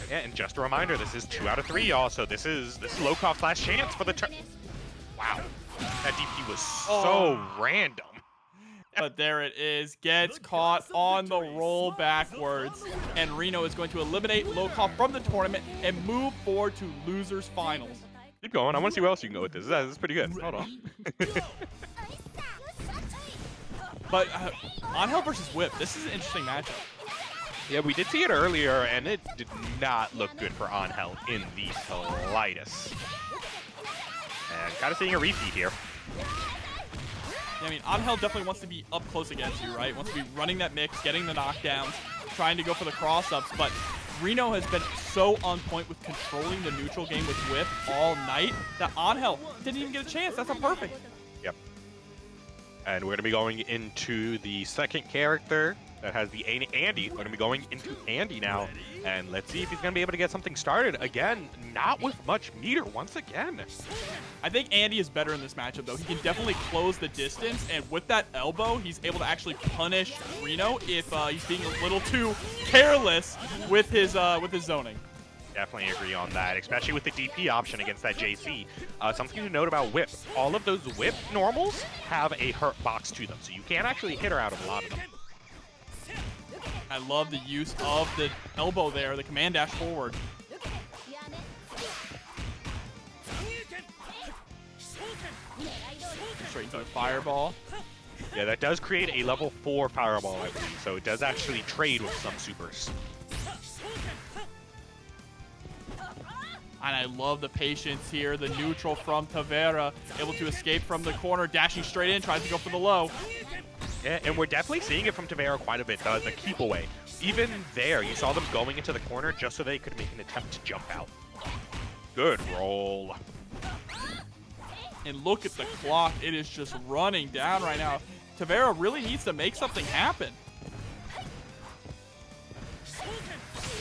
Yeah, and just a reminder, this is 2 out of 3, y'all. So this is Lokof's last chance for the turn. Wow, that DP was so random. But there it is, gets caught on the roll backwards, and Rino is going to eliminate Lokof from the tournament and move forward to losers finals. Keep going. I want to see where else you can go with this. This is pretty good. Hold on. But Angel versus Whip, this is an interesting matchup. Yeah, we did see it earlier, and it did not look good for Angel in the slightest. And kind of seeing a repeat here. Yeah, I mean, Angel definitely wants to be up close against you, right? Wants to be running that mix, getting the knockdowns, trying to go for the cross-ups, but Rino has been so on point with controlling the neutral game with Whip all night that Angel didn't even get a chance. That's not perfect. Yep. And we're going to be going into the second character that has the Andy. We're going to be going into Andy now. And let's see if he's going to be able to get something started. Again, not with much meter once again. I think Andy is better in this matchup, though. He can definitely close the distance, and with that elbow, he's able to actually punish Rino if he's being a little too careless with his zoning. Definitely agree on that, especially with the DP option against that JC. Something to note about Whip. All of those Whip normals have a hurt box to them, so you can actually hit her out of a lot of them. I love the use of the elbow there, the command dash forward. Straight into a fireball. Yeah, that does create a level 4 fireball, I believe, so it does actually trade with some supers. And I love the patience here. The neutral from Tavera, able to escape from the corner, dashing straight in, tries to go for the low. Yeah, and we're definitely seeing it from Tavera quite a bit, the keep away. Even there, you saw them going into the corner just so they could make an attempt to jump out. Good roll. And look at the clock. It is just running down right now. Tavera really needs to make something happen.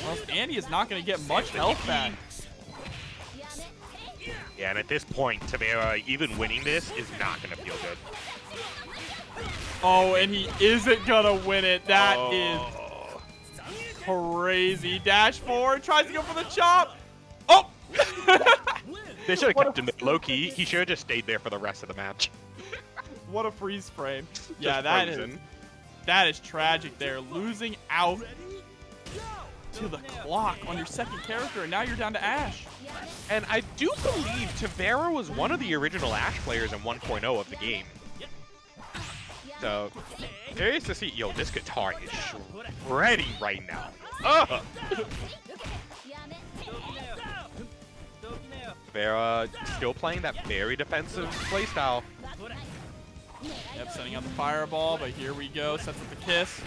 Well, Andy is not going to get much health back. Yeah, and at this point, Tavera, even winning this, is not going to feel good. Oh, and he isn't going to win it. That is crazy. Dash forward, tries to go for the chop. Oh, They should have kept him low key. He should have just stayed there for the rest of the match. What a freeze frame. Just Yeah, frozen. that is tragic there. Losing out to the clock on your second character, and now you're down to Ash. And I do believe Tavera was one of the original Ash players in 1.0 of the game. So, curious to see. Yo, this guitar is shredding right now. Ugh! Tavera still playing that very defensive playstyle. Yep, setting up the fireball, but here we go. Sets up the kiss.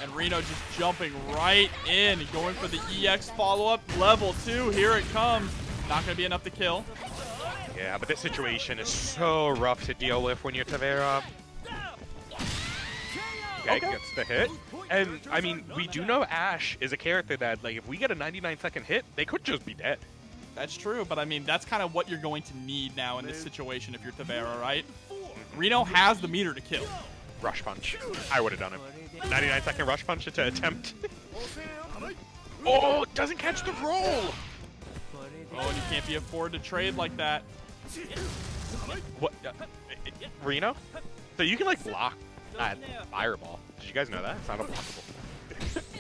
And Rino just jumping right in, going for the EX follow-up. Level 2, here it comes. Not going to be enough to kill. Yeah, but this situation is so rough to deal with when you're Tavera. Okay, gets the hit. And, I mean, we do know Ash is a character that, like, if we get a 99-second hit, they could just be dead. That's true, but I mean, that's kind of what you're going to need now in this situation if you're Tavera, right? Rino has the meter to kill. Rush punch. I would have done it. 99-second rush punch to attempt. Oh, doesn't catch the roll. Oh, and you can't be afforded to trade like that. What? Rino? So you can, like, block that fireball. Did you guys know that? It's not unblockable.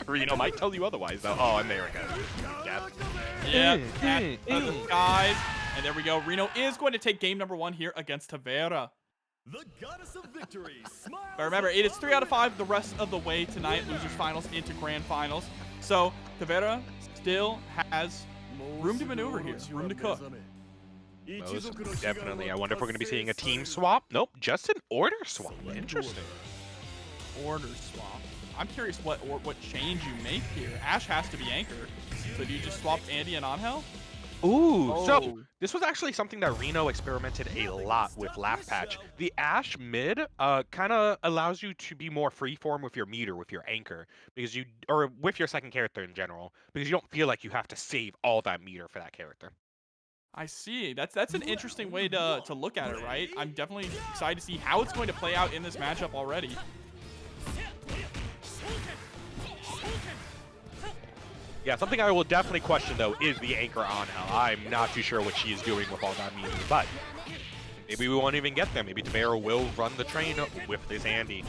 Rino might tell you otherwise, though. Oh, and there it goes. Death. Yeah, the skies. And there we go. Rino is going to take game number 1 here against Tavera. The goddess of victory. But remember, it is 3 out of 5 the rest of the way tonight. Losers finals into grand finals. So Tavera still has room to maneuver here, room to cook. Most definitely. I wonder if we're going to be seeing a team swap. Nope, just an order swap. Interesting. Order swap. I'm curious what change you make here. Ash has to be anchor. So do you just swap Andy and Angel? Ooh, Oh. so this was actually something that Rino experimented a lot with last patch. The Ash mid kind of allows you to be more freeform with your meter, with your anchor, because or with your second character in general, because you don't feel like you have to save all that meter for that character. I see. That's an interesting way to look at it, right? I'm definitely excited to see how it's going to play out in this matchup already. Yeah, something I will definitely question, though, is the anchor on Hell. I'm not too sure what she is doing with all that meter, but maybe we won't even get there. Maybe Tavera will run the train with this Andy.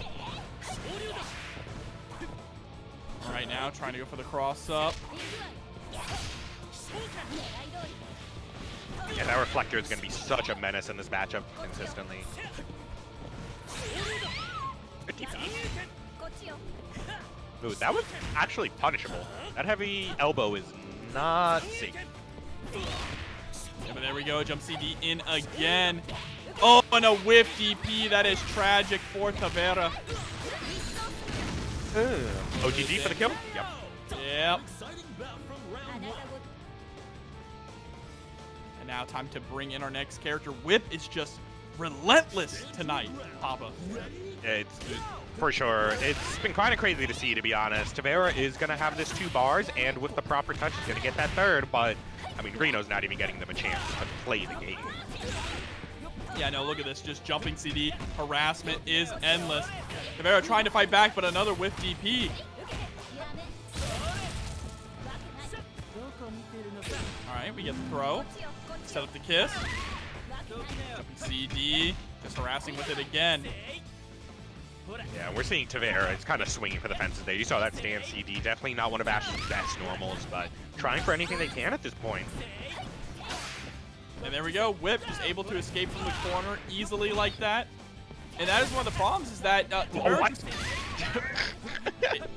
Right now, trying to go for the cross-up. Yeah, that reflector is going to be such a menace in this matchup consistently. A DP. Ooh, that was actually punishable. That heavy elbow is not safe. Yeah, but there we go. Jump CD in again. Oh, and a whiff DP. That is tragic for Tavera. OGG for the kill? Yep. Yep. And now time to bring in our next character. Whip is just relentless tonight, Papa. It's for sure. It's been kind of crazy to see, to be honest. Tavera is going to have this 2 bars, and with the proper touch, he's going to get that 3rd, but, I mean, Rino's not even getting them a chance to play the game. Yeah, no, look at this. Just jumping CD. Harassment is endless. Tavera trying to fight back, but another whiff DP. All right, we get the throw. Set up the kiss. Jumping CD. Just harassing with it again. Yeah, we're seeing Tavera. It's kind of swinging for the fences there. You saw that stand CD. Definitely not one of Ash's best normals, but trying for anything they can at this point. And there we go. Whip just able to escape from the corner easily like that. And that is one of the problems is that Tavera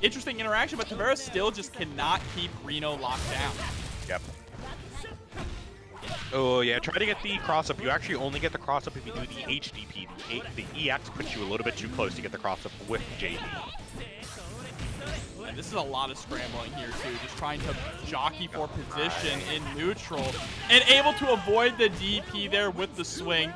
interesting interaction, but Tavera still just cannot keep Rino locked down. Yep. Oh, yeah, try to get the cross-up. You actually only get the cross-up if you do the HDP. The EX puts you a little bit too close to get the cross-up with JD. And this is a lot of scrambling here, too. Just trying to jockey for position in neutral. And able to avoid the DP there with the swing.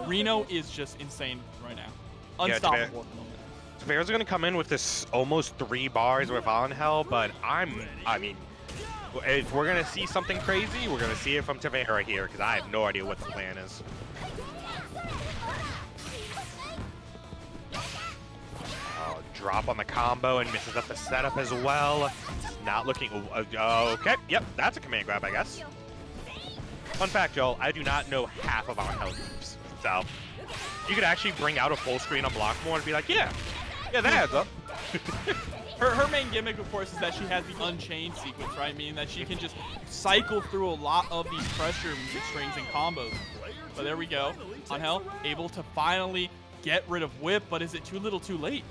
Rino is just insane right now. Unstoppable. Yeah, Tavera's going to come in with this almost 3 bars with Angel, but I mean, if we're going to see something crazy, we're going to see it from Tavera here, because I have no idea what the plan is. Oh, drop on the combo and misses up the setup as well. not looking. Okay, yep, that's a command grab, I guess. Fun fact, Joel, I do not know half of our health moves. So, you could actually bring out a full screen on block more and be like, yeah, that adds up. Her main gimmick, of course, is that she has the Unchained sequence, right? Meaning that she can just cycle through a lot of these pressure music strings and combos. But there we go. Angel able to finally get rid of Whip, but is it too little too late?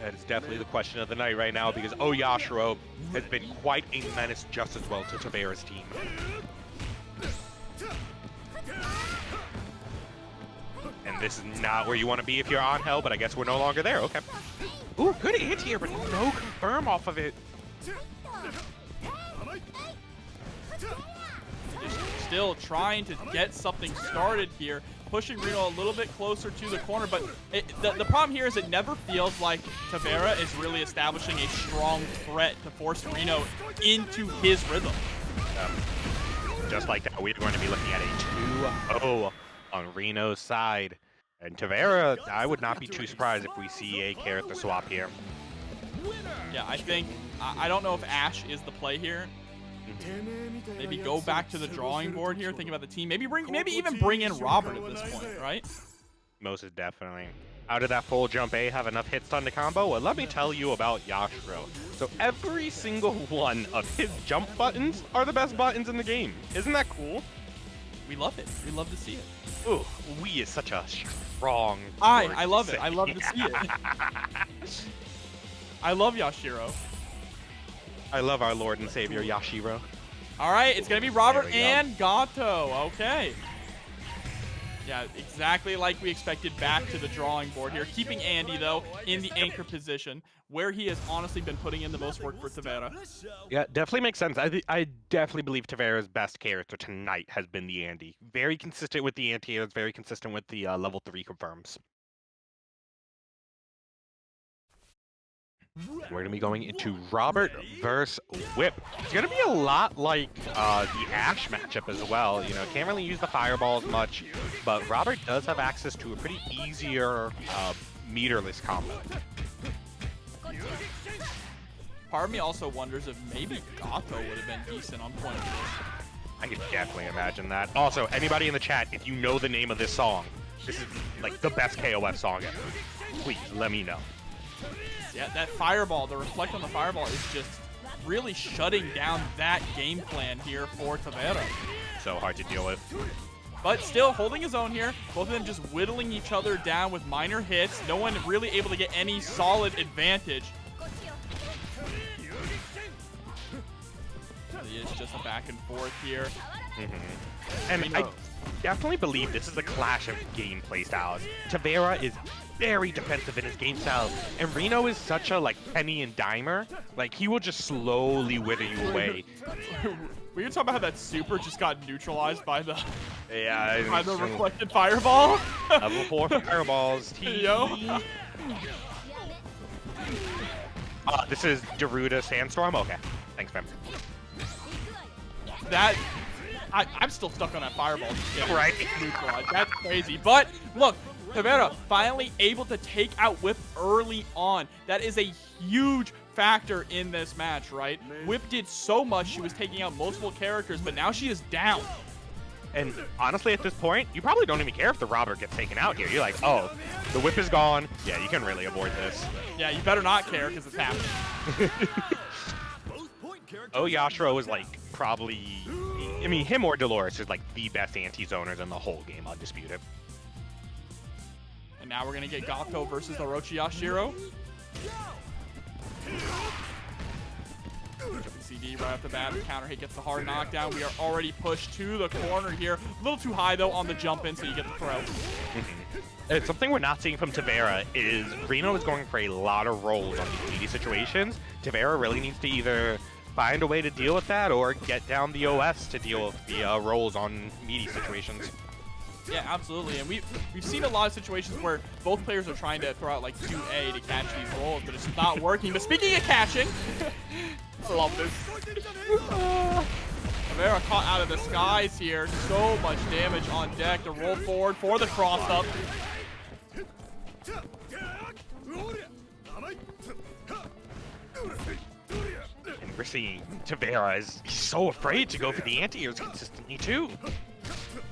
That is definitely the question of the night right now, because O.Yashiro has been quite a menace just as well to Tavera's team. And this is not where you want to be if you're Angel, but I guess we're no longer there. Okay. Ooh, good hit here, but no confirm off of it. Still trying to get something started here, pushing Rino a little bit closer to the corner, but the problem here is it never feels like Tavera is really establishing a strong threat to force Rino into his rhythm. Just like that, we're going to be looking at a 2-0 on Rino's side. And Tavera, I would not be too surprised if we see a character swap here. Yeah, I think, I don't know if Ash is the play here. Maybe go back to the drawing board here, think about the team. Maybe even bring in Robert at this point, right? Most definitely. How did that full jump A have enough hits on the combo? Well, let me tell you about Yashiro. So every single one of his jump buttons are the best buttons in the game. Isn't that cool? We love it. We love to see it. Ooh, we is such a strong I love it. I love to see it. I love Yashiro. I love our Lord and Savior, Yashiro. All right, it's going to be Robert and Gato. Okay. Yeah, exactly like we expected, back to the drawing board here. Keeping Andy, though, in the anchor position, where he has honestly been putting in the most work for Tavera. Yeah, definitely makes sense. I definitely believe Tavera's best character tonight has been the Andy. Very consistent with the anti-airs, very consistent with the level 3 confirms. We're going to be going into Robert versus Whip. It's going to be a lot like the Ash matchup as well. You know, can't really use the fireballs much, but Robert does have access to a pretty easier meterless combo. Part of me also wonders if maybe Gato would have been decent on point of this. I can definitely imagine that. Also, anybody in the chat, if you know the name of this song, this is like the best KOF song ever. Please let me know. Yeah, that fireball, the reflect on the fireball is just really shutting down that game plan here for Tavera. So hard to deal with. But still holding his own here. Both of them just whittling each other down with minor hits. No one really able to get any solid advantage. It's just a back and forth here. And I definitely believe this is a clash of gameplay styles. Tavera is very defensive in his game style, and Rino is such a like penny and dimer. Like he will just slowly wither you away. We can talk about how that super just got neutralized by the by the reflected fireball. Level 4 fireballs. Yo. This is Daruda Sandstorm. Okay, thanks, fam. That I'm still stuck on that fireball. Right. Neutralized. That's crazy. But look, Tavera finally able to take out Whip early on. That is a huge factor in this match, right? Whip did so much, she was taking out multiple characters, but now she is down. And honestly, at this point, you probably don't even care if the Robert gets taken out here. You're like, oh, the Whip is gone. Yeah, you can really avoid this. Yeah, you better not care because it's happening. O.Yashiro is like probably, I mean, him or Dolores is like the best anti-zoners in the whole game, undisputed. And now we're going to get Gato versus O.Yashiro. Jumping CD right off the bat. The counter hit gets the hard knockdown. We are already pushed to the corner here. A little too high, though, on the jump in, so you get the throw. And something we're not seeing from Tavera is Rino is going for a lot of rolls on these meaty situations. Tavera really needs to either find a way to deal with that or get down the OS to deal with the rolls on meaty situations. Yeah, absolutely. And we've seen a lot of situations where both players are trying to throw out like 2A to catch these rolls, but it's not working. But speaking of catching, I love this. Tavera caught out of the skies here. So much damage on deck to roll forward for the cross up. seeing Tavera is he's so afraid to go for the anti-airs consistently too.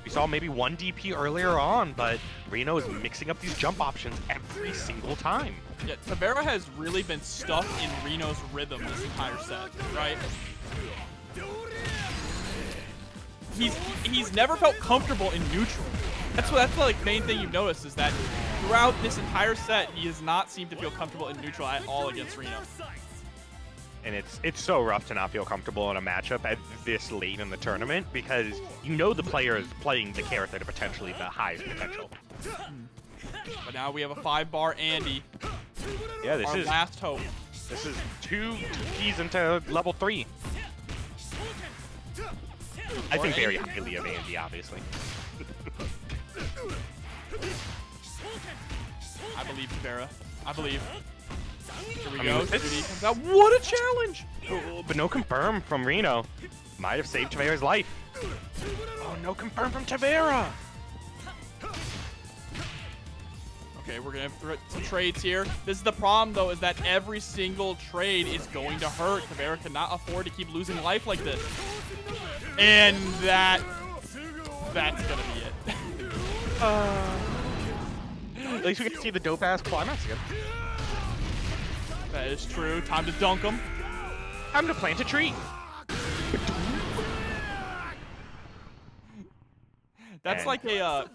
We saw maybe one DP earlier on, but Rino is mixing up these jump options every single time. Yeah, Tavera has really been stuck in Rino's rhythm this entire set, right? He's never felt comfortable in neutral. That's the like main thing you've noticed is that throughout this entire set, he has not seemed to feel comfortable in neutral at all against Rino. And it's so rough to not feel comfortable in a matchup at this late in the tournament because you know the player is playing the character to potentially the highest potential. But now we have a 5-bar Andy. Yeah, this Our is last hope. This is two keys into level 3. I think very highly of Andy, obviously. I believe Tavera. I believe. Here we I go. mean, Judy comes out. What a challenge! But no confirm from Rino. Might have saved Tavera's life. Oh, no confirm from Tavera. Okay, we're gonna have some trades here. This is the problem, though, is that every single trade is going to hurt. Tavera cannot afford to keep losing life like this. And that's gonna be it. At least we get to see the dope-ass climax again. That is true. Time to dunk him. Time to plant a tree. That's like a,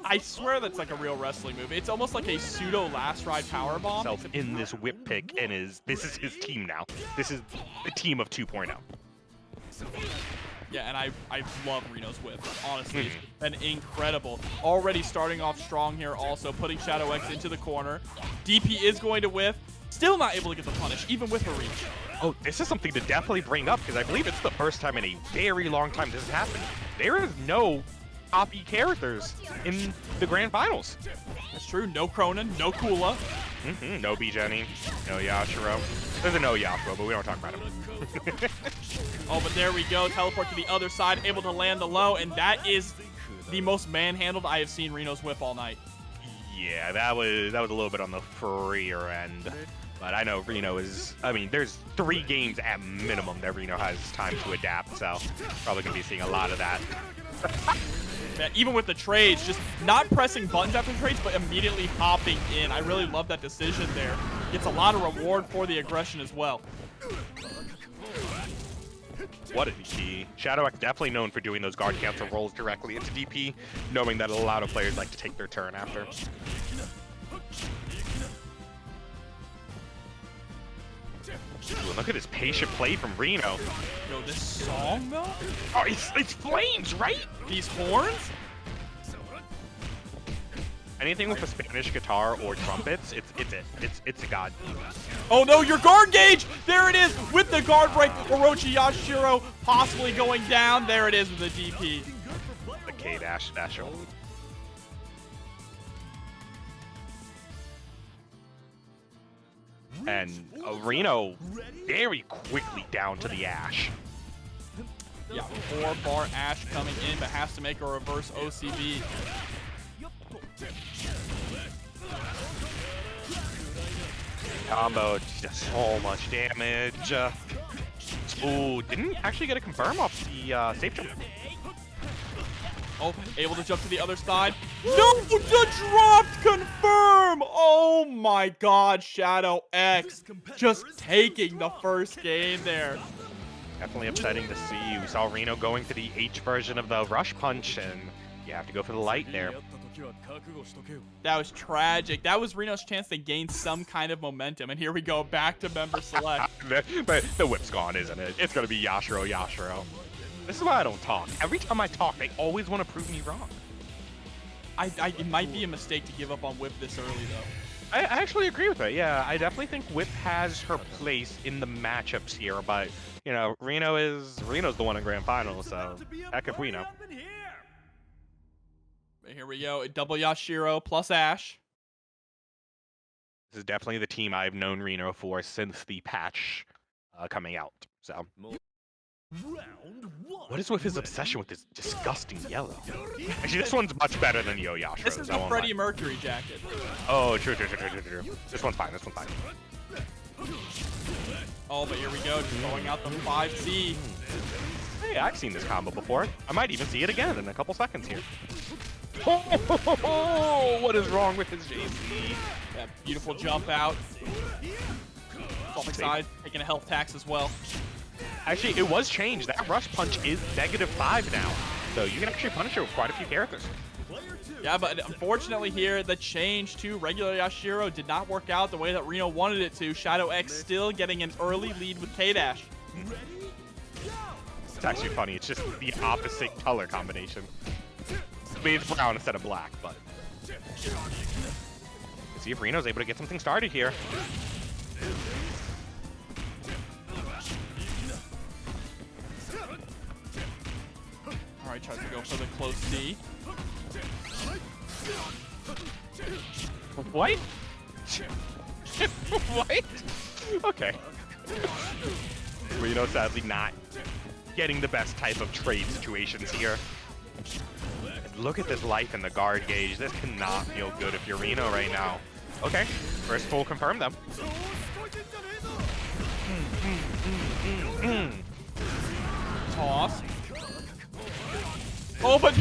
I swear that's like a real wrestling move. It's almost like a pseudo last ride powerbomb. Himself in this whip pick, and this is his team now. This is the team of 2.0. Yeah, and I love Rino's whip. Honestly, it's been incredible. Already starting off strong here also, putting Shadow X into the corner. DP is going to whiff. Still not able to get the punish, even with her reach. Oh, this is something to definitely bring up, because I believe it's the first time in a very long time this has happened. There is no top E characters in the grand finals. That's true. No Krohnen, no Kula. No B.Jenet, no Yashiro. There's a no Yashiro, but we don't talk about him. Oh, but there we go. Teleport to the other side, able to land the low, and that is the most manhandled I have seen Rino's whip all night. Yeah, that was a little bit on the freer end. But I know Rino is, I mean, there's 3 games at minimum that Rino has time to adapt, so probably going to be seeing a lot of that. Yeah, even with the trades, just not pressing buttons after the trades, but immediately hopping in. I really love that decision there. Gets a lot of reward for the aggression as well. What a key. Shadow X definitely known for doing those guard cancel rolls directly into DP, knowing that a lot of players like to take their turn after. Ooh, look at this patient play from Rino. Yo, this song though? Oh, it's flames, right? These horns? Anything with a Spanish guitar or trumpets, it's a god. Oh no, your guard gauge! There it is with the guard break. O.Yashiro possibly going down. There it is with the DP. The K dash. And Rino very quickly down to the Ash. Yeah, 4-bar Ash coming in, but has to make a reverse OCB. Combo does so much damage. Ooh, didn't actually get a confirm off the safe jump. Oh, able to jump to the other side. No, the dropped confirm. Oh my God, Shadow X just taking the first game there. Definitely upsetting to see. We saw Rino going for the H version of the rush punch, and you have to go for the light there. That was tragic. That was Rino's chance to gain some kind of momentum, and here we go back to member select. But the whip's gone, isn't it? It's gonna be Yashiro. This is why I don't talk. Every time I talk, they always want to prove me wrong. It might be a mistake to give up on Whip this early, though. I actually agree with it. Yeah, I definitely think Whip has her place in the matchups here, but you know, Rino's the one in grand finals, so heck if we know. Here we go. Double Yashiro plus Ash. This is definitely the team I've known Rino for since the patch coming out. So. What is with his obsession with this disgusting yellow? Actually, this one's much better than O.Yashiro. This is the Freddie Mercury jacket. Oh, true. This one's fine. Oh, but here we go, just throwing out the 5C. Hey, I've seen this combo before. I might even see it again in a couple seconds here. Oh, what is wrong with his JC? Yeah, beautiful jump out. Off side, taking a health tax as well. Actually, it was changed. That rush punch is -5 now. So you can actually punish it with quite a few characters. Yeah, but unfortunately here, the change to regular Yashiro did not work out the way that Rino wanted it to. Shadow X still getting an early lead with K-Dash. It's actually funny. It's just the opposite color combination. I mean, it's brown instead of black, but... Let's see if Rino's able to get something started here. Alright, tries to go for the close C. What? What? Okay. Rino sadly not getting the best type of trade situations here. And look at this life in the guard gauge. This cannot feel good if you're Rino right now. Okay, first full confirm them. Toss. Oh, but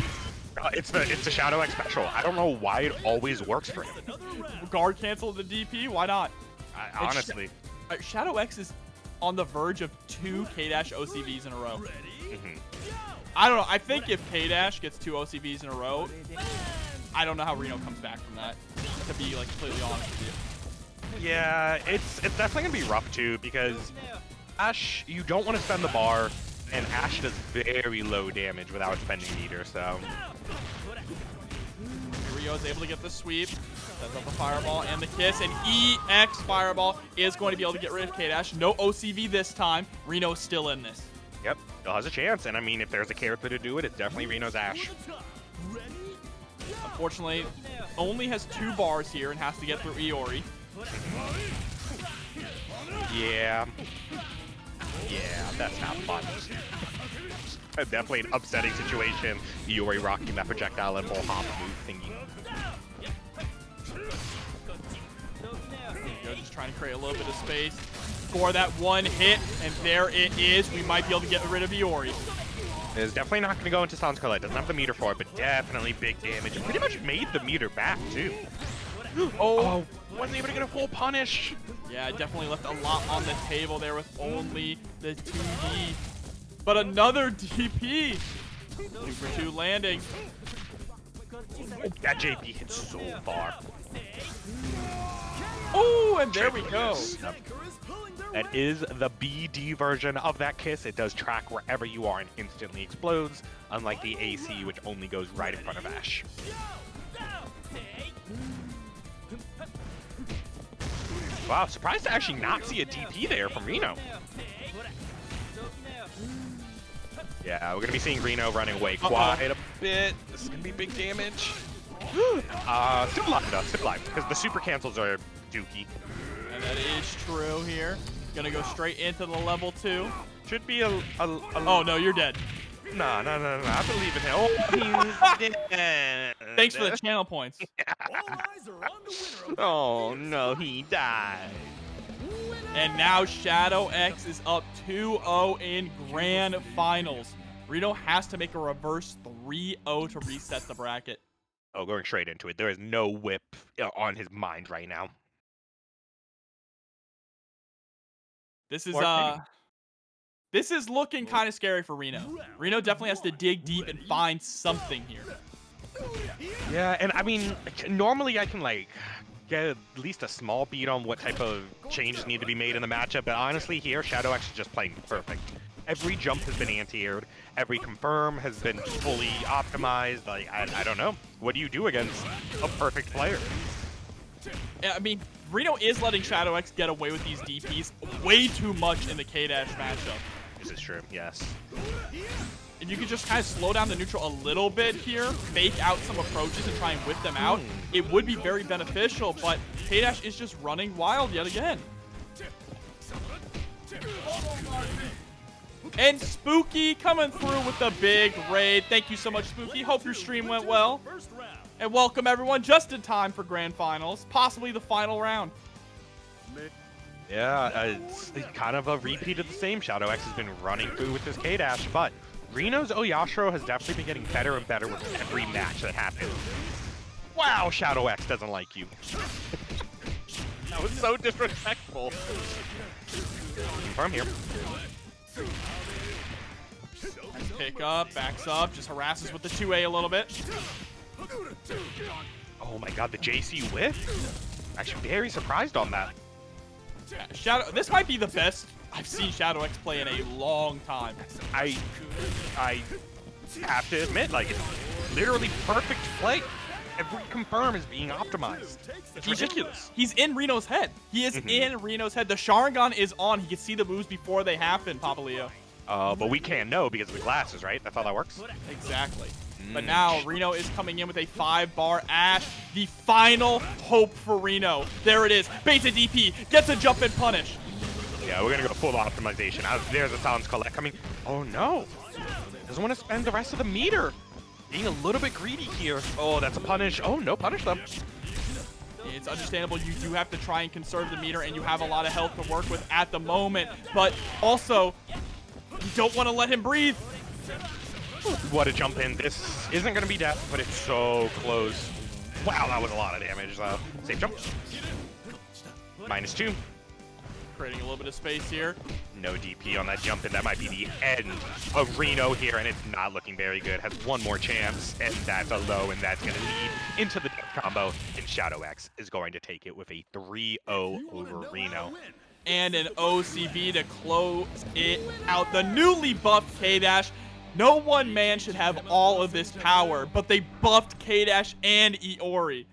It's the Shadow X special. I don't know why it always works for him. guard cancel the DP. Why not? Honestly. Shadow X is on the verge of 2 K-Dash OCVs in a row. I don't know. I think if K-Dash gets 2 OCVs in a row, I don't know how Rino comes back from that, to be like completely honest with you. Yeah, it's definitely going to be rough too, because Ash, you don't want to spend the bar, and Ash does very low damage without spending meter, so... Rio is able to get the sweep, sets up the fireball and the kiss, and EX fireball is going to be able to get rid of K-Dash. No OCV this time. Rino's still in this. Yep, still has a chance, and I mean, if there's a character to do it, it's definitely Rino's Ash. Unfortunately, only has 2 bars here and has to get through Iori. Yeah. Yeah, that's not fun. Definitely an upsetting situation. Yuri rocking that projectile and full hop move thingy. Just trying to create a little bit of space for that one hit, and there it is. We might be able to get rid of Iori. It's definitely not going to go into Sans Colette. Doesn't have the meter for it, but definitely big damage. And pretty much made the meter back, too. Oh, wasn't able to get a full punish. Yeah, definitely left a lot on the table there with only the 2D. But another DP. 2 for 2 landing. Oh, that JP hit so far. Oh, and there we go. That is the BD version of that kiss. It does track wherever you are and instantly explodes, unlike the AC, which only goes right in front of Ash. Wow, surprised to actually not see a DP there from Rino. Yeah, we're going to be seeing Rino running away quite a bit. This is going to be big damage. Still alive though, still alive, because the super cancels are dookie. And that is true here. Gonna go straight into the level 2. Should be a Oh, no, you're dead. No, I believe in him. Oh, he's dead. Thanks for the channel points. Oh, no, he died. And now Shadow X is up 2-0 in Grand Finals. Rino has to make a reverse 3-0 to reset the bracket. Oh, going straight into it. There is no whip on his mind right now. This is looking kind of scary for Rino. Rino definitely has to dig deep and find something here. Yeah, and I mean, normally I can like get at least a small beat on what type of changes need to be made in the matchup, but honestly here, Shadow X is just playing perfect. Every jump has been anti-aired, every confirm has been fully optimized. Like, I don't know. What do you do against a perfect player? Yeah, I mean, Rino is letting Shadow X get away with these DPs way too much in the K-Dash matchup. This is true, yes. If you could just kind of slow down the neutral a little bit here, fake out some approaches and try and whip them out, it would be very beneficial, but K-Dash is just running wild yet again. And Spooky coming through with the big raid. Thank you so much, Spooky. Hope your stream went well. And welcome everyone just in time for Grand Finals, possibly the final round. Yeah, it's kind of a repeat of the same. Shadow X has been running through with this K-Dash, but Rino's O.Yashiro has definitely been getting better and better with every match that happens. Wow, Shadow X doesn't like you. That was so disrespectful. Confirm here. Pick up, backs up, just harasses with the 2A a little bit. Oh my god, the JC whiff? Actually very surprised on that. Yeah, Shadow, this might be the best I've seen Shadow X play in a long time. I have to admit, like, it's literally perfect play. Every confirm is being optimized. It's ridiculous. He's in Rino's head. He is in Rino's head. The Sharingan is on. He can see the moves before they happen, Papa Leo. But we can't know because of the glasses, right? That's how that works? Exactly. But now Rino is coming in with a 5-bar Ash. The final hope for Rino. There it is. Baits a DP. Gets a jump and punish. Yeah, we're going to go full optimization. There's a Silence Collect coming. Oh, no. Doesn't want to spend the rest of the meter. Being a little bit greedy here. Oh, that's a punish. Oh, no, punish them. It's understandable. You do have to try and conserve the meter, and you have a lot of health to work with at the moment. But also, you don't want to let him breathe. What a jump in. This isn't going to be death, but it's so close. Wow, that was a lot of damage. Safe jump. -2. Creating a little bit of space here. No DP on that jump in. That might be the end of Rino here, and it's not looking very good. Has one more chance, and that's a low, and that's going to lead into the death combo. And Shadow X is going to take it with a 3-0 over Rino. And an OCV to close it out. The newly buffed K-Dash. No one man should have all of this power, but they buffed K-Dash and Iori.